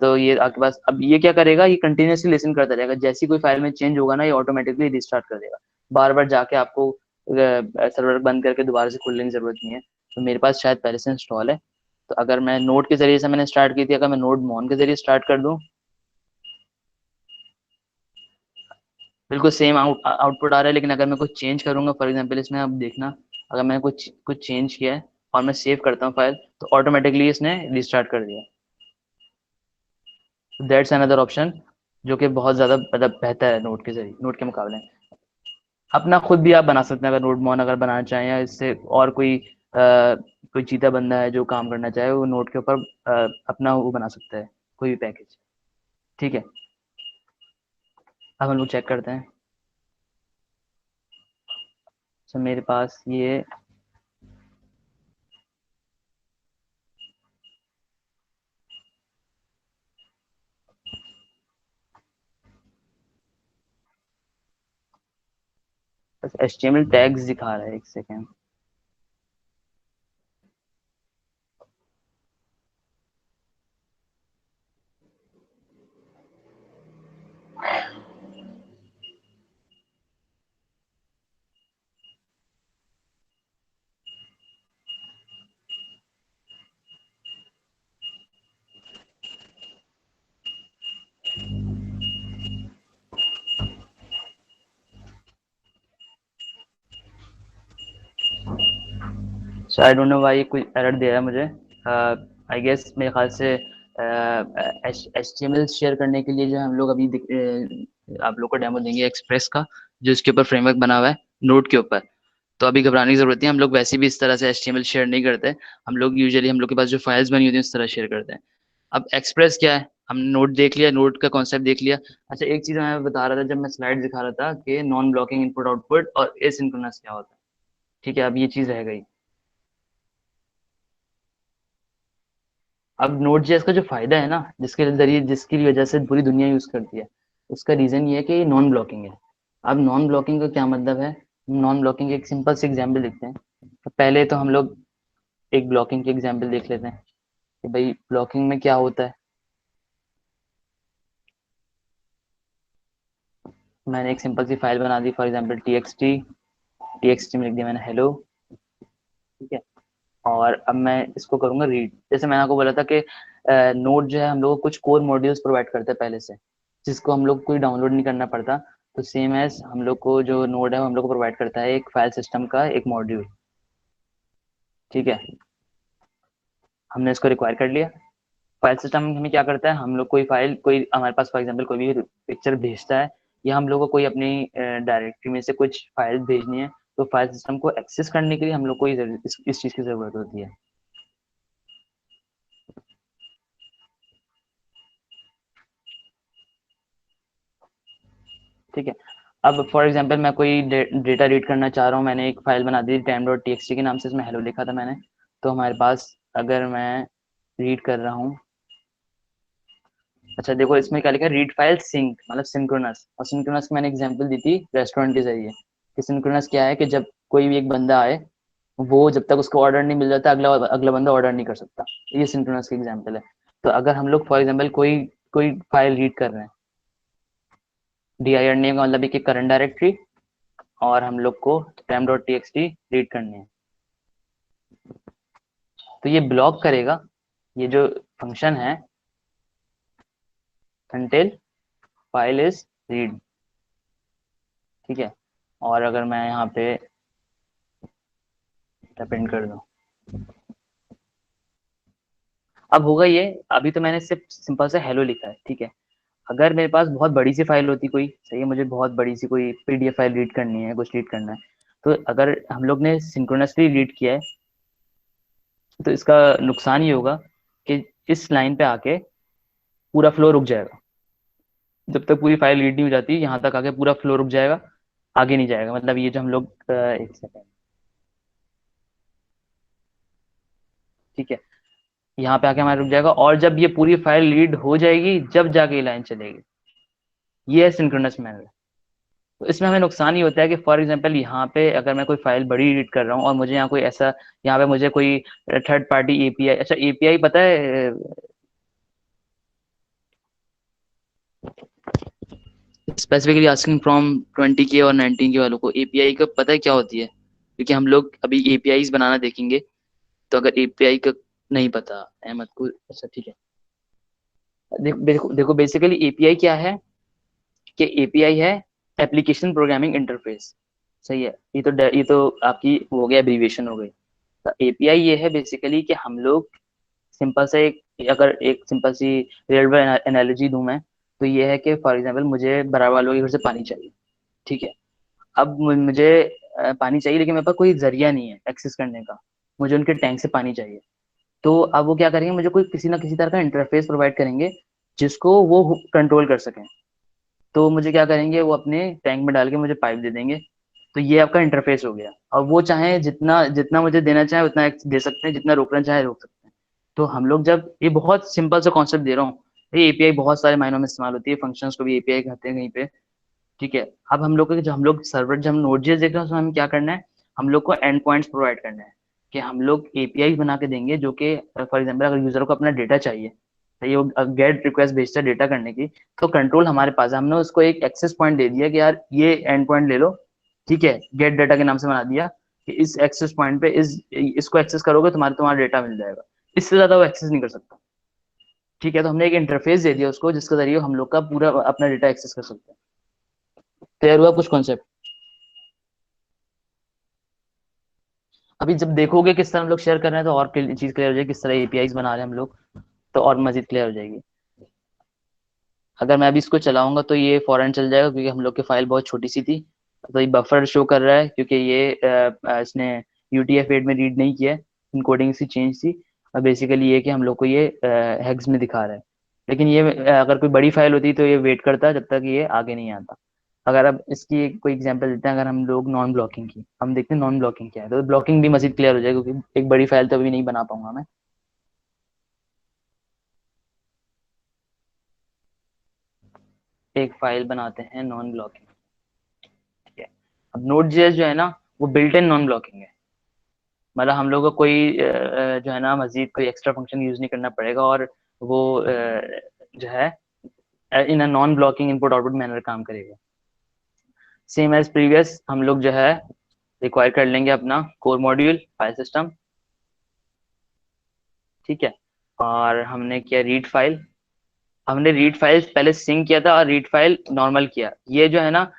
तो ये आपके पास, अब ये क्या करेगा, ये कंटिन्यूसली लिसन करता रहेगा, जैसी कोई फाइल में चेंज होगा ना ये ऑटोमेटिकली रिस्टार्ट कर देगा। बार बार जाके आपको सर्वर बंद करके दोबारा से खोलने की जरूरत नहीं है। तो मेरे पास शायद पहले से इंस्टॉल है। तो अगर मैं नोड के जरिए से मैंने स्टार्ट की थी, अगर मैं नोड मॉन के जरिए स्टार्ट कर दूं, बिल्कुल सेम आउटपुट आ रहा है। लेकिन अगर मैं कुछ चेंज करूंगा, फॉर एग्जांपल इसमें आप देखना, अगर मैंने कुछ कुछ चेंज किया है और मैं सेव करता हूँ फाइल, तो ऑटोमेटिकली इसने रिस्टार्ट कर दिया। That's another option. जो कि बहुत ज़्यादा मतलब बेहतर है नोड के जरिए, नोड के मुकाबले। अपना खुद भी आप बना सकते हैं अगर नोड मॉन अगर बनाना चाहें, या इससे और कोई चीता बंदा है जो काम करना चाहे वो नोड के ऊपर अपना वो बना सकता है, कोई भी पैकेज। ठीक है, अब हम लोग चेक करते हैं। तो मेरे पास ये बस HTML टैग्स दिखा रहा है, एक second. So I don't know भाई कोई एरर दे रहा है मुझे। आई गेस मेरे ख्याल से HTML शेयर करने के लिए जो हम लोग आप लोग को डेमो देंगे एक्सप्रेस का, जो इसके ऊपर फ्रेमवर्क बना हुआ है नोड के ऊपर। तो अभी घबराने की जरूरत नहीं है, हम लोग वैसे भी इस तरह से HTML शेयर नहीं करते। हम लोग यूजुअली हम लोग के पास जो फाइल्स बनी होती हैं उस तरह शेयर करते हैं। अब एक्सप्रेस क्या है, हमने नोड देख लिया, नोड का कॉन्सेप्ट देख लिया। अच्छा, एक चीज मैं बता रहा था जब मैं स्लाइड दिखा रहा था कि नॉन ब्लॉकिंग इनपुट आउटपुट और एसिंक्रोनस क्या होता है। ठीक है, अब ये चीज रह गई। अब नोड जेएस का जो फायदा है ना, जिसके जरिए जिसकी वजह से पूरी दुनिया यूज करती है, उसका रीजन ये है कि नॉन ब्लॉकिंग है। अब नॉन ब्लॉकिंग का क्या मतलब है? नॉन ब्लॉकिंग एक सिंपल से एग्जांपल देखते हैं। तो पहले तो हम लोग एक ब्लॉकिंग की एग्जांपल देख लेते हैं कि भाई ब्लॉकिंग में क्या होता है। मैंने एक सिंपल सी फाइल बना दी, फॉर एग्जांपल टीएक्सटी में लिख दिया मैंने हेलो। ठीक है, और अब मैं इसको करूंगा रीड। जैसे मैंने आपको बोला था कि नोड जो है हम लोग को कुछ कोर मॉड्यूल्स प्रोवाइड करता है पहले से, जिसको हम लोग कोई डाउनलोड नहीं करना पड़ता। तो सेम एज हम लोग को जो नोड है वो हम लोग को प्रोवाइड करता है एक फाइल सिस्टम का एक मॉड्यूल। ठीक है, हमने इसको रिक्वायर कर लिया। फाइल सिस्टम हमें क्या करता है, हम लोग कोई हमारे पास फॉर एग्जांपल कोई भी पिक्चर भेजता है, या हम लोग को कोई अपनी डायरेक्टरी में से कुछ फाइल भेजनी है, तो फाइल सिस्टम को एक्सेस करने के लिए हम लोग को इस चीज़ की ज़रूरत होती है। ठीक है, अब फॉर एग्जांपल मैं कोई डेटा रीड करना चाह रहा हूँ, मैंने एक फाइल बना दी time.txt के नाम से, इसमें हेलो लिखा था मैंने। तो हमारे पास अगर मैं रीड कर रहा हूँ, अच्छा देखो इसमें क्या लिखा है, रीड फाइल सिंक मतलब सिंक्रोनस। और सिंक्रोनस की मैंने एग्जांपल दी थी रेस्टोरेंट के जरिए कि सिंक्रोनस क्या है कि जब कोई भी एक बंदा आए, वो जब तक उसको ऑर्डर नहीं मिल जाता अगला अगला बंदा ऑर्डर नहीं कर सकता। ये सिंक्रोनस की एग्जांपल है। तो अगर हम लोग फॉर एग्जांपल कोई कोई फाइल रीड कर रहे हैं, dir नेम का मतलब है कि करंट डायरेक्टरी, और हम लोग को time.txt रीड करनी है, तो ये ब्लॉक करेगा ये जो फंक्शन है until फाइल इज रीड। ठीक है, और अगर मैं यहाँ पे प्रिंट कर दूं, अब होगा ये। अभी तो मैंने सिर्फ सिंपल से हेलो लिखा है। ठीक है, अगर मेरे पास बहुत बड़ी सी फाइल होती कोई, सही है, मुझे बहुत बड़ी सी कोई PDF फाइल रीड करनी है, कुछ रीड करना है, तो अगर हम लोग ने सिंक्रोनसली रीड किया है, तो इसका नुकसान ये होगा कि इस लाइन पे आके पूरा फ्लो रुक जाएगा। जब तक पूरी फाइल रीड नहीं हो जाती, यहाँ तक आके पूरा फ्लो रुक जाएगा, आगे नहीं जाएगा। मतलब ये जो हम लोग एक सेकेंड। ठीक है, यहाँ पे आके हमारा रुक जाएगा, और जब ये पूरी फाइल रीड हो जाएगी जब जाके ये लाइन चलेगी। ये है सिंक्रोनस मैनर। तो इसमें हमें नुकसान ये होता है कि फॉर एग्जांपल यहाँ पे अगर मैं कोई फाइल बड़ी रीड कर रहा हूँ और मुझे यहाँ कोई ऐसा, यहाँ पे मुझे कोई थर्ड पार्टी API, अच्छा API पता है, स्पेसिफिकली आस्किंग फ्रॉम 20K और 19K वालों को API का पता है क्या होती है? क्योंकि हम लोग अभी APIs बनाना देखेंगे। तो अगर API का नहीं पता अहमद को, अच्छा ठीक है। देखो बेसिकली API क्या है, कि API है एप्लीकेशन प्रोग्रामिंग इंटरफेस। सही है, ये तो आपकी हो गया एब्रीविएशन हो गई। तो API ये है बेसिकली कि हम लोग सिंपल से एक, अगर एक सिंपल सी रियल वर्ल्ड एनालॉजी दूं मैं, तो ये है कि फॉर एग्जाम्पल मुझे बराबर वालों के घर से पानी चाहिए, ठीक है। अब मुझे पानी चाहिए, लेकिन मेरे पास कोई जरिया नहीं है एक्सेस करने का, मुझे उनके टैंक से पानी चाहिए। तो अब वो क्या करेंगे, मुझे कोई किसी ना किसी तरह का इंटरफेस प्रोवाइड करेंगे जिसको वो कंट्रोल कर सकें। तो मुझे क्या करेंगे, वो अपने टैंक में डाल के मुझे पाइप दे देंगे। तो ये आपका इंटरफेस हो गया। और वो चाहे जितना जितना मुझे देना चाहे उतना दे सकते हैं, जितना रोकना चाहे रोक सकते हैं। तो हम लोग जब, ये बहुत सिंपल सा कॉन्सेप्ट दे रहा हूँ, ये एपीआई बहुत सारे मायनों में इस्तेमाल होती है, फंक्शंस को भी एपीआई कहते हैं कहीं पे, ठीक है। अब हम लोग को, जो हम लोग सर्वर, जब हम नोड.जेएस देख रहे हैं, उसमें हमें क्या करना है, हम लोग को एंड पॉइंट्स प्रोवाइड करना है, कि हम लोग एपीआई बना के देंगे जो कि फॉर एग्जाम्पल अगर यूजर को अपना डेटा चाहिए, तो ये गेट रिक्वेस्ट भेजता है डेटा करने की, तो कंट्रोल हमारे पास है। हमने उसको एक एक्सेस पॉइंट दे दिया कि यार ये एंड पॉइंट ले लो, ठीक है, गेट डाटा के नाम से बना दिया कि इस एक्सेस पॉइंट पे इसको एक्सेस करोगे तुम्हारा तुम्हारा डेटा मिल जाएगा। इससे ज्यादा वो एक्सेस नहीं कर सकता, ठीक है। तो हमने एक इंटरफेस दे दिया उसको, जिसके जरिए हम लोग का पूरा अपना डेटा एक्सेस कर सकते हैं। क्लियर हुआ कुछ कॉन्सेप्ट? अभी जब देखोगे किस तरह हम लोग शेयर कर रहे हैं, तो और चीज क्लियर हो जाएगी, किस तरह एपीआईज बना रहे हैं हम लोग, तो और मजीद क्लियर हो जाएगी। अगर मैं अभी इसको चलाऊंगा तो ये फौरन चल जाएगा, क्योंकि हम लोग की फाइल बहुत छोटी सी थी। तो ये बफर शो कर रहा है, क्योंकि ये इसने UTF-8 में रीड नहीं किया है, इनकोडिंग सी चेंज थी। और बेसिकली ये कि हम लोग को ये हेक्स में दिखा रहा है। लेकिन ये अगर कोई बड़ी फाइल होती तो ये वेट करता जब तक ये आगे नहीं आता। अगर अब इसकी कोई एग्जांपल देते हैं, अगर हम लोग नॉन ब्लॉकिंग की, हम देखते हैं नॉन ब्लॉकिंग क्या है, तो ब्लॉकिंग भी मजीद क्लियर हो जाएगा, क्योंकि एक बड़ी फाइल तो अभी नहीं बना पाऊंगा मैं। एक फाइल बनाते हैं नॉन ब्लॉकिंग, ठीक है। अब नोड.जेएस जो है ना, वो बिल्ट इन नॉन ब्लॉकिंग है। मतलब हम लोग को कोई जो है ना मजीद कोई एक्स्ट्रा फंक्शन यूज नहीं करना पड़ेगा, और वो जो है in a non blocking input output manner काम करेगा। सेम एज प्रीवियस, हम लोग जो है रिक्वायर कर लेंगे अपना कोर मॉड्यूल फाइल सिस्टम, ठीक है। और हमने किया रीड फाइल, हमने रीड फाइल पहले सिंक किया था और रीड फाइल नॉर्मल किया। ये जो है ना,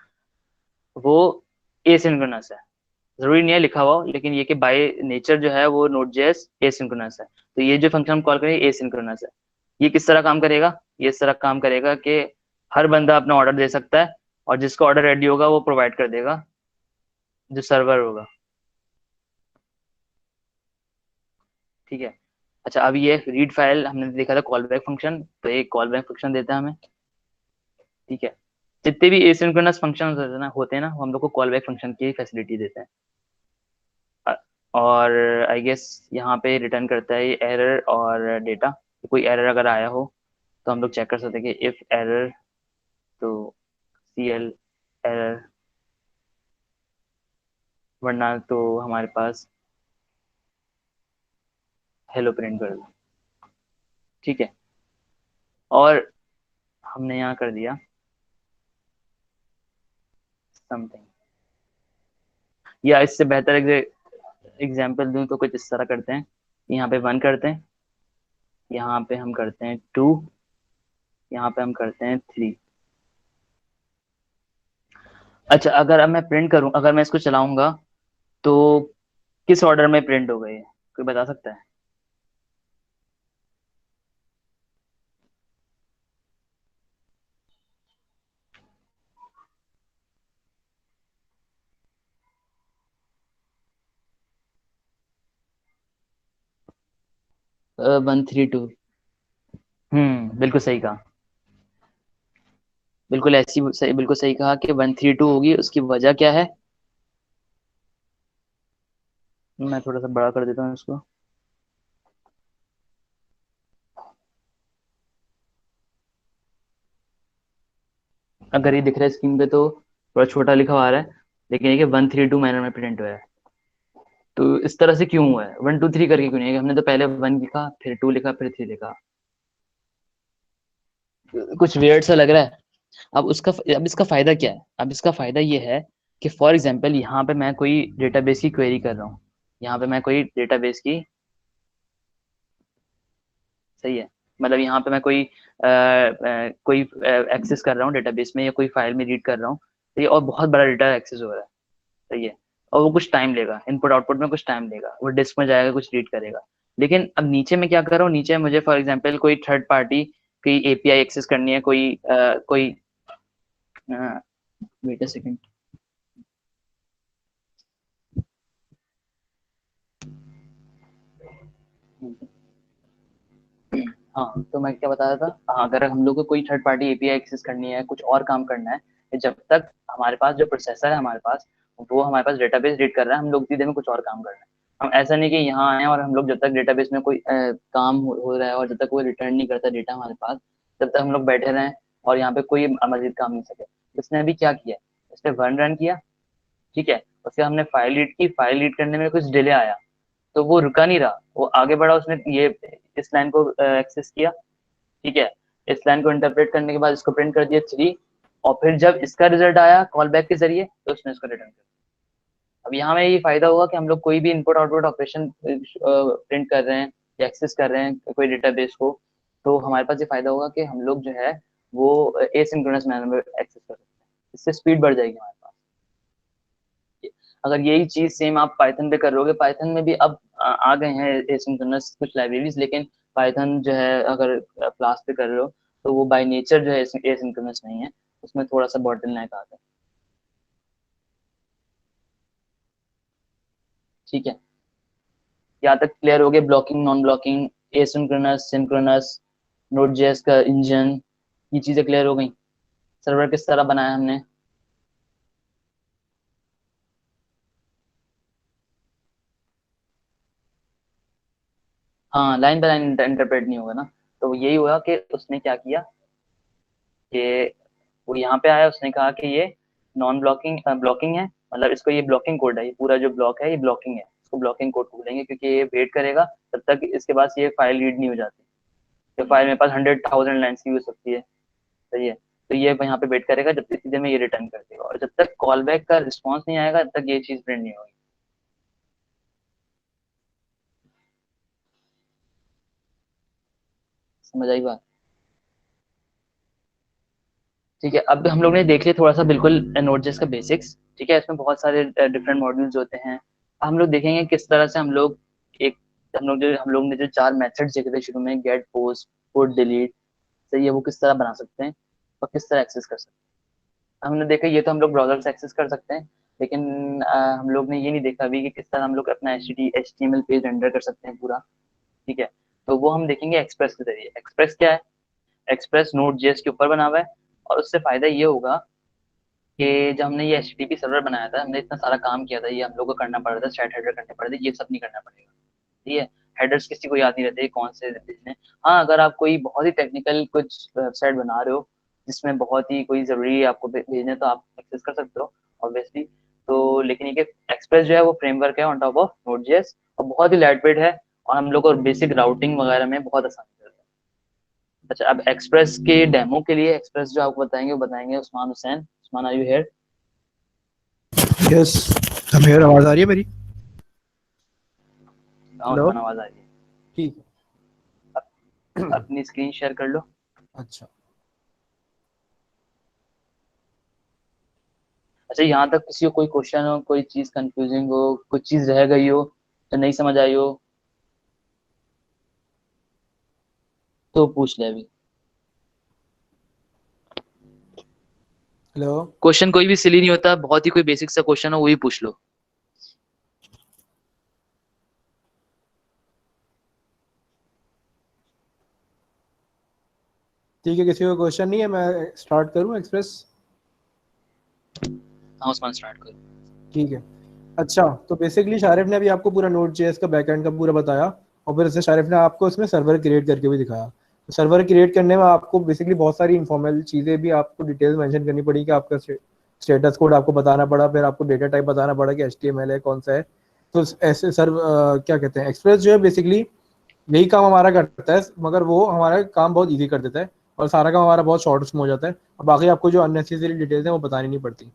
वो एसिंक्रोनस है। जरूरी नहीं है लिखा हुआ हो, लेकिन ये कि बाय नेचर जो है वो नोड.जेएस एसिंक्रोनस है। तो ये जो फंक्शन हम कॉल करें एसिंक्रोनस है। ये किस तरह काम करेगा, ये इस तरह काम करेगा कि हर बंदा अपना ऑर्डर दे सकता है, और जिसका ऑर्डर रेडी होगा वो प्रोवाइड कर देगा, जो सर्वर होगा, ठीक है। अच्छा, अभी ये रीड फाइल हमने देखा था कॉल बैक फंक्शन, तो एक कॉल बैक फंक्शन देता है हमें, ठीक है। जितने भी एसिंक्रोनस फंक्शन होते हैं ना, वो हम लोग को कॉल बैक फंक्शन की फैसिलिटी देते हैं। अ- और आई गेस यहाँ पे रिटर्न करता है एरर और डेटा। कोई एरर अगर आया हो तो हम लोग चेक कर सकते हैं कि इफ एरर, तो CL एरर, वरना तो हमारे पास हेलो प्रिंट कर दो, ठीक है। और हमने यहाँ कर दिया समथिंग, या इससे बेहतर एग्जाम्पल दूं तो कुछ इस तरह करते हैं। यहाँ पे 1 करते हैं, यहाँ पे हम करते हैं 2, यहाँ पे हम करते हैं 3। अच्छा, अगर अब मैं प्रिंट करूँ, अगर मैं इसको चलाऊंगा, तो किस ऑर्डर में प्रिंट हो गई है, कोई बता सकता है? 132। बिल्कुल सही कहा। बिल्कुल ऐसी सही, बिल्कुल सही कहा कि 132 होगी। उसकी वजह क्या है? मैं थोड़ा सा बड़ा कर देता हूँ इसको। अगर ये दिख रहा है स्क्रीन पे तो थोड़ा छोटा लिखा हुआ आ रहा है, लेकिन ये कि 132 मैनर में प्रिंट हुआ है। तो इस तरह से क्यों हुआ है, 1 2 3 करके क्यों नहीं है? हमने तो पहले 1 लिखा, फिर 2 लिखा, फिर 3 लिखा। कुछ वियर्ड सा लग रहा है। अब इसका फायदा क्या है? अब इसका फायदा ये है कि फॉर एग्जाम्पल यहाँ पे मैं कोई डेटाबेस की क्वेरी कर रहा हूँ, यहाँ पे मैं कोई डेटाबेस की, सही है, मतलब यहाँ पे मैं कोई एक्सेस कर रहा हूँ डेटाबेस में, या कोई फाइल में रीड कर रहा हूँ, तो ये और बहुत बड़ा डेटा एक्सेस हो रहा है, सही है। और वो कुछ टाइम लेगा, इनपुट आउटपुट में कुछ टाइम लेगा, वो डिस्क में जाएगा, कुछ रीड करेगा। लेकिन अब नीचे में क्या कर रहा हूँ, नीचे मुझे फॉर एग्जाम्पल कोई थर्ड पार्टी कोई एपीआई एक्सेस करनी है, कोई वेट अ सेकंड। हाँ, तो मैं क्या बता रहा था, हाँ, अगर हम लोग को कोई थर्ड पार्टी एपीआई एक्सेस करनी है, कुछ और काम करना है, तो जब तक हमारे पास जो प्रोसेसर है हमारे पास, वो हमारे पास डेटाबेस रीड कर रहा है, हम लोग सीधे में कुछ और काम कर रहे हैं। हम ऐसा नहीं कि यहाँ आए और हम लोग जब तक डेटाबेस में कोई काम हो रहा है और जब तक कोई रिटर्न नहीं करता डेटा हमारे पास, तब तक हम लोग बैठे रहें और यहाँ पे कोई मजीद काम नहीं सके। इसने अभी क्या किया, इसने रन किया, ठीक है, उसके हमने फाइल रीड की, फाइल रीड करने में कुछ डिले आया, तो वो रुका नहीं रहा, वो आगे बढ़ा, उसने ये इस लाइन को एक्सेस किया, ठीक है, इस लाइन को इंटरप्रेट करने के बाद इसको प्रिंट कर दिया 3, और फिर जब इसका रिजल्ट आया कॉल बैक के जरिए, तो उसने इसको रिटर्न कर दिया। अब यहाँ में ये फायदा होगा कि हम लोग कोई भी इनपुट आउटपुट ऑपरेशन प्रिंट कर रहे हैं या एक्सेस कर रहे हैं कोई डेटाबेस को, तो हमारे पास ये फायदा होगा कि हम लोग जो है वो एसिंक्रोनस मैनर में एक्सेस कर सकते हैं, इससे स्पीड बढ़ जाएगी हमारे पास। अगर यही चीज सेम आप पाइथन पे करोगे, पाइथन में भी अब आ गए हैं एसिंक्रोनस कुछ लाइब्रेरीज, लेकिन पाइथन जो है अगर क्लास पे कर रहे हो तो वो बाय नेचर जो है एसिंक्रोनस नहीं है, उसमें थोड़ा सा बॉटलनेक आता है। ठीक है, यहाँ तक क्लियर हो गया, blocking non blocking, asynchronous synchronous, node JS का इंजन, ये चीजें क्लियर हो गई। सर्वर किस तरह बनाया हमने। हाँ, लाइन बाय लाइन इंटरप्रेट नहीं होगा ना, तो यही हुआ कि उसने क्या किया कि वो यहाँ पे आया, उसने कहा कि ये नॉन ब्लॉकिंग ब्लॉकिंग है, मतलब इसको ये ब्लॉकिंग कोड है, ये पूरा जो ब्लॉक है ये ब्लॉकिंग है, इसको ब्लॉकिंग कोड बोलेंगे, क्योंकि ये वेट करेगा तब तक इसके पास ये फाइल रीड नहीं हो जाती। तो फाइल मेरे पास 100,000 लाइन्स की हो सकती है, सही है, तो ये यहाँ पे वेट करेगा जब तक सीधे में ये रिटर्न कर देगा, और जब तक कॉल बैक का रिस्पॉन्स नहीं आएगा तब तक ये चीज प्रिंट नहीं होगी। समझ आई बात। ठीक है, अब हम लोग ने देख लिया थोड़ा सा बिल्कुल नोड.जेएस का बेसिक्स, ठीक है, इसमें बहुत सारे डिफरेंट मॉड्यूल्स होते हैं। हम लोग देखेंगे किस तरह से एक हम लोग ने जो 4 मेथड्स देखे थे शुरू में, गेट पोस्ट पुट डिलीट, सही है, वो किस तरह बना सकते हैं और किस तरह एक्सेस कर सकते हैं। हमने देखा ये तो हम लोग ब्राउजर से एक्सेस कर सकते हैं, लेकिन हम लोग ने ये नहीं देखा अभी कि किस तरह हम लोग अपना HTML पेज रेंडर कर सकते हैं पूरा, ठीक है, तो वो हम देखेंगे एक्सप्रेस के जरिए। एक्सप्रेस क्या है, एक्सप्रेस नोड.जेएस के ऊपर बना हुआ है, और उससे फायदा ये होगा कि जब हमने ये HTTP सर्वर बनाया था, हमने इतना सारा काम किया था, ये हम लोग को करना पड़ रहा था, स्टैट हेडर करने पड़ रहे थे, ये सब नहीं करना पड़ेगा, ठीक है। हेडर्स किसी को याद नहीं रहते कौन से भेजने। हाँ, अगर आप कोई बहुत ही टेक्निकल कुछ वेबसाइट बना रहे हो जिसमें बहुत ही कोई जरूरी है आपको भेजने, तो आप एक्सेस कर सकते हो ऑब्वियसली। तो लेकिन ये एक्सप्रेस जो है वो फ्रेमवर्क है ऑन टॉप ऑफ नोड.जेएस, और बहुत ही लाइट वेट है, और हम लोग को बेसिक राउटिंग वगैरह में बहुत आसानी करता है। अच्छा, अब एक्सप्रेस के डेमो के लिए एक्सप्रेस जो आपको बताएंगे वो बताएंगे Usman Hussain. Usman, are you here? Yes, हमें आवाज आ रही है मेरी? हाँ हेलो। उस्मान, आवाज आ रही है। ठीक है। अपनी स्क्रीन शेयर कर लो। अच्छा। अच्छा, यहाँ तक किसी को कोई क्वेश्चन हो, कोई चीज कंफ्यूजिंग हो, कुछ चीज रह गई हो तो नहीं समझ आई हो, तो पूछ ले अभी। हेलो। क्वेश्चन कोई भी सिली नहीं होता, बहुत ही कोई बेसिक सा क्वेश्चन हो वही पूछ लो। ठीक है, किसी को क्वेश्चन नहीं है, मैं स्टार्ट करूं एक्सप्रेस? हाँ उस्मान, स्टार्ट करो। ठीक है। अच्छा, तो बेसिकली शारिफ ने अभी आपको पूरा नोड जेएस का बैकएंड का पूरा बताया, और फिर इससे शारिफ ने आपको इसमें सर्वर क्रिएट करके भी दिखाया। तो सर्वर क्रिएट करने में आपको बेसिकली बहुत सारी इनफॉर्मल चीज़ें भी आपको डिटेल मेंशन करनी पड़ी, कि आपका स्टेटस कोड आपको बताना पड़ा, फिर आपको डेटा टाइप बताना पड़ा कि HTML है कौन सा है। तो ऐसे क्या कहते हैं, एक्सप्रेस जो है बेसिकली यही काम हमारा करता है, मगर वो हमारा काम बहुत ईजी कर देता है, और सारा काम हमारा बहुत शॉर्ट में हो जाता है, और बाकी आपको जो अननेसेसरी डिटेल्स हैं वो बतानी नहीं पड़ती।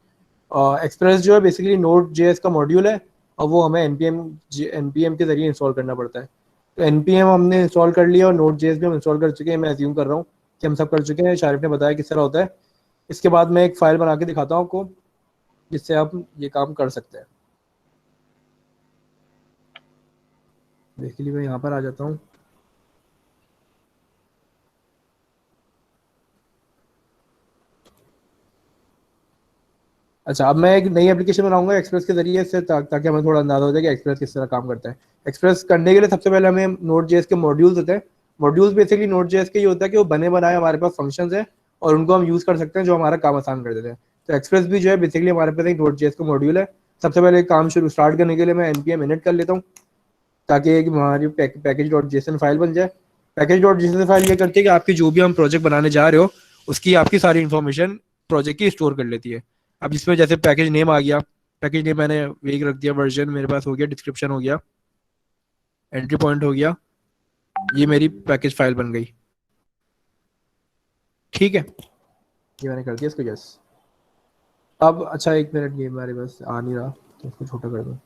एक्सप्रेस जो है बेसिकली नोड जेएस का मॉड्यूल है, और वो हमें एनपीएम के जरिए इंस्टॉल करना पड़ता है। तो एनपीएम हमने इंस्टॉल कर लिया, और नोड जेएस भी हम इंस्टॉल कर चुके हैं, मैं अज्यूम कर रहा हूँ कि हम सब कर चुके हैं। शारिफ ने बताया किस तरह होता है। इसके बाद मैं एक फाइल बना के दिखाता हूँ आपको, जिससे आप ये काम कर सकते हैं। बेसिकली मैं यहाँ पर आ जाता हूँ। अच्छा, अब मैं एक नई एप्लीकेशन बनाऊंगा एक्सप्रेस के जरिए से, ताकि हमें थोड़ा अंदाजा हो जाए कि एक्सप्रेस किस तरह काम करता है। एक्सप्रेस करने के लिए सबसे पहले हमें नोड जेएस के मॉड्यूल्स होते हैं। मॉड्यूल्स बेसिकली नोड जेएस के ये होता है कि वो बने बनाए हमारे पास फंक्शंस हैं और उनको हम यूज कर सकते हैं जो हमारा काम आसान कर देते हैं। तो एक्सप्रेस भी जो है बेसिकली हमारे पास एक नोड जेएस का मॉड्यूल है। सबसे पहले काम शुरू स्टार्ट करने के लिए मैं npm init कर लेता हूँ, ताकि एक हमारी पैकेज डॉट जेसन फाइल बन जाए। पैकेज डॉट जेसन फाइल ये करती है कि आपकी जो भी हम प्रोजेक्ट बनाने जा रहे हो उसकी आपकी सारी इन्फॉर्मेशन प्रोजेक्ट की स्टोर कर लेती है। अब इसमें जैसे पैकेज नेम आ गया, पैकेज नेम मैंने एक रख दिया, वर्जन मेरे पास हो गया, डिस्क्रिप्शन हो गया, एंट्री पॉइंट हो गया, ये मेरी पैकेज फाइल बन गई। ठीक है, ये मैंने कर दिया इसको यस। अब अच्छा, एक मिनट, ये मेरे पास आ नहीं रहा तो इसको छोटा कर दो।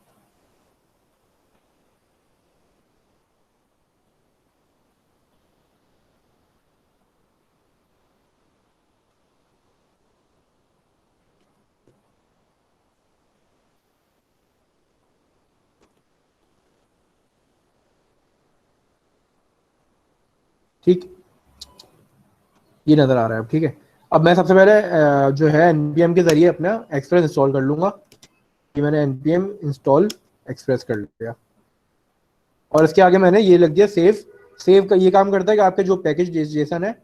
ठीक, ये नजर आ रहा है अब। ठीक है, अब मैं सबसे पहले जो है npm के जरिए अपना एक्सप्रेस इंस्टॉल कर लूंगा। कि मैंने npm इंस्टॉल एक्सप्रेस कर लिया और इसके आगे मैंने ये लग दिया सेव। सेव का ये काम करता है कि आपके जो पैकेज जेसन है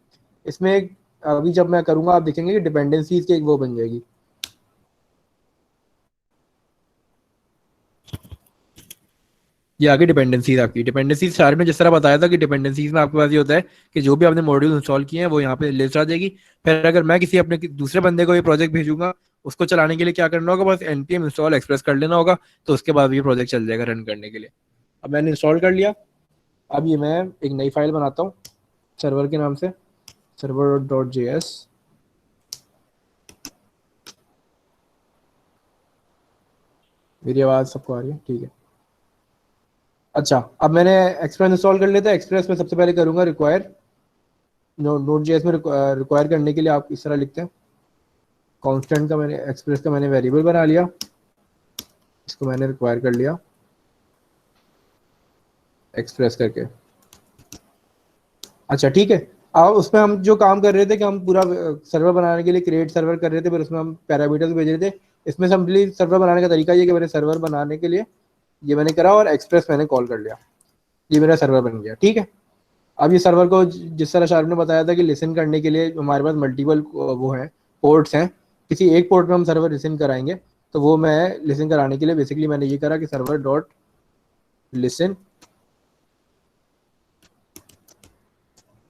इसमें अभी जब मैं करूंगा आप देखेंगे कि डिपेंडेंसीज की एक वो बन जाएगी। ये आगे डिपेंडेंसीज, आपकी डिपेंडेंसीज सारे में जिस तरह बताया था कि डिपेंडेंसीज में आपके पास ये होता है कि जो भी आपने मॉड्यूल इंस्टॉल किए हैं वो यहाँ पे लिस्ट आ जाएगी। फिर अगर मैं किसी अपने दूसरे बंदे को ये प्रोजेक्ट भेजूंगा, उसको चलाने के लिए क्या करना होगा, बस npm इंस्टॉल एक्सप्रेस कर लेना होगा, तो उसके बाद ये प्रोजेक्ट चल जाएगा रन करने के लिए। अब मैंने इंस्टॉल कर लिया। अब ये मैं एक नई फाइल बनाता हूँ सर्वर के नाम से, सर्वर डॉट जे एस। मेरी आवाज़ सबको आ रही है? ठीक है। अच्छा, अब मैंने एक्सप्रेस इंस्टॉल कर लेता है। एक्सप्रेस में सबसे पहले करूंगा रिक्वायर। नोड जेएस में रिक्वायर करने के लिए आप इस तरह लिखते हैं, कांस्टेंट का मैंने एक्सप्रेस का मैंने वेरिएबल बना लिया, इसको मैंने रिक्वायर कर लिया एक्सप्रेस करके। अच्छा ठीक है, अब उसमें हम जो काम कर रहे थे कि हम पूरा सर्वर बनाने के लिए क्रिएट सर्वर कर रहे थे, फिर उसमें हम पैरामीटर्स भेज रहे थे। इसमें सिंपली सर्वर बनाने का तरीका ये कि मैंने सर्वर बनाने के लिए ये मैंने करा और एक्सप्रेस मैंने कॉल कर लिया, ये मेरा सर्वर बन गया। ठीक है, अब ये सर्वर को जिस तरह शाहरुख ने बताया था कि लिसन करने के लिए हमारे पास मल्टीपल वो है पोर्ट्स हैं, किसी एक पोर्ट में हम सर्वर लिसन कराएंगे, तो वो मैं लिसन कराने के लिए बेसिकली मैंने ये करा कि server dot listen,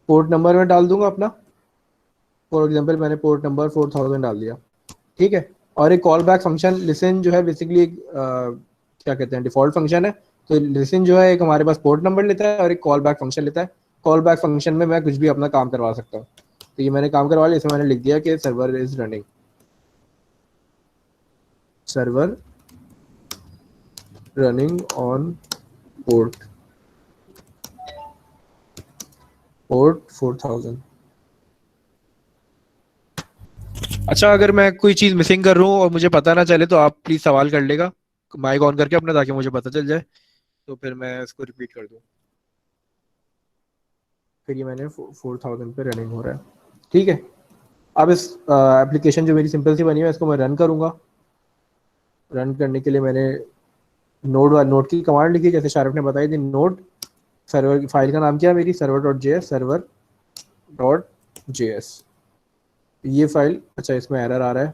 port number में डाल दूंगा अपना। फॉर एग्जांपल मैंने पोर्ट नंबर 4000 डाल दिया। ठीक है, और एक कॉल बैक फंक्शन लिसन जो है बेसिकली एक क्या कहते हैं डिफॉल्ट फंक्शन है। तो लिसन जो है एक हमारे पास पोर्ट नंबर लेता है और एक कॉल बैक फंक्शन लेता है। कॉल बैक फंक्शन में मैं कुछ भी अपना काम करवा सकता हूँ। तो ये मैंने काम करवा लिया, इसमें मैंने लिख दिया कि server is running, server running on port port 4000। अच्छा, अगर मैं कोई चीज मिसिंग कर रहा हूँ और मुझे पता ना चले तो आप प्लीज सवाल कर लेगा माइक ऑन करके अपना, ताकि मुझे पता चल जाए, तो फिर मैं इसको रिपीट कर दूँ। फिर ये मैंने 4000 पे रनिंग हो रहा है। ठीक है, अब इस एप्लीकेशन जो मेरी सिंपल सी बनी है इसको मैं रन करूंगा। रन करने के लिए मैंने नोड की कमांड लिखी जैसे शाहरुख ने बताई थी। नोड सर्वर की फाइल का नाम क्या है मेरी, server dot J S, server dot J S, ये फाइल। अच्छा, इसमें एरर आ रहा है,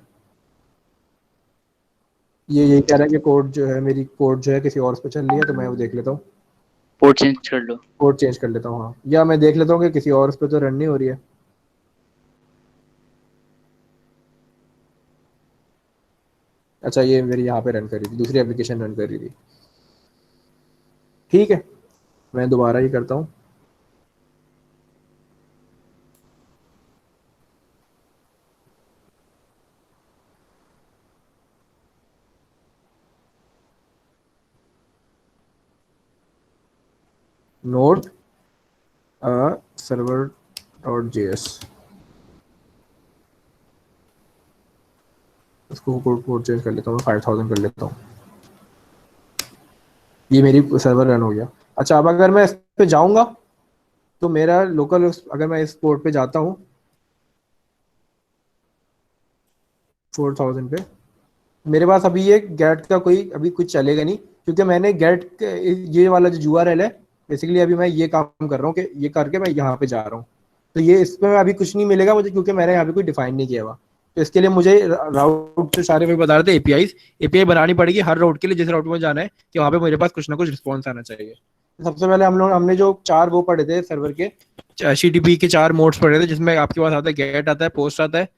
ये कह रहा है कि कोड जो है मेरी कोड जो है किसी और पे चल रही है, तो मैं वो देख लेता हूँ, पोर्ट चेंज कर लो। कोड चेंज कर लेता हूँ। हाँ, या मैं देख लेता हूँ कि किसी और पे तो रन नहीं हो रही है। अच्छा, ये मेरी यहाँ पे रन कर रही थी, दूसरी एप्लीकेशन रन कर रही थी। ठीक है, मैं दोबारा ये करता हूँ। Node server dot J S, इसको कोड चेंज कर लेता हूँ, 5000 कर लेता हूँ। ये मेरी सर्वर रन हो गया। अच्छा, अब अगर मैं इस पे जाऊंगा तो मेरा लोकल, अगर मैं इस पोर्ट पे जाता हूँ 4000 पे, मेरे पास अभी ये गेट का कोई अभी कुछ चलेगा नहीं, क्योंकि मैंने गेट ये वाला जो यूआरएल है, बेसिकली अभी मैं ये काम कर रहा हूँ कि ये करके मैं यहाँ पे जा रहा हूँ, तो ये इसमें अभी कुछ नहीं मिलेगा मुझे, क्योंकि मैंने यहाँ पे कोई डिफाइन नहीं किया हुआ। तो इसके लिए मुझे राउट जो सारे में बता रहे थे एपीआई बनानी पड़ेगी हर राउट के लिए, जिस राउट में जाना है कि वहाँ पे मेरे पास कुछ ना कुछ रिस्पॉन्स आना चाहिए। तो सबसे पहले हमने जो 4 वो पढ़े थे सर्वर के, HTTP के 4 मोड्स पढ़े थे, जिसमें आपके पास आता है गेट आता है, पोस्ट आता है,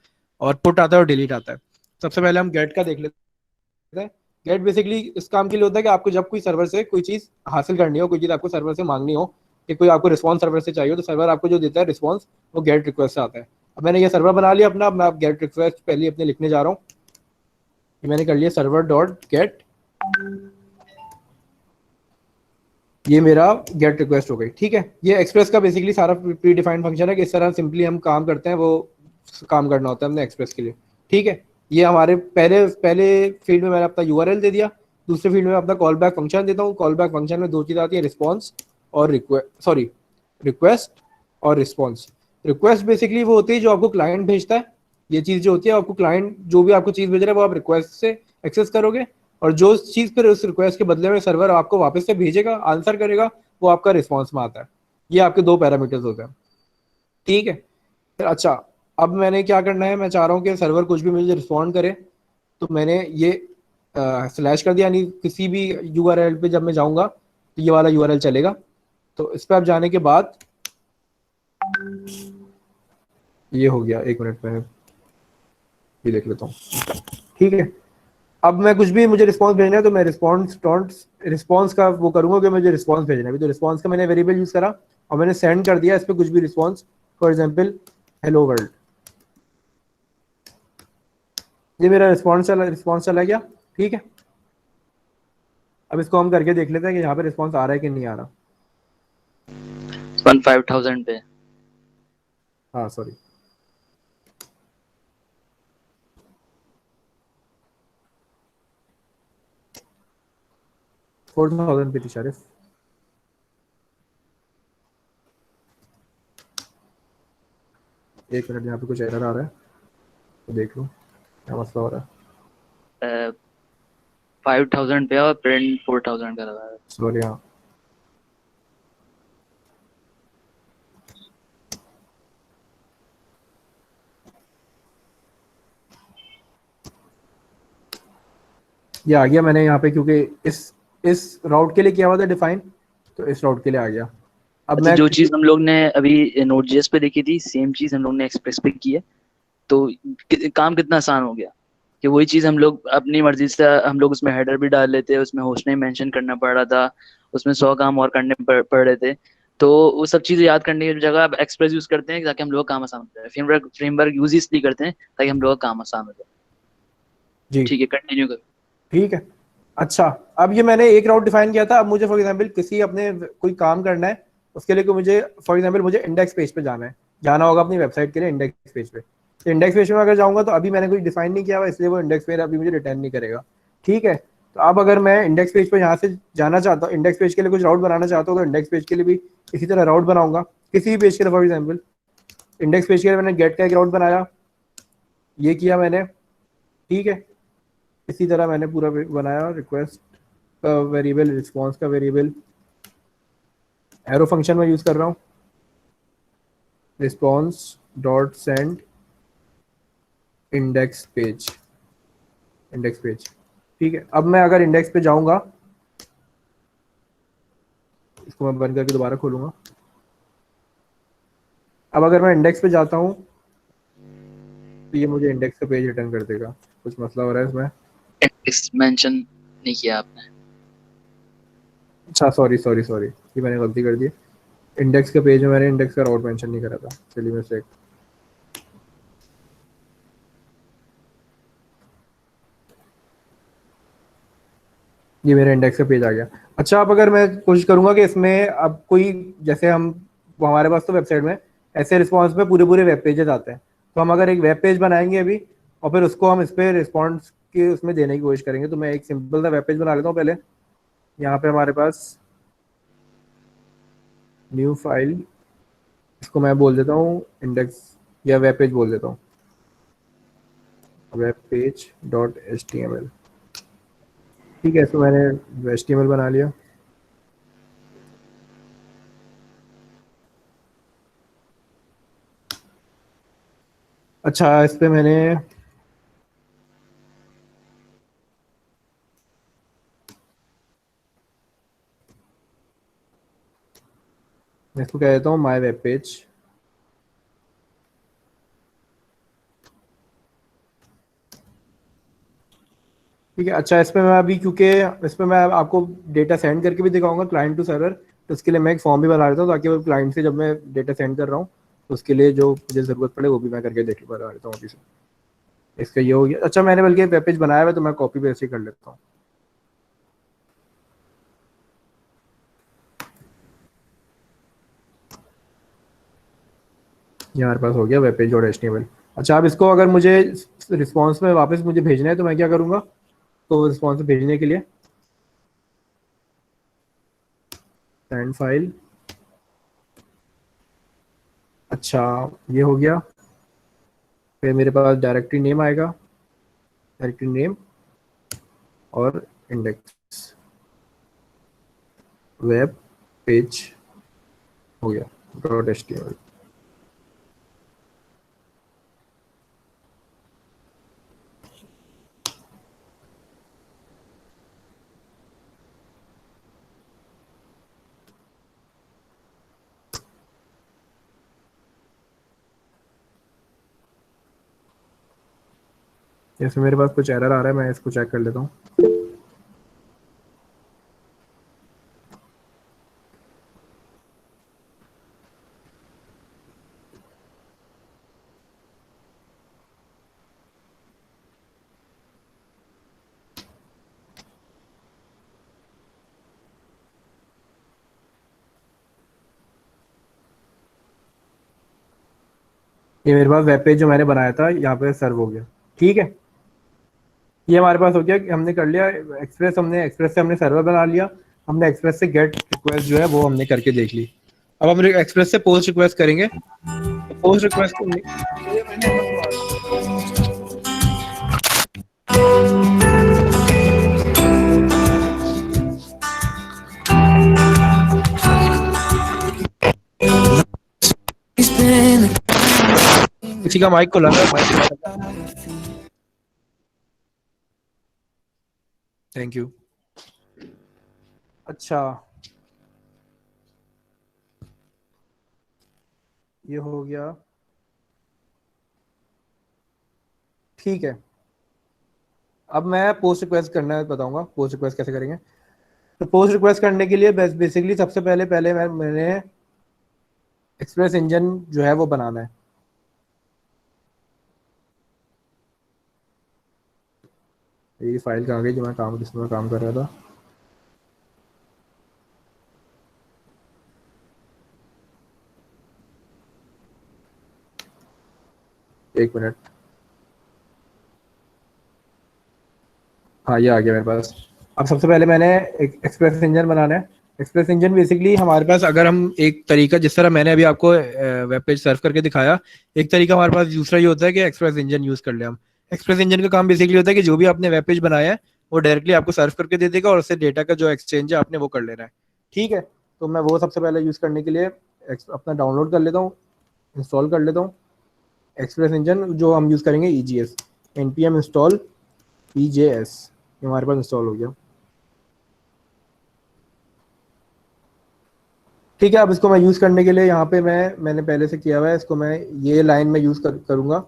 और पुट आता है, और डिलीट आता है। सबसे पहले हम गेट का देख लेते हैं। गेट बेसिकली इस काम के लिए होता है कि आपको जब कोई सर्वर से कोई चीज हासिल करनी हो, कोई चीज आपको सर्वर से मांगनी हो, कि कोई आपको रिस्पॉन्स सर्वर से चाहिए, तो सर्वर आपको जो देता है रिस्पॉन्स, वो गेट रिक्वेस्ट से आता है। अब मैंने ये सर्वर बना लिया अपना, अब मैं गेट रिक्वेस्ट पहले अपने लिखने जा रहा हूँ। मैंने कर लिया सर्वर डॉट गेट, ये मेरा गेट रिक्वेस्ट हो गई। ठीक है, ये एक्सप्रेस का बेसिकली सारा प्री डिफाइंड फंक्शन है कि इस तरह सिंपली हम काम करते हैं, वो काम करना होता है हमने एक्सप्रेस के लिए। ठीक है, ये हमारे पहले पहले फील्ड में मैंने अपना यूआरएल दे दिया, दूसरे फील्ड में अपना कॉल बैक फंक्शन देता हूँ। कॉल बैक फंक्शन में 2 चीज़ आती है, रिस्पॉन्स और रिक्वेस्ट और रिस्पॉन्स। रिक्वेस्ट बेसिकली वो होती है जो आपको क्लाइंट भेजता है, ये चीज़ जो होती है आपको क्लाइंट जो भी आपको चीज़ भेज रहा है वो आप रिक्वेस्ट से एक्सेस करोगे, और जो चीज फिर उस रिक्वेस्ट के बदले में सर्वर आपको वापस से भेजेगा, आंसर करेगा, वो आपका रिस्पॉन्स में आता है। ये आपके 2 पैरामीटर्स होते हैं। ठीक है, फिर अच्छा, अब मैंने क्या करना है, मैं चाह रहा हूँ कि सर्वर कुछ भी मुझे रिस्पॉन्ड करे, तो मैंने ये स्लैश कर दिया, यानी किसी भी यूआरएल पे जब मैं जाऊंगा तो ये वाला यूआरएल चलेगा। तो इस पर आप जाने के बाद ये हो गया, 1 मिनट में ये देख लेता हूँ। ठीक है, अब मैं कुछ भी मुझे रिस्पॉन्स भेजना है तो मैं रिस्पॉन्स का वो करूंगा कि मुझे रिस्पॉन्स भेजना है। तो रिस्पॉन्स का मैंने वेरिएबल यूज करा और मैंने सेंड कर दिया इस पर कुछ भी response, for example hello world. ये मेरा रिस्पॉन्स चला गया। ठीक है, अब इसको हम करके देख लेते हैं कि यहाँ पे रिस्पॉन्स आ रहा है कि नहीं आ रहा। 5000 पे। हाँ सॉरी, 4000 पे थी शारिफ। एक मिनट, यहाँ पे कुछ एरर आ रहा है तो देख लो क्या मसला हो रहा है। 5000 पे और प्रिंट 4000 का लगा है। सॉरी, हाँ ये आ गया मैंने यहाँ पे, क्योंकि इस राउट के लिए किया हुआ था डिफाइन, तो इस राउट के लिए आ गया। अब अच्छा, मैं जो चीज हम लोग ने अभी नोड जेएस पे देखी थी, सेम चीज हम लोग ने एक्सप्रेस पे की है। तो काम कितना आसान हो गया कि वही चीज हम लोग अपनी मर्जी से हम लोग उसमें हेडर भी डाल लेते, उसमें होस्ट नेम मेंशन करना पड़ रहा था, उसमें 100 काम और करने पड़ रहे थे। तो वो सब चीजें याद करने की जगह अब एक्सप्रेस यूज करते हैं ताकि हम लोग का काम आसान हो जाए। फ्रेमवर्क यूज इसलिए करते हैं ताकि हम लोग का काम आसान हो जाए। जी ठीक है, कंटिन्यू करो। ठीक है। अच्छा, अब ये मैंने एक राउट डिफाइन किया था। अब मुझे फॉर एग्जांपल किसी अपने कोई काम करना है, उसके लिए मुझे फॉर एग्जांपल मुझे इंडेक्स पेज पे जाना होगा अपनी वेबसाइट के लिए इंडेक्स पेज पे। तो इंडेक्स पेज में अगर जाऊंगा तो अभी मैंने कुछ डिफाइन नहीं किया हुआ, इसलिए वो इंडेक्स पेज अभी मुझे रिटर्न नहीं करेगा। ठीक है, तो अब अगर मैं इंडेक्स पेज पे यहाँ से जाना चाहता हूँ, इंडेक्स पेज के लिए कुछ राउट बनाना चाहता हूँ, तो इंडेक्स पेज के लिए भी इसी तरह राउट बनाऊंगा। किसी भी पेज के लिए फॉर एग्जाम्पल इंडेक्स पेज के लिए मैंने गेट का एक राउट बनाया, ये किया मैंने। ठीक है, इसी तरह मैंने पूरा बनाया रिक्वेस्ट का वेरिएबल, रिस्पॉन्स का वेरिएबल, एरो फंक्शन में यूज कर रहा हूँ, response dot send index page. ठीक है, अब मैं अगर इंडेक्स पे जाऊंगा, इसको मैं बंद करके दोबारा खोलूंगा। अब अगर मैं इंडेक्स पे जाता हूँ तो ये मुझे इंडेक्स का पेज रिटर्न कर देगा। कुछ मसला हो रहा है इसमें। इंडेक्स मेंशन नहीं किया आपने। अच्छा सॉरी सॉरी सॉरी, ये मैंने गलती कर दी। इंडेक्स के पेज में मैंने इंडेक्स का राउट मेंशन नहीं करा था, चलिए मिस्टेक। ये मेरे इंडेक्स का पेज आ गया। अच्छा, अब अगर मैं कोशिश करूंगा कि इसमें अब कोई, जैसे हम हमारे पास तो वेबसाइट में ऐसे रिस्पॉन्स में पूरे पूरे वेब पेजेस आते हैं, तो हम अगर एक वेब पेज बनाएंगे अभी और फिर उसको हम इस पर रिस्पॉन्स के उसमें देने की कोशिश करेंगे, तो मैं एक सिंपल सा वेब पेज बना लेता हूँ पहले। यहाँ पे हमारे पास न्यू फाइल, इसको मैं बोल देता हूँ इंडेक्स, या वेब पेज बोल देता हूँ। Web page dot HTML। ठीक है, इसमें मैंने HTML बना लिया। अच्छा, इस पे मैंने मैं इसको कह देता हूँ माय वेब पेज। ठीक है। अच्छा, इस पे मैं अभी, क्योंकि इस पे मैं आपको डेटा सेंड करके भी दिखाऊंगा क्लाइंट टू सर्वर, तो उसके लिए मैं एक फॉर्म भी बना लेता हूँ, ताकि वो क्लाइंट से जब मैं डेटा सेंड कर रहा हूँ तो उसके लिए जो मुझे ज़रूरत पड़े वो भी मैं करके बना लेता हूँ अभी से। इसका ये हो गया। अच्छा, मैंने बल्कि वेब पेज बनाया हुआ है, तो मैं कॉपी पेस्ट ही कर लेता हूँ। ये हमारे पास हो गया वेब पेज डॉट HTML। अच्छा, अब इसको अगर मुझे रिस्पॉन्स में वापस मुझे भेजना है तो मैं क्या करूँगा? तो रिस्पॉन्स भेजने के लिए सेंड फाइल। अच्छा, ये हो गया। फिर मेरे पास डायरेक्टरी नेम आएगा, डायरेक्टरी नेम और इंडेक्स वेब पेज हो गया डॉट HTML। जैसे मेरे पास कुछ एरर आ रहा है, मैं इसको चेक कर लेता हूँ। ये मेरे पास वेब पेज जो मैंने बनाया था यहाँ पे सर्व हो गया। ठीक है, ये हमारे पास हो गया कि हमने कर लिया एक्सप्रेस, हमने एक्सप्रेस से हमने सर्वर बना लिया, हमने एक्सप्रेस से गेट रिक्वेस्ट जो है वो हमने करके देख ली। अब हम एक्सप्रेस से पोस्ट रिक्वेस्ट करेंगे, तो पोस्ट रिक्वेस्ट को किसी का माइक खुला है, माइक। Thank you. अच्छा, ये हो गया। ठीक है, अब मैं पोस्ट रिक्वेस्ट करना बताऊंगा पोस्ट रिक्वेस्ट कैसे करेंगे। तो पोस्ट रिक्वेस्ट करने के लिए बेसिकली सबसे पहले पहले मैंने एक्सप्रेस इंजन जो है वो बनाना है। ये फाइल कहाँ गई जो मैं जिसमें काम कर रहा था? एक मिनट। हाँ, ये आ गया मेरे पास। अब सबसे पहले मैंने एक एक्सप्रेस इंजन बनाना है। एक्सप्रेस इंजन बेसिकली हमारे पास, अगर हम एक तरीका, जिस तरह मैंने अभी आपको वेब पेज सर्व करके दिखाया, एक तरीका हमारे पास दूसरा ये होता है कि एक्सप्रेस इंजन यूज कर ले हम। एक्सप्रेस इंजन का काम बेसिकली होता है कि जो भी आपने वेब पेज बनाया है वो डायरेक्टली आपको सर्व करके दे देगा, और उससे डेटा का जो एक्सचेंज है आपने वो कर लेना है। ठीक है, तो मैं वो सबसे पहले यूज करने के लिए अपना डाउनलोड कर लेता हूँ, इंस्टॉल कर लेता हूँ एक्सप्रेस इंजन। जो हम यूज करेंगे EGS, npm इंस्टॉल EJS। ये हमारे पास इंस्टॉल हो गया। ठीक है, अब इसको मैं यूज करने के लिए यहाँ पे मैंने पहले से किया हुआ है, इसको मैं ये लाइन में यूज करूंगा।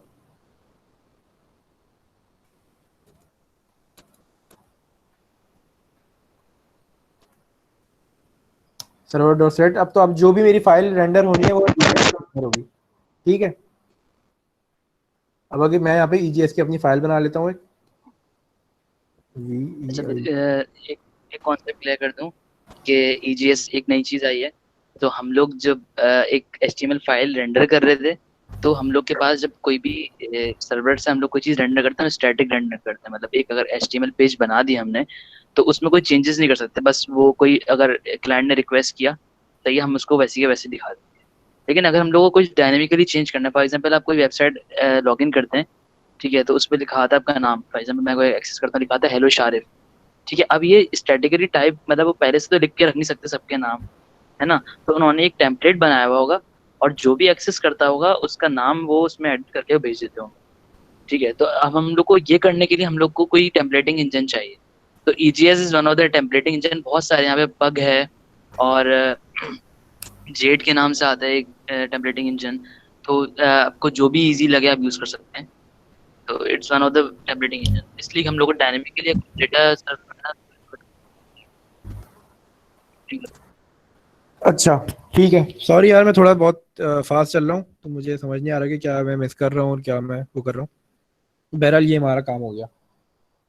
Server dot set. अब तो अब जो भी मेरी फाइल रेंडर होनी है वो रेंडर होगी। ठीक है, अब अगर मैं यहाँ पे EGS की अपनी फाइल बना लेता हूँ एक अच्छा, VEI। एक एक कॉन्सेप्ट क्लियर कर दूं कि ईजीएस एक नई चीज आई है। तो हम लोग जब एक एचटीएमएल फाइल रेंडर कर रहे थे, तो हम लोग के पास जब कोई भी सर्वर से हम लोग कोई चीज रेंडर करते हैं, स्टैटिक रेंडर करते हैं। मतलब एक अगर एचटीएमएल पेज बना दी हमने, तो उसमें कोई चेंजेस नहीं कर सकते। बस वो कोई अगर क्लाइंट ने रिक्वेस्ट किया तो ये हम उसको वैसे के वैसे दिखा देंगे। लेकिन अगर हम लोग को कुछ डायनेमिकली चेंज करना है, फॉर एग्जाम्पल आप कोई वेबसाइट लॉग इन करते हैं, ठीक है, तो उस पर लिखा था आपका नाम, फॉर एग्जाम्पल मैं कोई एक्सेस करता हूँ, लिखा था हेलो शारिफ। ठीक है, अब ये स्ट्रेटेजी टाइप मतलब वो पहले से तो लिख के रख नहीं सकते सबके नाम, है ना, तो उन्होंने एक टेम्पलेट बनाया हुआ होगा, और जो भी एक्सेस करता होगा उसका नाम वो उसमें एडिट करके भेज देते होंगे। ठीक है, तो अब हम लोग को ये करने के लिए हम लोग को कोई टेम्पलेटिंग इंजन चाहिए। तो EJS is one of the templating engine, बहुत सारे यहाँ पे पग है, और जेड के नाम से आता है एक टेम्पलेटिंग इंजन। तो आपको जो भी इजी लगे आप यूज कर सकते हैं। तो it's one of the templating engine, इसलिए हम लोग को डायनेमिकली डेटा सर्व करना। अच्छा ठीक है, सॉरी यार मैं थोड़ा बहुत फास्ट चल रहा हूँ, तो मुझे समझ नहीं आ रहा कि क्या मैं मिस कर रहा हूँ और क्या मैं वो कर रहा हूँ। बहरहाल ये हमारा काम हो गया।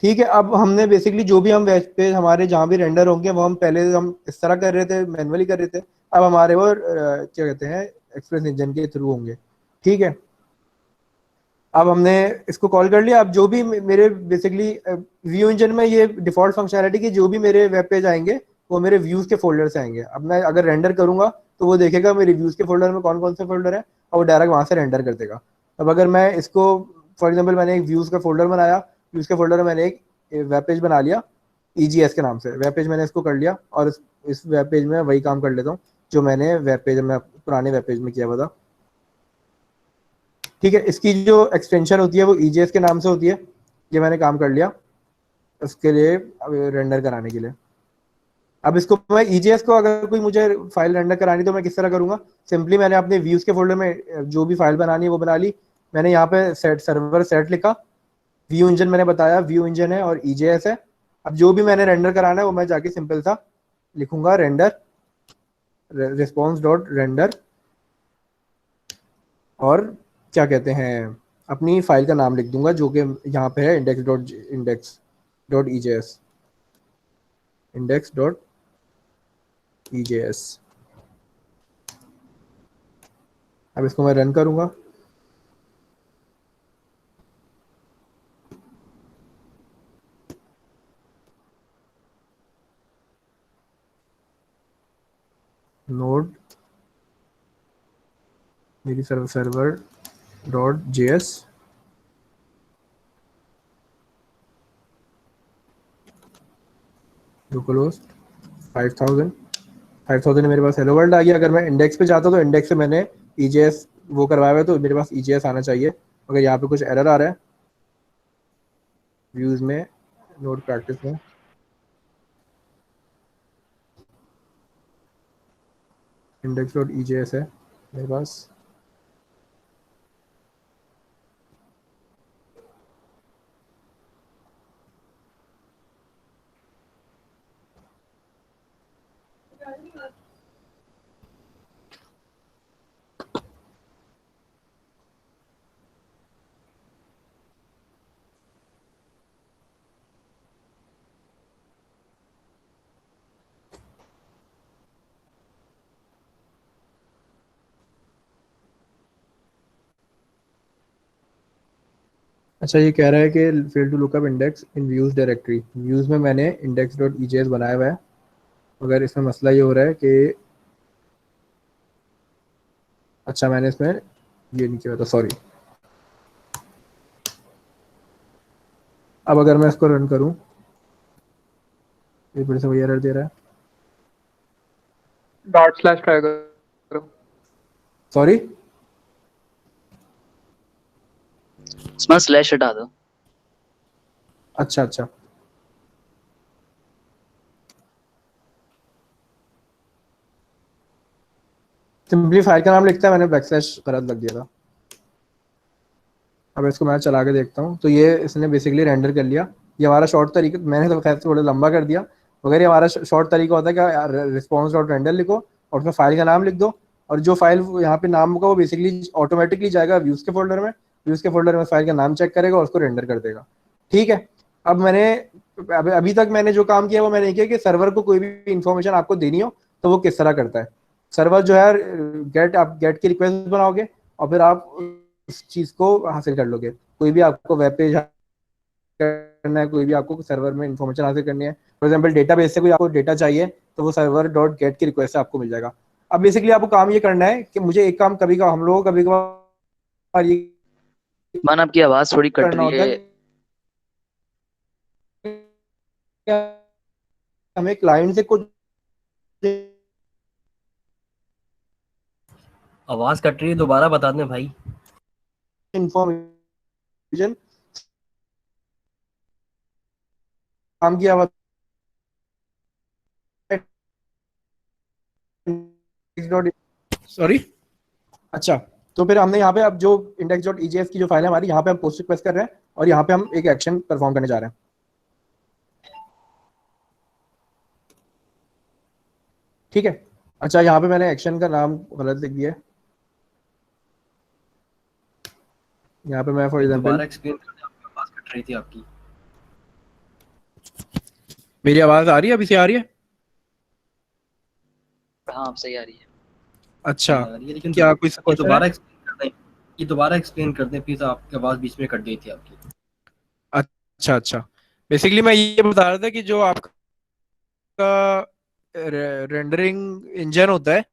ठीक है, अब हमने बेसिकली जो भी हम वेब पेज हमारे जहाँ भी रेंडर होंगे वो हम पहले हम इस तरह कर रहे थे, मैनुअली कर रहे थे। अब हमारे वो क्या कहते हैं, एक्सप्रेस इंजन के थ्रू होंगे। ठीक है, अब हमने इसको कॉल कर लिया। अब जो भी मेरे बेसिकली व्यू इंजन में ये डिफॉल्ट फंक्शनैलिटी की जो भी मेरे वेब पेज आएंगे वो मेरे व्यूज के फोल्डर से आएंगे। अब मैं अगर रेंडर करूंगा तो वो देखेगा मेरे व्यूज के फोल्डर में कौन कौन से फोल्डर है, और वो डायरेक्ट वहां से रेंडर कर देगा। अब अगर मैं इसको, फॉर एग्जाम्पल मैंने एक व्यूज का फोल्डर बनाया, व्यूज के फोल्डर में मैंने एक वेब पेज बना लिया ईजीएस के नाम से, वेब पेज मैंने इसको कर लिया, और इस वेब पेज में वही काम कर लेता हूँ जो मैंने वेब पेज में पुराने वेब पेज में किया हुआ था। ठीक है, इसकी जो एक्सटेंशन होती है वो ईजीएस के नाम से होती है। ये मैंने काम कर लिया उसके लिए, रेंडर कराने के लिए। अब इसको मैं ईजीएस को अगर कोई मुझे फाइल रेंडर करानी तो मैं किस तरह करूंगा? सिंपली मैंने अपने व्यूज के फोल्डर में जो भी फाइल बनानी है वो बना ली। मैंने यहाँ पे सेट सर्वर सेट लिखा, व्यू इंजन मैंने बताया व्यू इंजन है और ईजीएस है। अब जो भी मैंने रेंडर कराना है वो मैं जाके सिंपल सा लिखूंगा रेंडर रिस्पॉन्स डॉट रेंडर, और क्या कहते हैं, अपनी फाइल का नाम लिख दूंगा जो कि यहाँ पे है इंडेक्स डॉट ईजेएस। अब इसको मैं रन करूंगा। नोड मेरी सर्वर डॉट जेएस, लोकलहोस्ट 5000 5000 मेरे पास हेलो वर्ल्ड आ गया। अगर मैं इंडेक्स पे जाता तो इंडेक्स से मैंने ईजेएस वो करवाया हुआ है, तो मेरे पास ईजेएस आना चाहिए। अगर यहाँ पे कुछ एरर आ रहा है व्यूज में, नोड प्रैक्टिस में, इंडेक्स डॉट ईजेएस है मेरे पास। अच्छा, ये कह रहा है कि fail to lookup index in views directory. Views में मैंने इंडेक्स डॉट ईजेएस बनाया हुआ है, मगर इसमें मसला ये हो रहा है कि, अच्छा मैंने इसमें ये नहीं किया था, सॉरी। अब अगर मैं इसको रन करूं, ये फिर से वही एरर दे रहा है। डॉट स्लैश ट्राई करो। सॉरी, इसमें स्लैश हटा दो। अच्छा अच्छा, सिंपली फाइल का नाम लिखता है, मैंने बैकस्लैश गलत लग दिया था। अब इसको मैं चला के देखता हूँ, तो ये इसने बेसिकली रेंडर कर लिया। ये हमारा शॉर्ट तरीका, मैंने तो खैर थोड़ा लंबा कर दिया, मगर ये हमारा शॉर्ट तरीका होता है कि रिस्पॉन्स डॉट रेंडर लिखो और उसमें फाइल का नाम लिख दो, और जो फाइल यहाँ पे नाम होगा वो बेसिकली ऑटोमेटिकली जाएगा व्यूज के फोल्डर में, व्यूज के फोल्डर में फाइल का नाम चेक करेगा और उसको रेंडर कर देगा। ठीक है, अब मैंने अभी तक मैंने जो काम किया वो मैंने किया कि सर्वर को कोई भी इंफॉर्मेशन आपको देनी हो तो वो किस तरह करता है। सर्वर जो है, आप गेट की रिक्वेस्ट बनाओगे और फिर आप उस चीज को हासिल कर लोगे। कोई भी आपको वेब पेज करना है, कोई भी आपको सर्वर में इंफॉर्मेशन हासिल करनी है, फॉर एग्जाम्पल डेटाबेस से कोई आपको डेटा चाहिए तो वो सर्वर डॉट गेट की रिक्वेस्ट से आपको मिल जाएगा। अब बेसिकली आपको काम ये करना है कि मुझे एक काम कभी का हम लोग कभी कभार ये मान आपकी आवाज थोड़ी कट करना रही होता है। है कि हमें क्लाइंट से कुछ आवाज कट रही है, दोबारा बता दें भाई। इंफॉर्मेशन काम की आवाज सॉरी। अच्छा, तो फिर हमने यहाँ पे अब जो index.ejs की जो फाइल है हमारी, यहाँ पे हम पोस्ट रिक्वेस्ट कर रहे हैं और यहाँ पे हम एक एक्शन परफॉर्म करने जा रहे हैं। ठीक है। अच्छा, यहाँ पे मैंने एक्शन का नाम गलत लिख दिया है। यहाँ पे मैं फॉर एग्जांपल, दोबारा एक्सप्लेन कर दें, आपकी आवाज कट रही थी आपकी। मेरी आवाज आ रही है, अभी से आ रही है? हाँ, अब सही आ रही है। अच्छा, आ रही है, लेकिन क्या कोई ये क्वेश्चन है? दोबारा एक्सप्लेन कर दें, ये दोबारा एक्सप्लेन कर दें प्लीज, आपकी आवाज बीच में कट गई थी आपकी। अच्छा अच्छा, बेसिकली मैं ये बता रहा था कि जो आपका रेंडरिंग इंजन होता है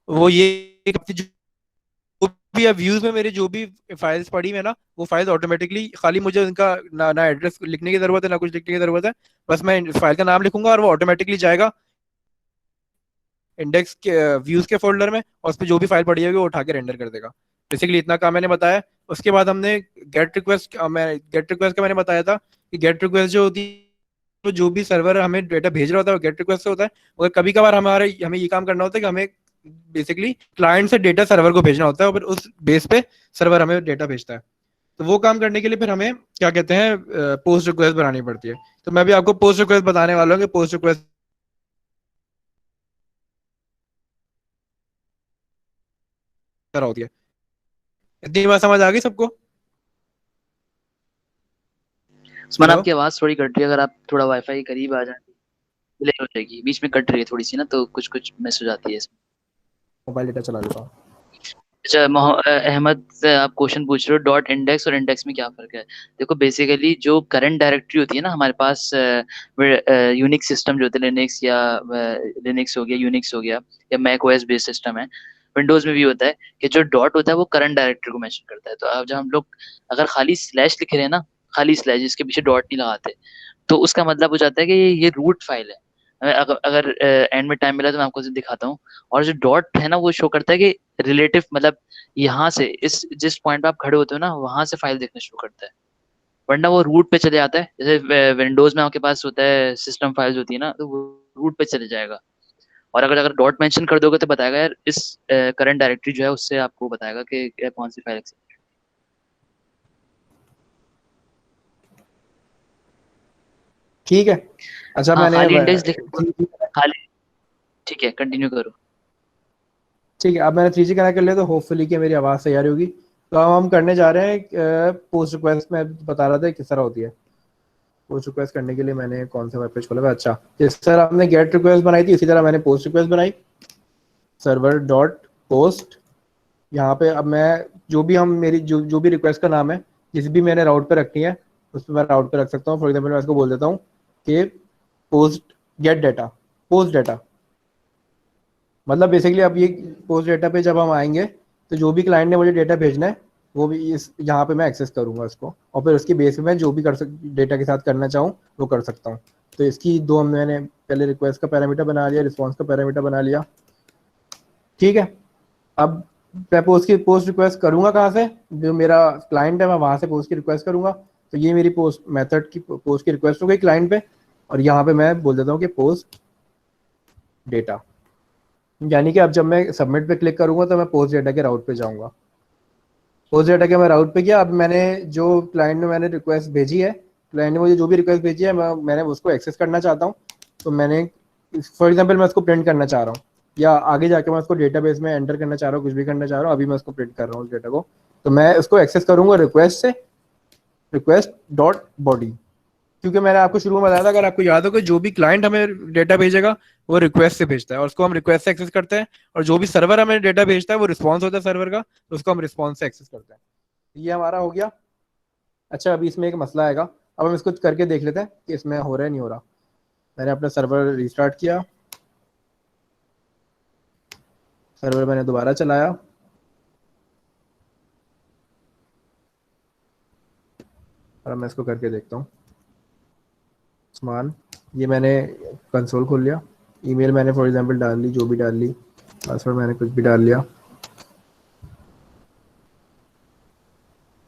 वो ये जो भी अब व्यूज में मेरे जो भी फाइल्स पड़ी है ना, वो फाइल्स ऑटोमेटिकली, खाली मुझे उनका ना एड्रेस लिखने की जरूरत है ना कुछ लिखने की जरूरत है। बस मैं फाइल का नाम लिखूंगा और वो ऑटोमेटिकली जाएगा इंडेक्स के व्यूज के फोल्डर में, और उस पर जो भी फाइल पड़ी होगी वो उठा के रेंडर कर देगा। बेसिकली इतना काम मैंने बताया। उसके बाद हमने गेट रिक्वेस्ट का मैंने बताया था कि गेट रिक्वेस्ट जो होती है, तो जो भी सर्वर हमें डेटा भेज रहा होता है वो गेट रिक्वेस्ट से होता है। और कभी कभार हमें ये काम करना होता है कि हमें बेसिकली क्लाइंट से डेटा सर्वर को भेजना होता है, और फिर उस बेस पे सर्वर हमें डेटा भेजता है। तो वो काम करने के लिए फिर हमें क्या कहते हैं, पोस्ट रिक्वेस्ट बनानी पड़ती है। तो मैं भी आपको पोस्ट रिक्वेस्ट बताने वाला हूँ कि पोस्ट रिक्वेस्ट तरह होती है। इतनी बात समझ आ गई सबको? उस्मान, हेलो, आपकी आवाज थोड़ी कट रही है, अगर आप थोड़ा वाईफाई के करीब आ जाए डिले हो जाएगी, बीच में कट रही है थोड़ी सी ना, तो कुछ कुछ मिस हो जाती है इसमें। मोबाइल डेटा चला लेता हूँ। अच्छा, अहमद से आप क्वेश्चन पूछ रहे हो डॉट इंडेक्स और इंडेक्स में क्या फर्क है। देखो, बेसिकली जो करंट डायरेक्टरी होती है ना हमारे पास, यूनिक्स सिस्टम जो होते हैं, लिनक्स या लिनक्स हो गया, यूनिक्स हो गया, या मैक ओएस बेस्ड सिस्टम है, विंडोज में भी होता है कि जो डॉट होता है वो करंट डायरेक्टरी को मेंशन करता है। तो अब जब हम लोग अगर खाली स्लैश लिख रहे हैं ना, खाली स्लैश जिसके पीछे डॉट नहीं लगाते, तो उसका मतलब हो जाता है कि ये रूट फाइल है। अगर एंड में टाइम मिला तो मैं आपको दिखाता हूँ। और जो डॉट है ना, वो शो करता है कि रिलेटिव, मतलब यहाँ से इस जिस पॉइंट पे आप खड़े होते हो ना, वहां से फाइल देखना शुरू करता है। वरना वो रूट पे चले जाता है। जैसे विंडोज में आपके पास होता है सिस्टम फाइल्स होती है ना, तो वो रूट पे चले जाएगा। और अगर अगर डॉट मेंशन कर दोगे तो बताएगा यार इस करंट डायरेक्टरी जो है उससे आपको बताएगा कि कौन सी फाइल एक्सेस। ठीक है। अच्छा, हाँ, मैंने खाली इंडेक्स लिख, खाली, ठीक है, कंटिन्यू करो। ठीक है, अब मैंने 3G कनेक्ट कर लिया, तो होपफुली कि मेरी आवाज़ सही आ रही होगी। तो अब हम करने जा रहे हैं पोस्ट रिक्वेस्ट। में बता रहा था किस तरह होती है पोस्ट रिक्वेस्ट करने के लिए। मैंने कौन सा वेब पेज खोला था? अच्छा, जिस तरह आपने गेट रिक्वेस्ट बनाई थी इसी तरह मैंने पोस्ट रिक्वेस्ट बनाई। सर्वर डॉट पोस्ट, यहाँ पे अब मैं जो भी हम मेरी जो भी रिक्वेस्ट का नाम है, जिस भी मैंने राउट पे रखनी है उस पर मैं राउट पे रख सकता हूँ। फॉर एग्जाम्पल मैं इसको बोल देता हूँ कि post gate data, post data. मतलब बेसिकली अब ये पोस्ट डेटा पे जब हम आएंगे तो जो भी क्लाइंट ने मुझे डेटा भेजना है वो भी इस यहाँ पे मैं एक्सेस करूँगा इसको, और फिर उसकी बेस पे मैं जो भी डेटा के साथ करना चाहूँ वो कर सकता हूँ। तो इसकी दो मैंने पहले रिक्वेस्ट का पैरामीटर बना लिया, रिस्पॉन्स का पैरामीटर बना लिया। ठीक है। अब मैं पोस्ट रिक्वेस्ट करूँगा कहाँ से? जो मेरा क्लाइंट है मैं वहाँ से पोस्ट की रिक्वेस्ट करूँगा। तो ये मेरी पोस्ट मेथड की पोस्ट की रिक्वेस्ट हो गई क्लाइंट पे, और यहाँ पे मैं बोल देता हूँ कि पोस्ट डेटा। यानी कि अब जब मैं सबमिट पे क्लिक करूंगा तो मैं पोस्ट डेटा के राउट पे जाऊंगा। पोस्ट डेटा के मैं राउट पे गया। अब मैंने जो क्लाइंट ने मैंने रिक्वेस्ट भेजी है, क्लाइंट ने मुझे जो भी रिक्वेस्ट भेजी है मैंने उसको एक्सेस करना चाहता हूँ। तो मैंने फॉर एग्जांपल मैं उसको प्रिंट करना चाह रहा हूँ, या आगे जाके मैं उसको डेटाबेस में एंटर करना चाह रहा हूँ, कुछ भी करना चाह रहा हूँ, अभी मैं उसको प्रिंट कर रहा हूँ उस डेटा को। तो मैं उसको एक्सेस करूंगा रिक्वेस्ट से, रिक्वेस्ट डॉट बॉडी। क्योंकि मैंने आपको शुरू में बताया था, अगर आपको याद हो, कि जो भी क्लाइंट हमें डेटा भेजेगा वो रिक्वेस्ट से भेजता है और उसको हम रिक्वेस्ट से एक्सेस करते हैं, और जो भी सर्वर हमें डेटा भेजता है वो रिस्पॉन्स होता है सर्वर का, तो उसको हम रिस्पॉन्स से एक्सेस करते हैं। ये हमारा हो गया। अच्छा, अभी इसमें एक मसला आएगा। अब हम इसको करके देख लेते हैं कि इसमें हो रहा है नहीं हो रहा। मैंने अपना सर्वर रिस्टार्ट किया, सर्वर मैंने दोबारा चलाया। और अब मैं इसको करके देखता हूँ। उस्मान, ये मैंने कंसोल खोल लिया, ईमेल मैंने फॉर एग्जांपल डाल ली, जो भी डाल ली, पासवर्ड मैंने कुछ भी डाल लिया।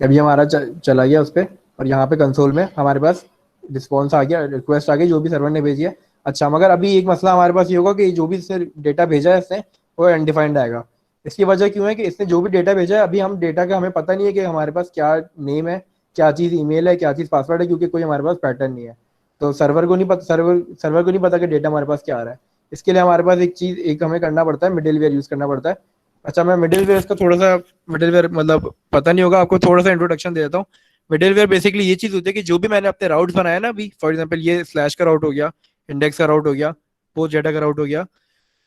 अभी हमारा चला गया उस पर, और यहाँ पे कंसोल में हमारे पास रिस्पॉन्स आ गया, रिक्वेस्ट आ गई जो भी सर्वर ने भेजी है। अच्छा, मगर अभी एक मसला हमारे पास ये होगा कि जो भी इसने डेटा भेजा है इसने, वो अनडिफाइंड आएगा। इसकी वजह क्यों है कि इसने जो भी डेटा भेजा है, अभी हम डेटा का हमें पता नहीं है कि हमारे पास क्या नेम है, क्या चीज़ ईमेल है, क्या चीज़ पासवर्ड है, क्योंकि कोई हमारे पास पैटर्न नहीं है। तो सर्वर को नहीं पता, सर्वर को नहीं पता कि डेटा हमारे पास क्या आ रहा है। इसके लिए हमारे पास एक हमें करना पड़ता है, मिडिलवेयर यूज़ करना पड़ता है। अच्छा, मैं मिडिलवेयर का थोड़ा सा, मिडिलवेयर मतलब पता नहीं होगा आपको, थोड़ा सा इंट्रोडक्शन दे देता हूँ। मिडिलवेयर बेसिकली ये चीज़ होती है कि जो भी मैंने अपने राउट्स बनाया ना, अभी फॉर एग्जांपल ये स्लैश का राउट हो गया, इंडेक्स का राउट हो गया, पोस्ट डेटा का राउट हो गया।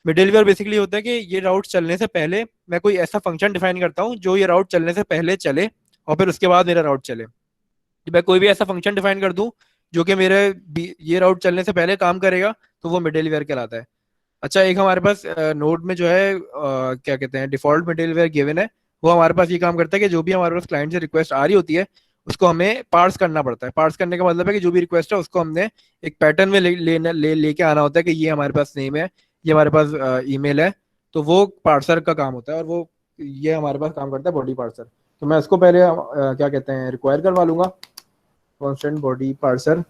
मिडिलवेयर बेसिकली होता है कि ये राउट चलने से पहले मैं कोई ऐसा फंक्शन डिफाइन करता हूँ जो ये राउट चलने से पहले चले, और फिर उसके बाद मेरा राउट चले। कि मैं कोई भी ऐसा फंक्शन डिफाइन कर दूं जो कि मेरे ये राउट चलने से पहले काम करेगा, तो वो मिडिलवेयर कहलाता है। अच्छा, एक हमारे पास नोड में जो है क्या कहते हैं, डिफॉल्ट मिडिलवेयर गिवन है। वो हमारे पास ये काम करता है कि जो भी हमारे पास क्लाइंट से रिक्वेस्ट आ रही होती है, उसको हमें पार्स करना पड़ता है। पार्स करने का मतलब है कि जो भी रिक्वेस्ट है उसको हमने एक पैटर्न में लेके आना होता है कि ये हमारे पास नेम है, ये हमारे पास ईमेल है। तो वो पार्सर का काम होता है, और वो ये हमारे पास काम करता है बॉडी पार्सर। तो मैं इसको पहले क्या कहते हैं, रिक्वायर करवा लूंगा, कॉन्स्टेंट बॉडी पार्सर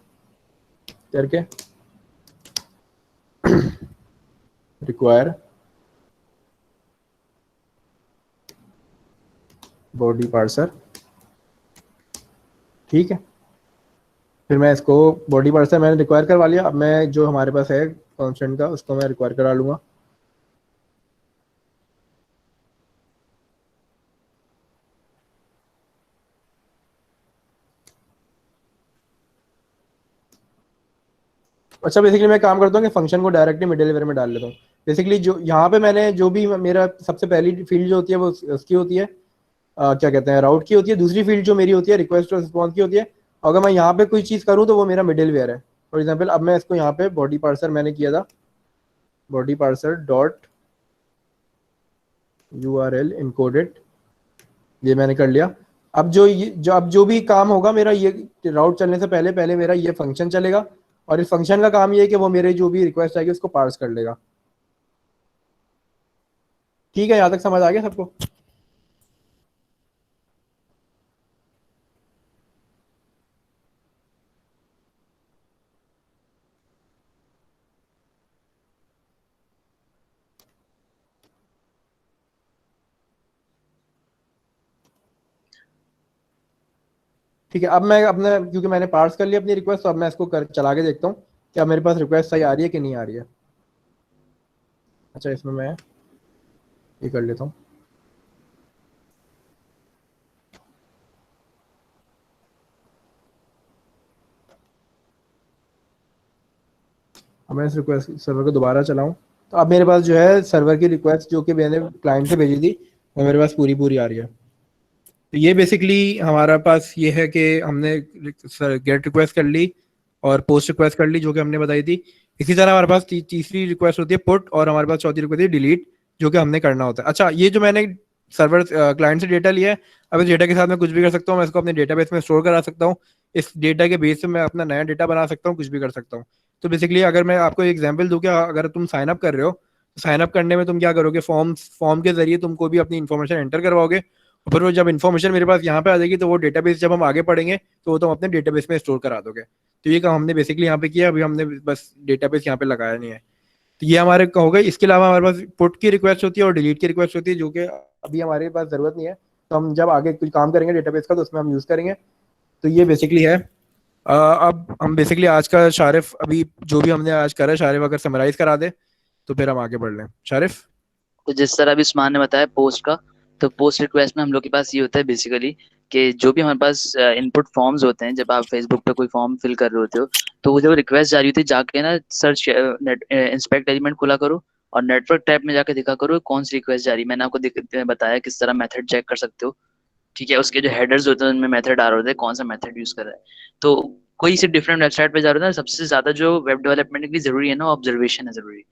करके रिक्वायर बॉडी पार्सर। ठीक है, फिर मैं इसको बॉडी पार्सर मैंने रिक्वायर करवा लिया। अब मैं जो हमारे पास है कॉन्स्टेंट का, उसको मैं रिक्वायर करा लूंगा। अच्छा, बेसिकली मैं काम करता हूँ कि फंक्शन को डायरेक्टली मिडिलवेयर में डाल लेता हूँ। बेसिकली जो यहाँ पे मैंने जो भी मेरा सबसे पहली फील्ड जो होती है वो उसकी होती है, क्या कहते हैं, राउट की होती है। दूसरी फील्ड जो मेरी होती है रिक्वेस्ट और रिस्पॉन्स की होती है। अगर मैं यहाँ पे कोई चीज़ करूँ तो वो मेरा मिडिलवेयर है। फॉर एग्जाम्पल अब मैं इसको यहाँ पे बॉडी पार्सर मैंने किया था, body parser dot URL encoded, ये मैंने कर लिया। अब जो भी काम होगा मेरा, ये राउट चलने से पहले पहले मेरा ये फंक्शन चलेगा, और इस फंक्शन का काम ये है कि वो मेरे जो भी रिक्वेस्ट आएगी उसको पार्स कर लेगा। ठीक है, यहाँ तक समझ आ गया सबको? ठीक है, अब मैं अपने, क्योंकि मैंने पार्स कर लिया अपनी रिक्वेस्ट, तो अब मैं इसको चला के देखता हूँ क्या मेरे पास रिक्वेस्ट सही आ रही है कि नहीं आ रही है। अच्छा, इसमें मैं ये कर लेता हूँ। अब मैं इस रिक्वेस्ट सर्वर को दोबारा चलाऊँ, तो अब मेरे पास जो है सर्वर की रिक्वेस्ट जो कि मैंने क्लाइंट से भेजी थी, वो मेरे पास पूरी पूरी आ रही है। तो ये बेसिकली हमारा पास ये है कि हमने गेट रिक्वेस्ट कर ली और पोस्ट रिक्वेस्ट कर ली, जो कि हमने बताई थी। इसी तरह हमारे पास तीसरी रिक्वेस्ट होती है पुट, और हमारे पास चौथी रिक्वेस्ट है डिलीट, जो कि हमने करना होता है। अच्छा, ये जो मैंने सर्वर क्लाइंट से डेटा लिया है, अब इस डेटा के साथ मैं कुछ भी कर सकता हूँ। मैं इसको अपने डेटाबेस में स्टोर करा सकता हूँ। इस डेटा के बेस पे मैं अपना नया डेटा बना सकता हूँ, कुछ भी कर सकता हूँ। तो बेसिकली अगर मैं आपको एग्जाम्पल दूँ कि अगर तुम साइन अप कर रहे हो, तो साइन अप करने में तुम क्या करोगे, फॉर्म के जरिए तुम कोई भी अपनी इन्फॉर्मेशन एंटर करवाओगे, और फिर वो जब इन्फॉर्मेशन मेरे पास यहाँ पे आ जाएगी, तो वो डेटाबेस जब हम आगे पढ़ेंगे तो वो तुम अपने डेटाबेस में स्टोर करा दोगे। तो ये काम हमने बेसिकली यहाँ पे किया, अभी हमने बस डेटाबेस यहाँ पे लगाया नहीं है। तो ये हमारे हो गए। इसके अलावा हमारे पास पुट की रिक्वेस्ट होती है और डिलीट की रिक्वेस्ट होती है, जो कि अभी हमारे पास जरूरत नहीं है। तो हम जब आगे कुछ काम करेंगे डेटाबेस का, तो उसमें हम यूज करेंगे। तो ये बेसिकली है। अब हम बेसिकली आज का शारिफ, अभी जो भी हमने आज करा है, शारिफ अगर समराइज करा दे तो फिर हम आगे बढ़ लें। शारिफ? तो जिस तरह अभी उस्मान ने बताया पोस्ट का, तो पोस्ट रिक्वेस्ट में हम लोग के पास ये होता है बेसिकली कि जो भी हमारे पास इनपुट फॉर्म्स होते हैं, जब आप फेसबुक पे कोई फॉर्म फिल कर रहे होते हो, तो वो जब रिक्वेस्ट जा रही होती है, जाके ना सर्च इंस्पेक्ट एलिमेंट खुला करो, और नेटवर्क टैब में जाके देखा करो कौन सी रिक्वेस्ट जा रही है। मैंने आपको बताया किस तरह मेथड चेक कर सकते हो। ठीक है, उसके जो हेडर्स होते हैं उनमें मेथड आ रहे होते हैं, कौन सा मेथड यूज कर रहा है। तो कोई से डिफरेंट वेबसाइट पे जा रहे हो ना, सबसे ज्यादा जो वेब डेवलपमेंट के लिए जरूरी है ना, ऑब्जर्वेशन है जरूरी,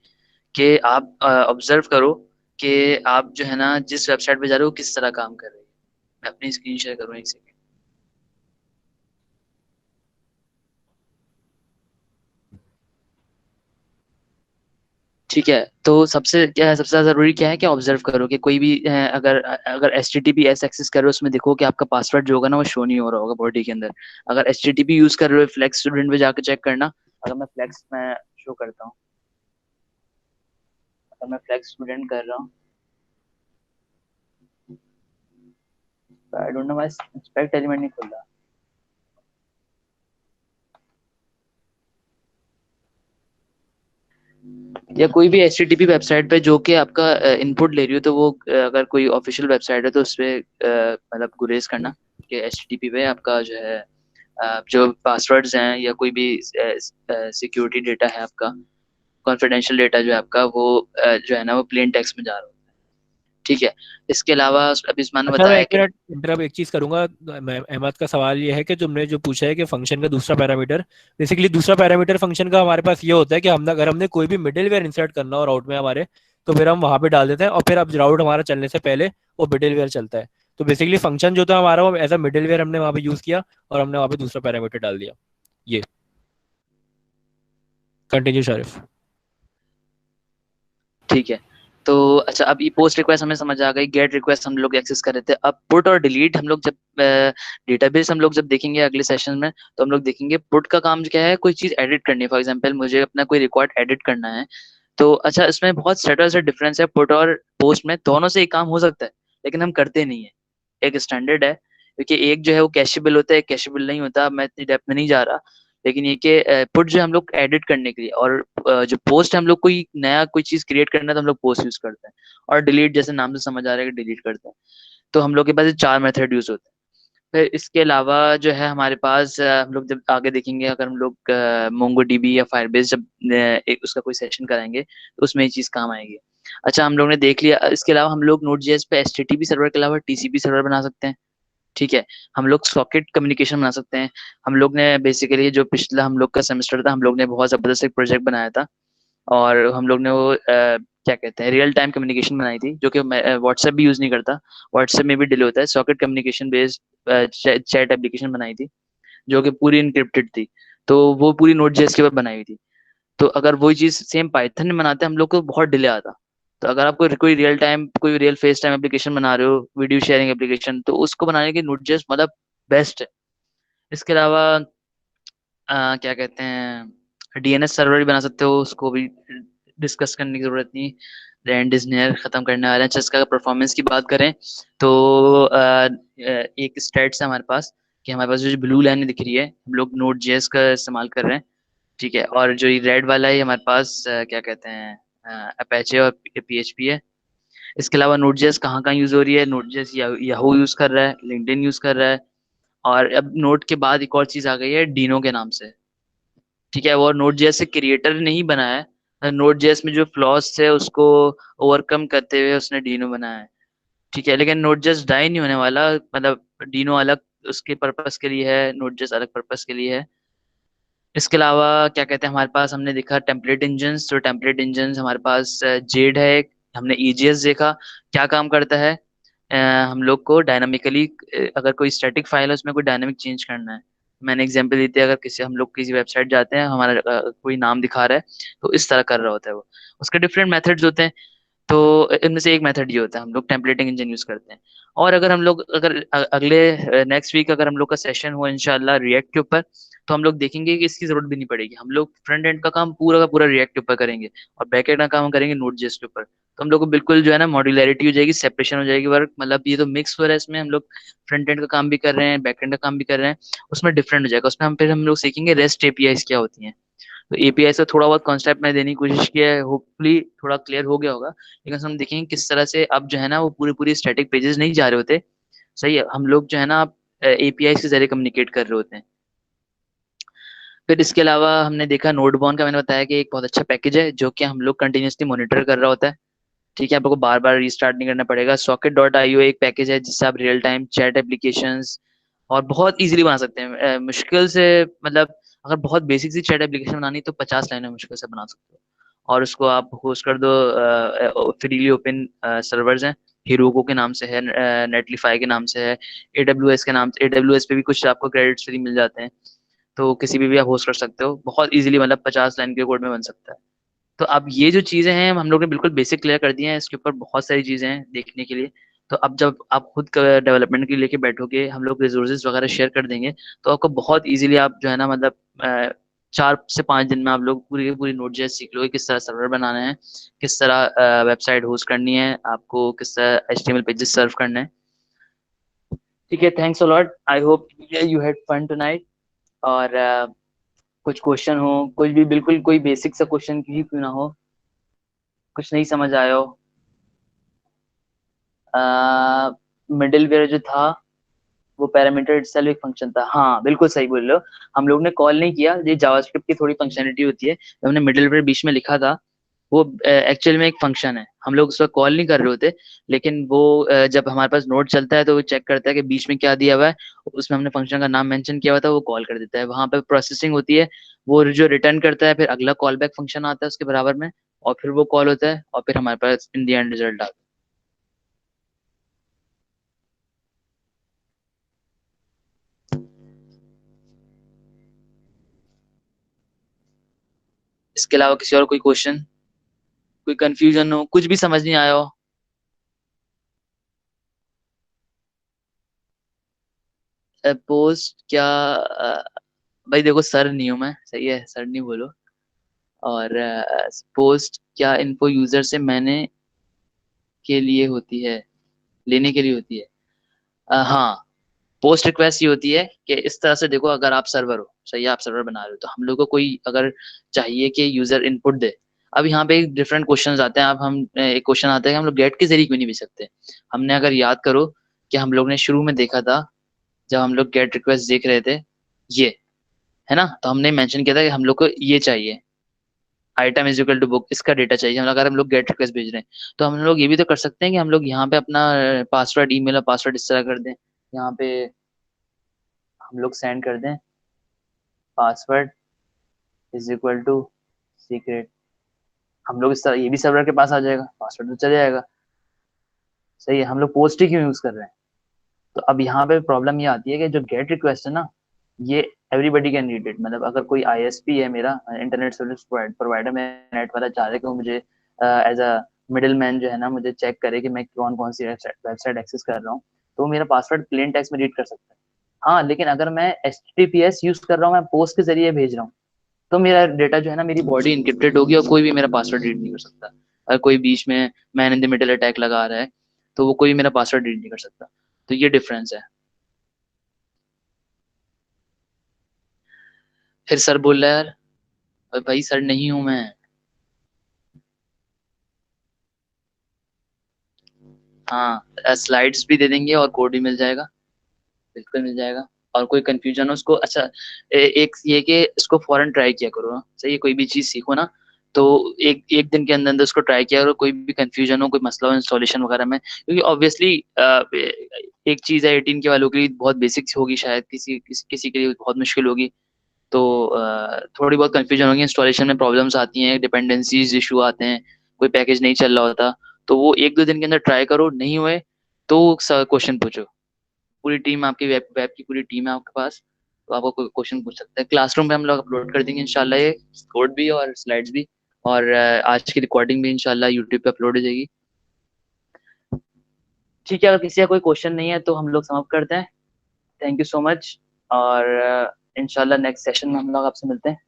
कि आप ऑब्जर्व करो कि आप जो है ना जिस वेबसाइट पे जा रहे हो किस तरह काम कर रही है। मैं अपनी स्क्रीन शेयर करूँ एक सेकेंड। ठीक है, तो सबसे ज्यादा जरूरी क्या है कि ऑब्जर्व करो कि कोई भी अगर अगर HTTPS एक्सेस कर रहे हो उसमें देखो कि आपका पासवर्ड जो होगा ना वो शो नहीं हो रहा होगा बॉडी के अंदर। अगर HTTP यूज कर रहे हो फ्लेक्स स्टूडेंट पे जाकर चेक करना। अगर मैं फ्लेक्स में शो करता हूँ, अगर मैं फ्लेक्स स्टूडेंट कर रहा हूँ, I don't know why inspect element नहीं खुल रहा। या कोई भी HTTP वेबसाइट पे जो कि आपका इनपुट ले रही हो, तो वो अगर कोई ऑफिशियल वेबसाइट है तो उस पे मतलब गुरेज करना कि HTTP पे आपका जो है जो पासवर्ड्स हैं या कोई भी सिक्योरिटी डेटा है आपका, कॉन्फिडेंशियल डेटा जो है आपका, वो जो है ना वो प्लेन टेक्स्ट में जा रहा होता है। ठीक है। इसके अलावा अभी उस्मान ने अच्छा, मैं बताया एक कि मिनट इंटरप्ट एक चीज करूंगा। अहमद का सवाल ये है कि तुमने जो पूछा है कि फंक्शन का दूसरा पैरामीटर, बेसिकली दूसरा पैरामीटर फंक्शन का हमारे पास ये होता है कि हम अगर हमने कोई भी मिडिलवेयर इंसर्ट करना हो राउट में हमारे, तो फिर हम वहां पे डाल देते हैं और फिर अब राउट हमारा चलने से पहले वो मिडिलवेयर चलता है। तो बेसिकली फंक्शन जो था हमारा वो एज अ मिडिलवेयर हमने वहां पे यूज किया और हमने वहां पे दूसरा पैरामीटर डाल दिया। ये कंटिन्यू शारिफ। ठीक है। तो अच्छा, अब ये पोस्ट रिक्वेस्ट हमें समझ आ गई, गेट रिक्वेस्ट हम लोग एक्सेस कर रहे थे। अब पुट और डिलीट हम लोग जब डेटाबेस हम लोग जब देखेंगे अगले सेशन में, तो हम लोग देखेंगे पुट का काम क्या है, कोई चीज एडिट करनी है। फॉर एग्जांपल मुझे अपना कोई रिकॉर्ड एडिट करना है, तो अच्छा इसमें बहुत सटल सा डिफरेंस है पुट और पोस्ट में। दोनों से एक काम हो सकता है लेकिन हम करते नहीं है। एक स्टैंडर्ड है, क्योंकि एक जो है वो कैशेबल होता है, एक कैशेबल नहीं होता। मैं इतनी डेप्थ में नहीं जा रहा, लेकिन ये कि पुट जो हम लोग एडिट करने के लिए, और जो पोस्ट हम लोग कोई नया कोई चीज क्रिएट करना है तो हम लोग पोस्ट यूज करते हैं। और डिलीट जैसे नाम से समझ आ रहा है कि डिलीट करते हैं। तो हम लोग के पास ये चार मेथड यूज होते हैं। फिर इसके अलावा जो है हमारे पास हम लोग जब आगे देखेंगे, अगर हम लोग मोंगो डीबी या फायरबेस जब एक उसका कोई सेशन कराएंगे तो उसमें ये चीज काम आएगी। अच्छा, हम लोग ने देख लिया। इसके अलावा हम लोग नोड जेएस पे HTTP सर्वर के अलावा TCP सर्वर बना सकते हैं। ठीक है। हम लोग सॉकेट कम्युनिकेशन बना सकते हैं। हम लोग ने बेसिकली जो पिछला हम लोग का सेमेस्टर था, हम लोग ने बहुत जबरदस्त एक प्रोजेक्ट बनाया था। और हम लोग ने वो क्या कहते हैं, रियल टाइम कम्युनिकेशन बनाई थी, जो कि मैं व्हाट्सएप भी यूज नहीं करता। व्हाट्सएप में भी डिले होता है। Socket communication based chat application बनाई थी, जो कि पूरी इनक्रिप्टेड थी। तो वो पूरी नोड जेएस के ऊपर बनाई हुई थी। तो अगर वही चीज सेम पाइथन में बनाते हम लोग को बहुत डिले आता। तो अगर आप कोई रियल टाइम, कोई रियल फेस टाइम एप्लीकेशन बना रहे हो, वीडियो शेयरिंग एप्लीकेशन, तो उसको बनाने के नोड जेएस मतलब बेस्ट है। इसके अलावा क्या कहते हैं, DNS सर्वर भी बना सकते हो, उसको भी डिस्कस करने की जरूरत नहीं। रैंड डिजनेयर खत्म करने वाले हैं। जिसका परफॉर्मेंस की बात करें तो एक स्टेट्स है हमारे पास, कि हमारे पास जो ब्लू लाइन दिख रही है हम लोग नोड जेएस का इस्तेमाल कर रहे हैं। ठीक है। और जो ये रेड वाला है हमारे पास क्या कहते हैं, अपेचे और PHP है। इसके अलावा नोड जेएस कहाँ कहाँ यूज हो रही है, नोड जेएस याहू यूज कर रहा है, लिंक्डइन यूज कर रहा है। और अब नोड के बाद एक और चीज आ गई है डीनो के नाम से। ठीक है। वो नोड जेएस से क्रिएटर नहीं बनाया है, नोड जेएस में जो फ्लॉस थे उसको ओवरकम करते हुए उसने डीनो बनाया है। ठीक है। लेकिन नोड जेएस डाई नहीं होने वाला, मतलब डीनो अलग उसके पर्पस के लिए है, नोड जेएस अलग पर्पस के लिए है। इसके अलावा क्या कहते हैं, हमारे पास हमने देखा टेम्पलेट इंजन्स। तो टेम्पलेट इंजन्स हमारे पास जेड है एक, हमने EJS देखा क्या काम करता है। अ, हम लोग को डायनामिकली, अगर कोई स्टैटिक फाइल है उसमें कोई डायनामिक चेंज करना है। मैंने एग्जांपल दी थी, अगर किसी हम लोग किसी वेबसाइट जाते हैं, हमारा कोई नाम दिखा रहा है, तो इस तरह कर रहा होता है वो। उसके डिफरेंट मेथड्स होते हैं। तो इनमें से एक मेथड ये होता है, हम लोग टेम्पलेटिंग इंजन यूज करते हैं। और अगर हम लोग अगर अगले नेक्स्ट वीक अगर हम लोग का सेशन हो इंशाल्लाह रिएक्ट के ऊपर, तो हम लोग देखेंगे कि इसकी जरूरत भी नहीं पड़ेगी। हम लोग फ्रंट एंड का काम पूरा का पूरा रिएक्ट के ऊपर करेंगे, और बैक एंड का काम करेंगे नोड जेएस के ऊपर। तो हम लोग को बिल्कुल जो है ना मॉड्यूलैरिटी हो जाएगी, सेपरेशन हो जाएगी वर्क। मतलब ये तो मिक्स हो रहा है, इसमें हम लोग फ्रंट एंड का काम भी कर रहे हैं, बैक एंड का काम भी कर रहे हैं। उसमें डिफरेंट हो जाएगा। उसमें हम लोग सीखेंगे रेस्ट APIs क्या होती हैं। तो API से थोड़ा बहुत कॉन्सेप्ट मैंने देने की कोशिश किया है, होपफुली थोड़ा क्लियर हो गया होगा। लेकिन हम देखेंगे किस तरह से अब जो है ना वो पूरे पूरे स्टैटिक पेजेस नहीं जा रहे होते। सही है। हम लोग जो है ना API के जरिए कम्युनिकेट कर रहे होते हैं। फिर इसके अलावा हमने देखा नोडबॉन का, मैंने बताया कि एक बहुत अच्छा पैकेज है जो कि हम लोग कंटिन्यूसली मॉनिटर कर रहा होता है। ठीक है। आपको बार बार रिस्टार्ट नहीं करना पड़ेगा। Socket.io एक पैकेज है जिससे आप रियल टाइम चैट एप्लीकेशंस और बहुत इजीली बना सकते हैं। मुश्किल से मतलब अगर बहुत बेसिक सी चैट एप्लीकेशन बनानी तो 50 लाइनें मुश्किल से बना सकते हो। और उसको आप होस्ट कर दो, फ्रीली ओपन सर्वर्स हैं। हीरोको के नाम से है, नेटलीफाई के नाम से है, AWS के नाम से। AWS पे भी कुछ आपको क्रेडिट्स फ्री मिल जाते हैं। तो किसी भी आप होस्ट कर सकते हो बहुत इजीली, मतलब 50 लाइन के कोड में बन सकता है। तो अब ये जो चीजें हैं हम लोग ने बिल्कुल बेसिक क्लियर कर दिए हैं, इसके ऊपर बहुत सारी चीजें हैं देखने के लिए। तो अब जब आप खुद डेवलपमेंट के लिए लेके बैठोगे, हम लोग रिसोर्सेज वगैरह शेयर कर देंगे, तो आपको बहुत इजीली आप जो है ना मतलब 4 से 5 दिन में आप लोग पूरी पूरी नोड जेएस सीख लोगे, किस तरह सर्वर बनाना है, किस तरह वेबसाइट होस्ट करनी है, आपको किस तरह एचटीएमएल पेजेस सर्व करना है। ठीक है, thanks a lot, I hope you had fun tonight. और कुछ क्वेश्चन हो, कुछ भी, बिल्कुल कोई बेसिक सा क्वेश्चन ही क्यों ना हो, कुछ नहीं समझ आया हो। मिडिलवेयर जो था वो पैरामीटर इटसेल्फ एक फंक्शन था, हाँ बिल्कुल सही बोल रहे हो। हम लोग ने कॉल नहीं किया, ये जावास्क्रिप्ट की थोड़ी फंक्शनलिटी होती है, तो हमने मिडिलवेयर बीच में लिखा था, वो एक्चुअल में एक फंक्शन है, हम लोग उसका कॉल नहीं कर रहे होते। लेकिन वो जब हमारे पास नोड चलता है तो वो चेक करता है कि बीच में क्या दिया हुआ है, उसमें हमने फंक्शन का नाम मेंशन किया हुआ था, वो कॉल कर देता है, वहां पे प्रोसेसिंग होती है, वो जो रिटर्न करता है, फिर अगला कॉल बैक फंक्शन आता है उसके बराबर में, और फिर वो कॉल होता है, और फिर हमारे पास इन दी एंड रिजल्ट आता है। इसके अलावा किसी और कोई क्वेश्चन, कोई कंफ्यूजन हो, कुछ भी समझ नहीं आया हो? पोस्ट क्या, भाई देखो सर नहीं हूं मैं, सही है, सर नहीं बोलो। और पोस्ट क्या इन्फो यूजर से मैंने के लिए होती है, लेने के लिए होती है। हाँ, पोस्ट रिक्वेस्ट ये होती है कि इस तरह से देखो, अगर आप सर्वर हो, सही है, आप सर्वर बना रहे हो, तो हम लोग को कोई अगर चाहिए कि यूजर इनपुट दे। अब यहाँ पे एक डिफरेंट क्वेश्चंस आते हैं, अब हम एक क्वेश्चन आता है कि हम लोग गेट के जरिए क्यों नहीं भेज सकते। हमने अगर याद करो कि हम लोग ने शुरू में देखा था, जब हम लोग गेट रिक्वेस्ट देख रहे थे, ये है ना, तो हमने मेंशन किया था कि हम लोग को ये चाहिए, item is equal to book, इसका डेटा चाहिए, हम अगर हम लोग गेट रिक्वेस्ट भेज रहे हैं, तो हम लोग ये भी तो कर सकते हैं कि हम लोग यहाँ पे अपना पासवर्ड, ईमेल और पासवर्ड इस तरह कर दें, यहाँ पे हम लोग सेंड कर दें password is equal to secret, हम लोग इस तरह, ये भी सर्वर के पास आ जाएगा, पासवर्ड तो चले जाएगा। सही है, हम लोग पोस्ट ही क्यों यूज कर रहे हैं। तो अब यहाँ पे प्रॉब्लम ये आती है कि जो गेट रिक्वेस्ट है ना, ये एवरीबडी कैन रीड इट, मतलब अगर कोई आईएसपी है, मेरा इंटरनेट सर्विस प्रोवाइडर, मैं नेट वाला चाह रहा है कि वो मुझे एज अ मिडिल मैन जो है ना, मुझे चेक करे कि मैं कौन कौन सी वेबसाइट एक्सेस कर रहा हूँ, तो वो मेरा पासवर्ड प्लेन टेक्स्ट में रीड कर सकता है। हाँ, लेकिन अगर मैं एचटीटीपीएस यूज कर रहा हूँ, मैं पोस्ट के जरिए भेज रहा हूँ, तो मेरा डेटा जो है ना, मेरी बॉडी इनक्रिप्टेड होगी और कोई भी मेरा पासवर्ड रीड नहीं कर सकता। अगर कोई बीच में man in the middle attack लगा रहा है, तो वो कोई मेरा पासवर्ड रीड नहीं कर सकता। तो ये डिफरेंस है। फिर सर बोल रहा है यार, और भाई सर नहीं हूं मैं। हाँ, स्लाइड्स भी दे देंगे और कोड भी मिल जाएगा, बिल्कुल मिल जाएगा। और कोई कंफ्यूजन हो उसको, अच्छा एक ये कि इसको फौरन ट्राई किया करो ना, सही है, कोई भी चीज सीखो ना, तो एक एक दिन के अंदर अंदर उसको ट्राई किया करो, कोई भी कंफ्यूजन हो, कोई मसला हो इंस्टॉलेशन वगैरह में, क्योंकि ऑब्वियसली एक चीज है 18 के वालों के लिए बहुत बेसिक्स होगी, शायद किसी के लिए बहुत मुश्किल होगी। तो थोड़ी बहुत कंफ्यूजन होगी, इंस्टॉलेशन में प्रॉब्लम्स आती हैं, डिपेंडेंसीज इशू आते हैं, कोई पैकेज नहीं चल रहा होता, तो वो 1-2 दिन के अंदर ट्राई करो, नहीं हुए तो क्वेश्चन पूछो। पूरी टीम आपकी, वेब वेब की पूरी टीम है आपके पास, तो आपको कोई क्वेश्चन पूछ सकते हैं, क्लासरूम में हम लोग अपलोड कर देंगे इंशाल्लाह, ये कोड भी और स्लाइड्स भी, और आज की रिकॉर्डिंग भी इंशाल्लाह यूट्यूब पे अपलोड हो जाएगी। ठीक है, अगर किसी का कोई क्वेश्चन नहीं है तो हम लोग समाप्त करते हैं। थैंक यू सो मच, और इंशाल्लाह नेक्स्ट सेशन में हम लोग आपसे मिलते हैं।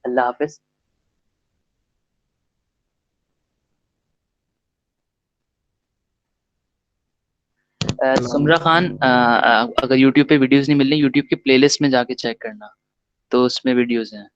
अल्लाह हाफिज। सुमरा खान, अगर यूट्यूब पे वीडियोस नहीं मिल रही, यूट्यूब के प्लेलिस्ट में जाके चेक करना, तो उसमें वीडियोस हैं।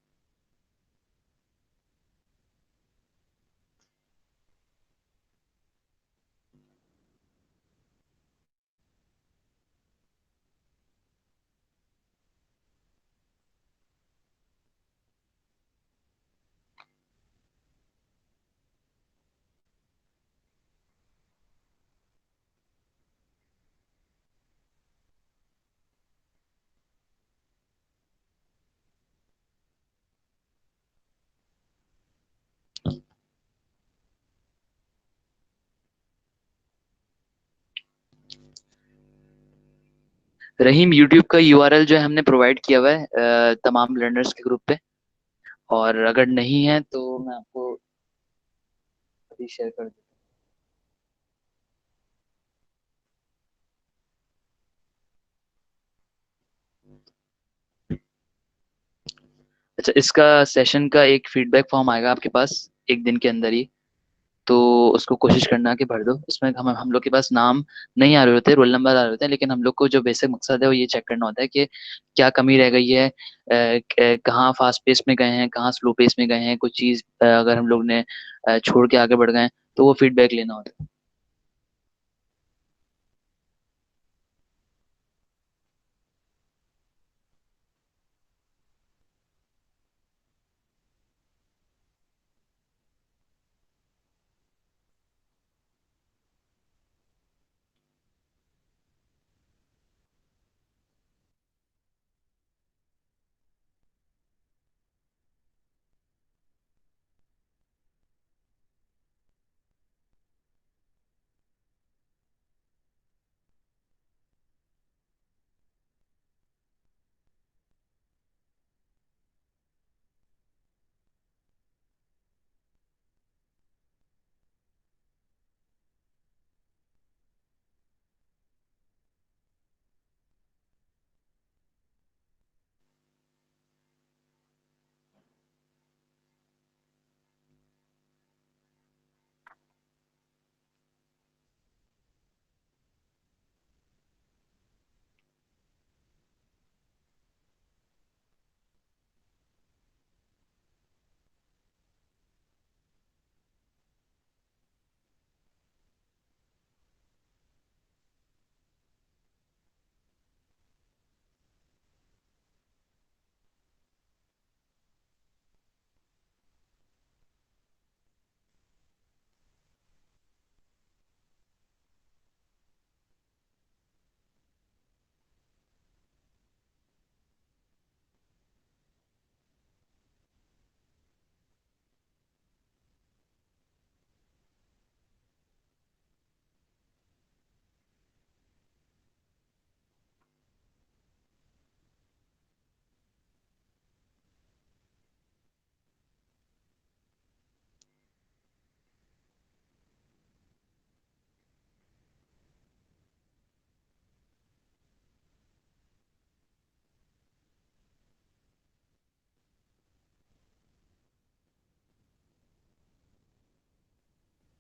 रहीम, यूट्यूब का यूआरएल जो है हमने प्रोवाइड किया हुआ है तमाम लर्नर्स के ग्रुप पे, और अगर नहीं है तो मैं आपको अभी शेयर कर दूँ। अच्छा, इसका सेशन का एक फीडबैक फॉर्म आएगा आपके पास एक दिन के अंदर ही। तो उसको कोशिश करना कि भर दो। उसमें हम लोग के पास नाम नहीं आ रहे होते, रोल नंबर आ रहे होते हैं, लेकिन हम लोग को जो बेसिक मकसद है वो ये चेक करना होता है कि क्या कमी रह गई है, कहाँ फास्ट पेस में गए हैं, कहाँ स्लो पेस में गए हैं, कुछ चीज़ अगर हम लोग ने छोड़ के आगे बढ़ गए हैं, तो वो फीडबैक लेना होता है।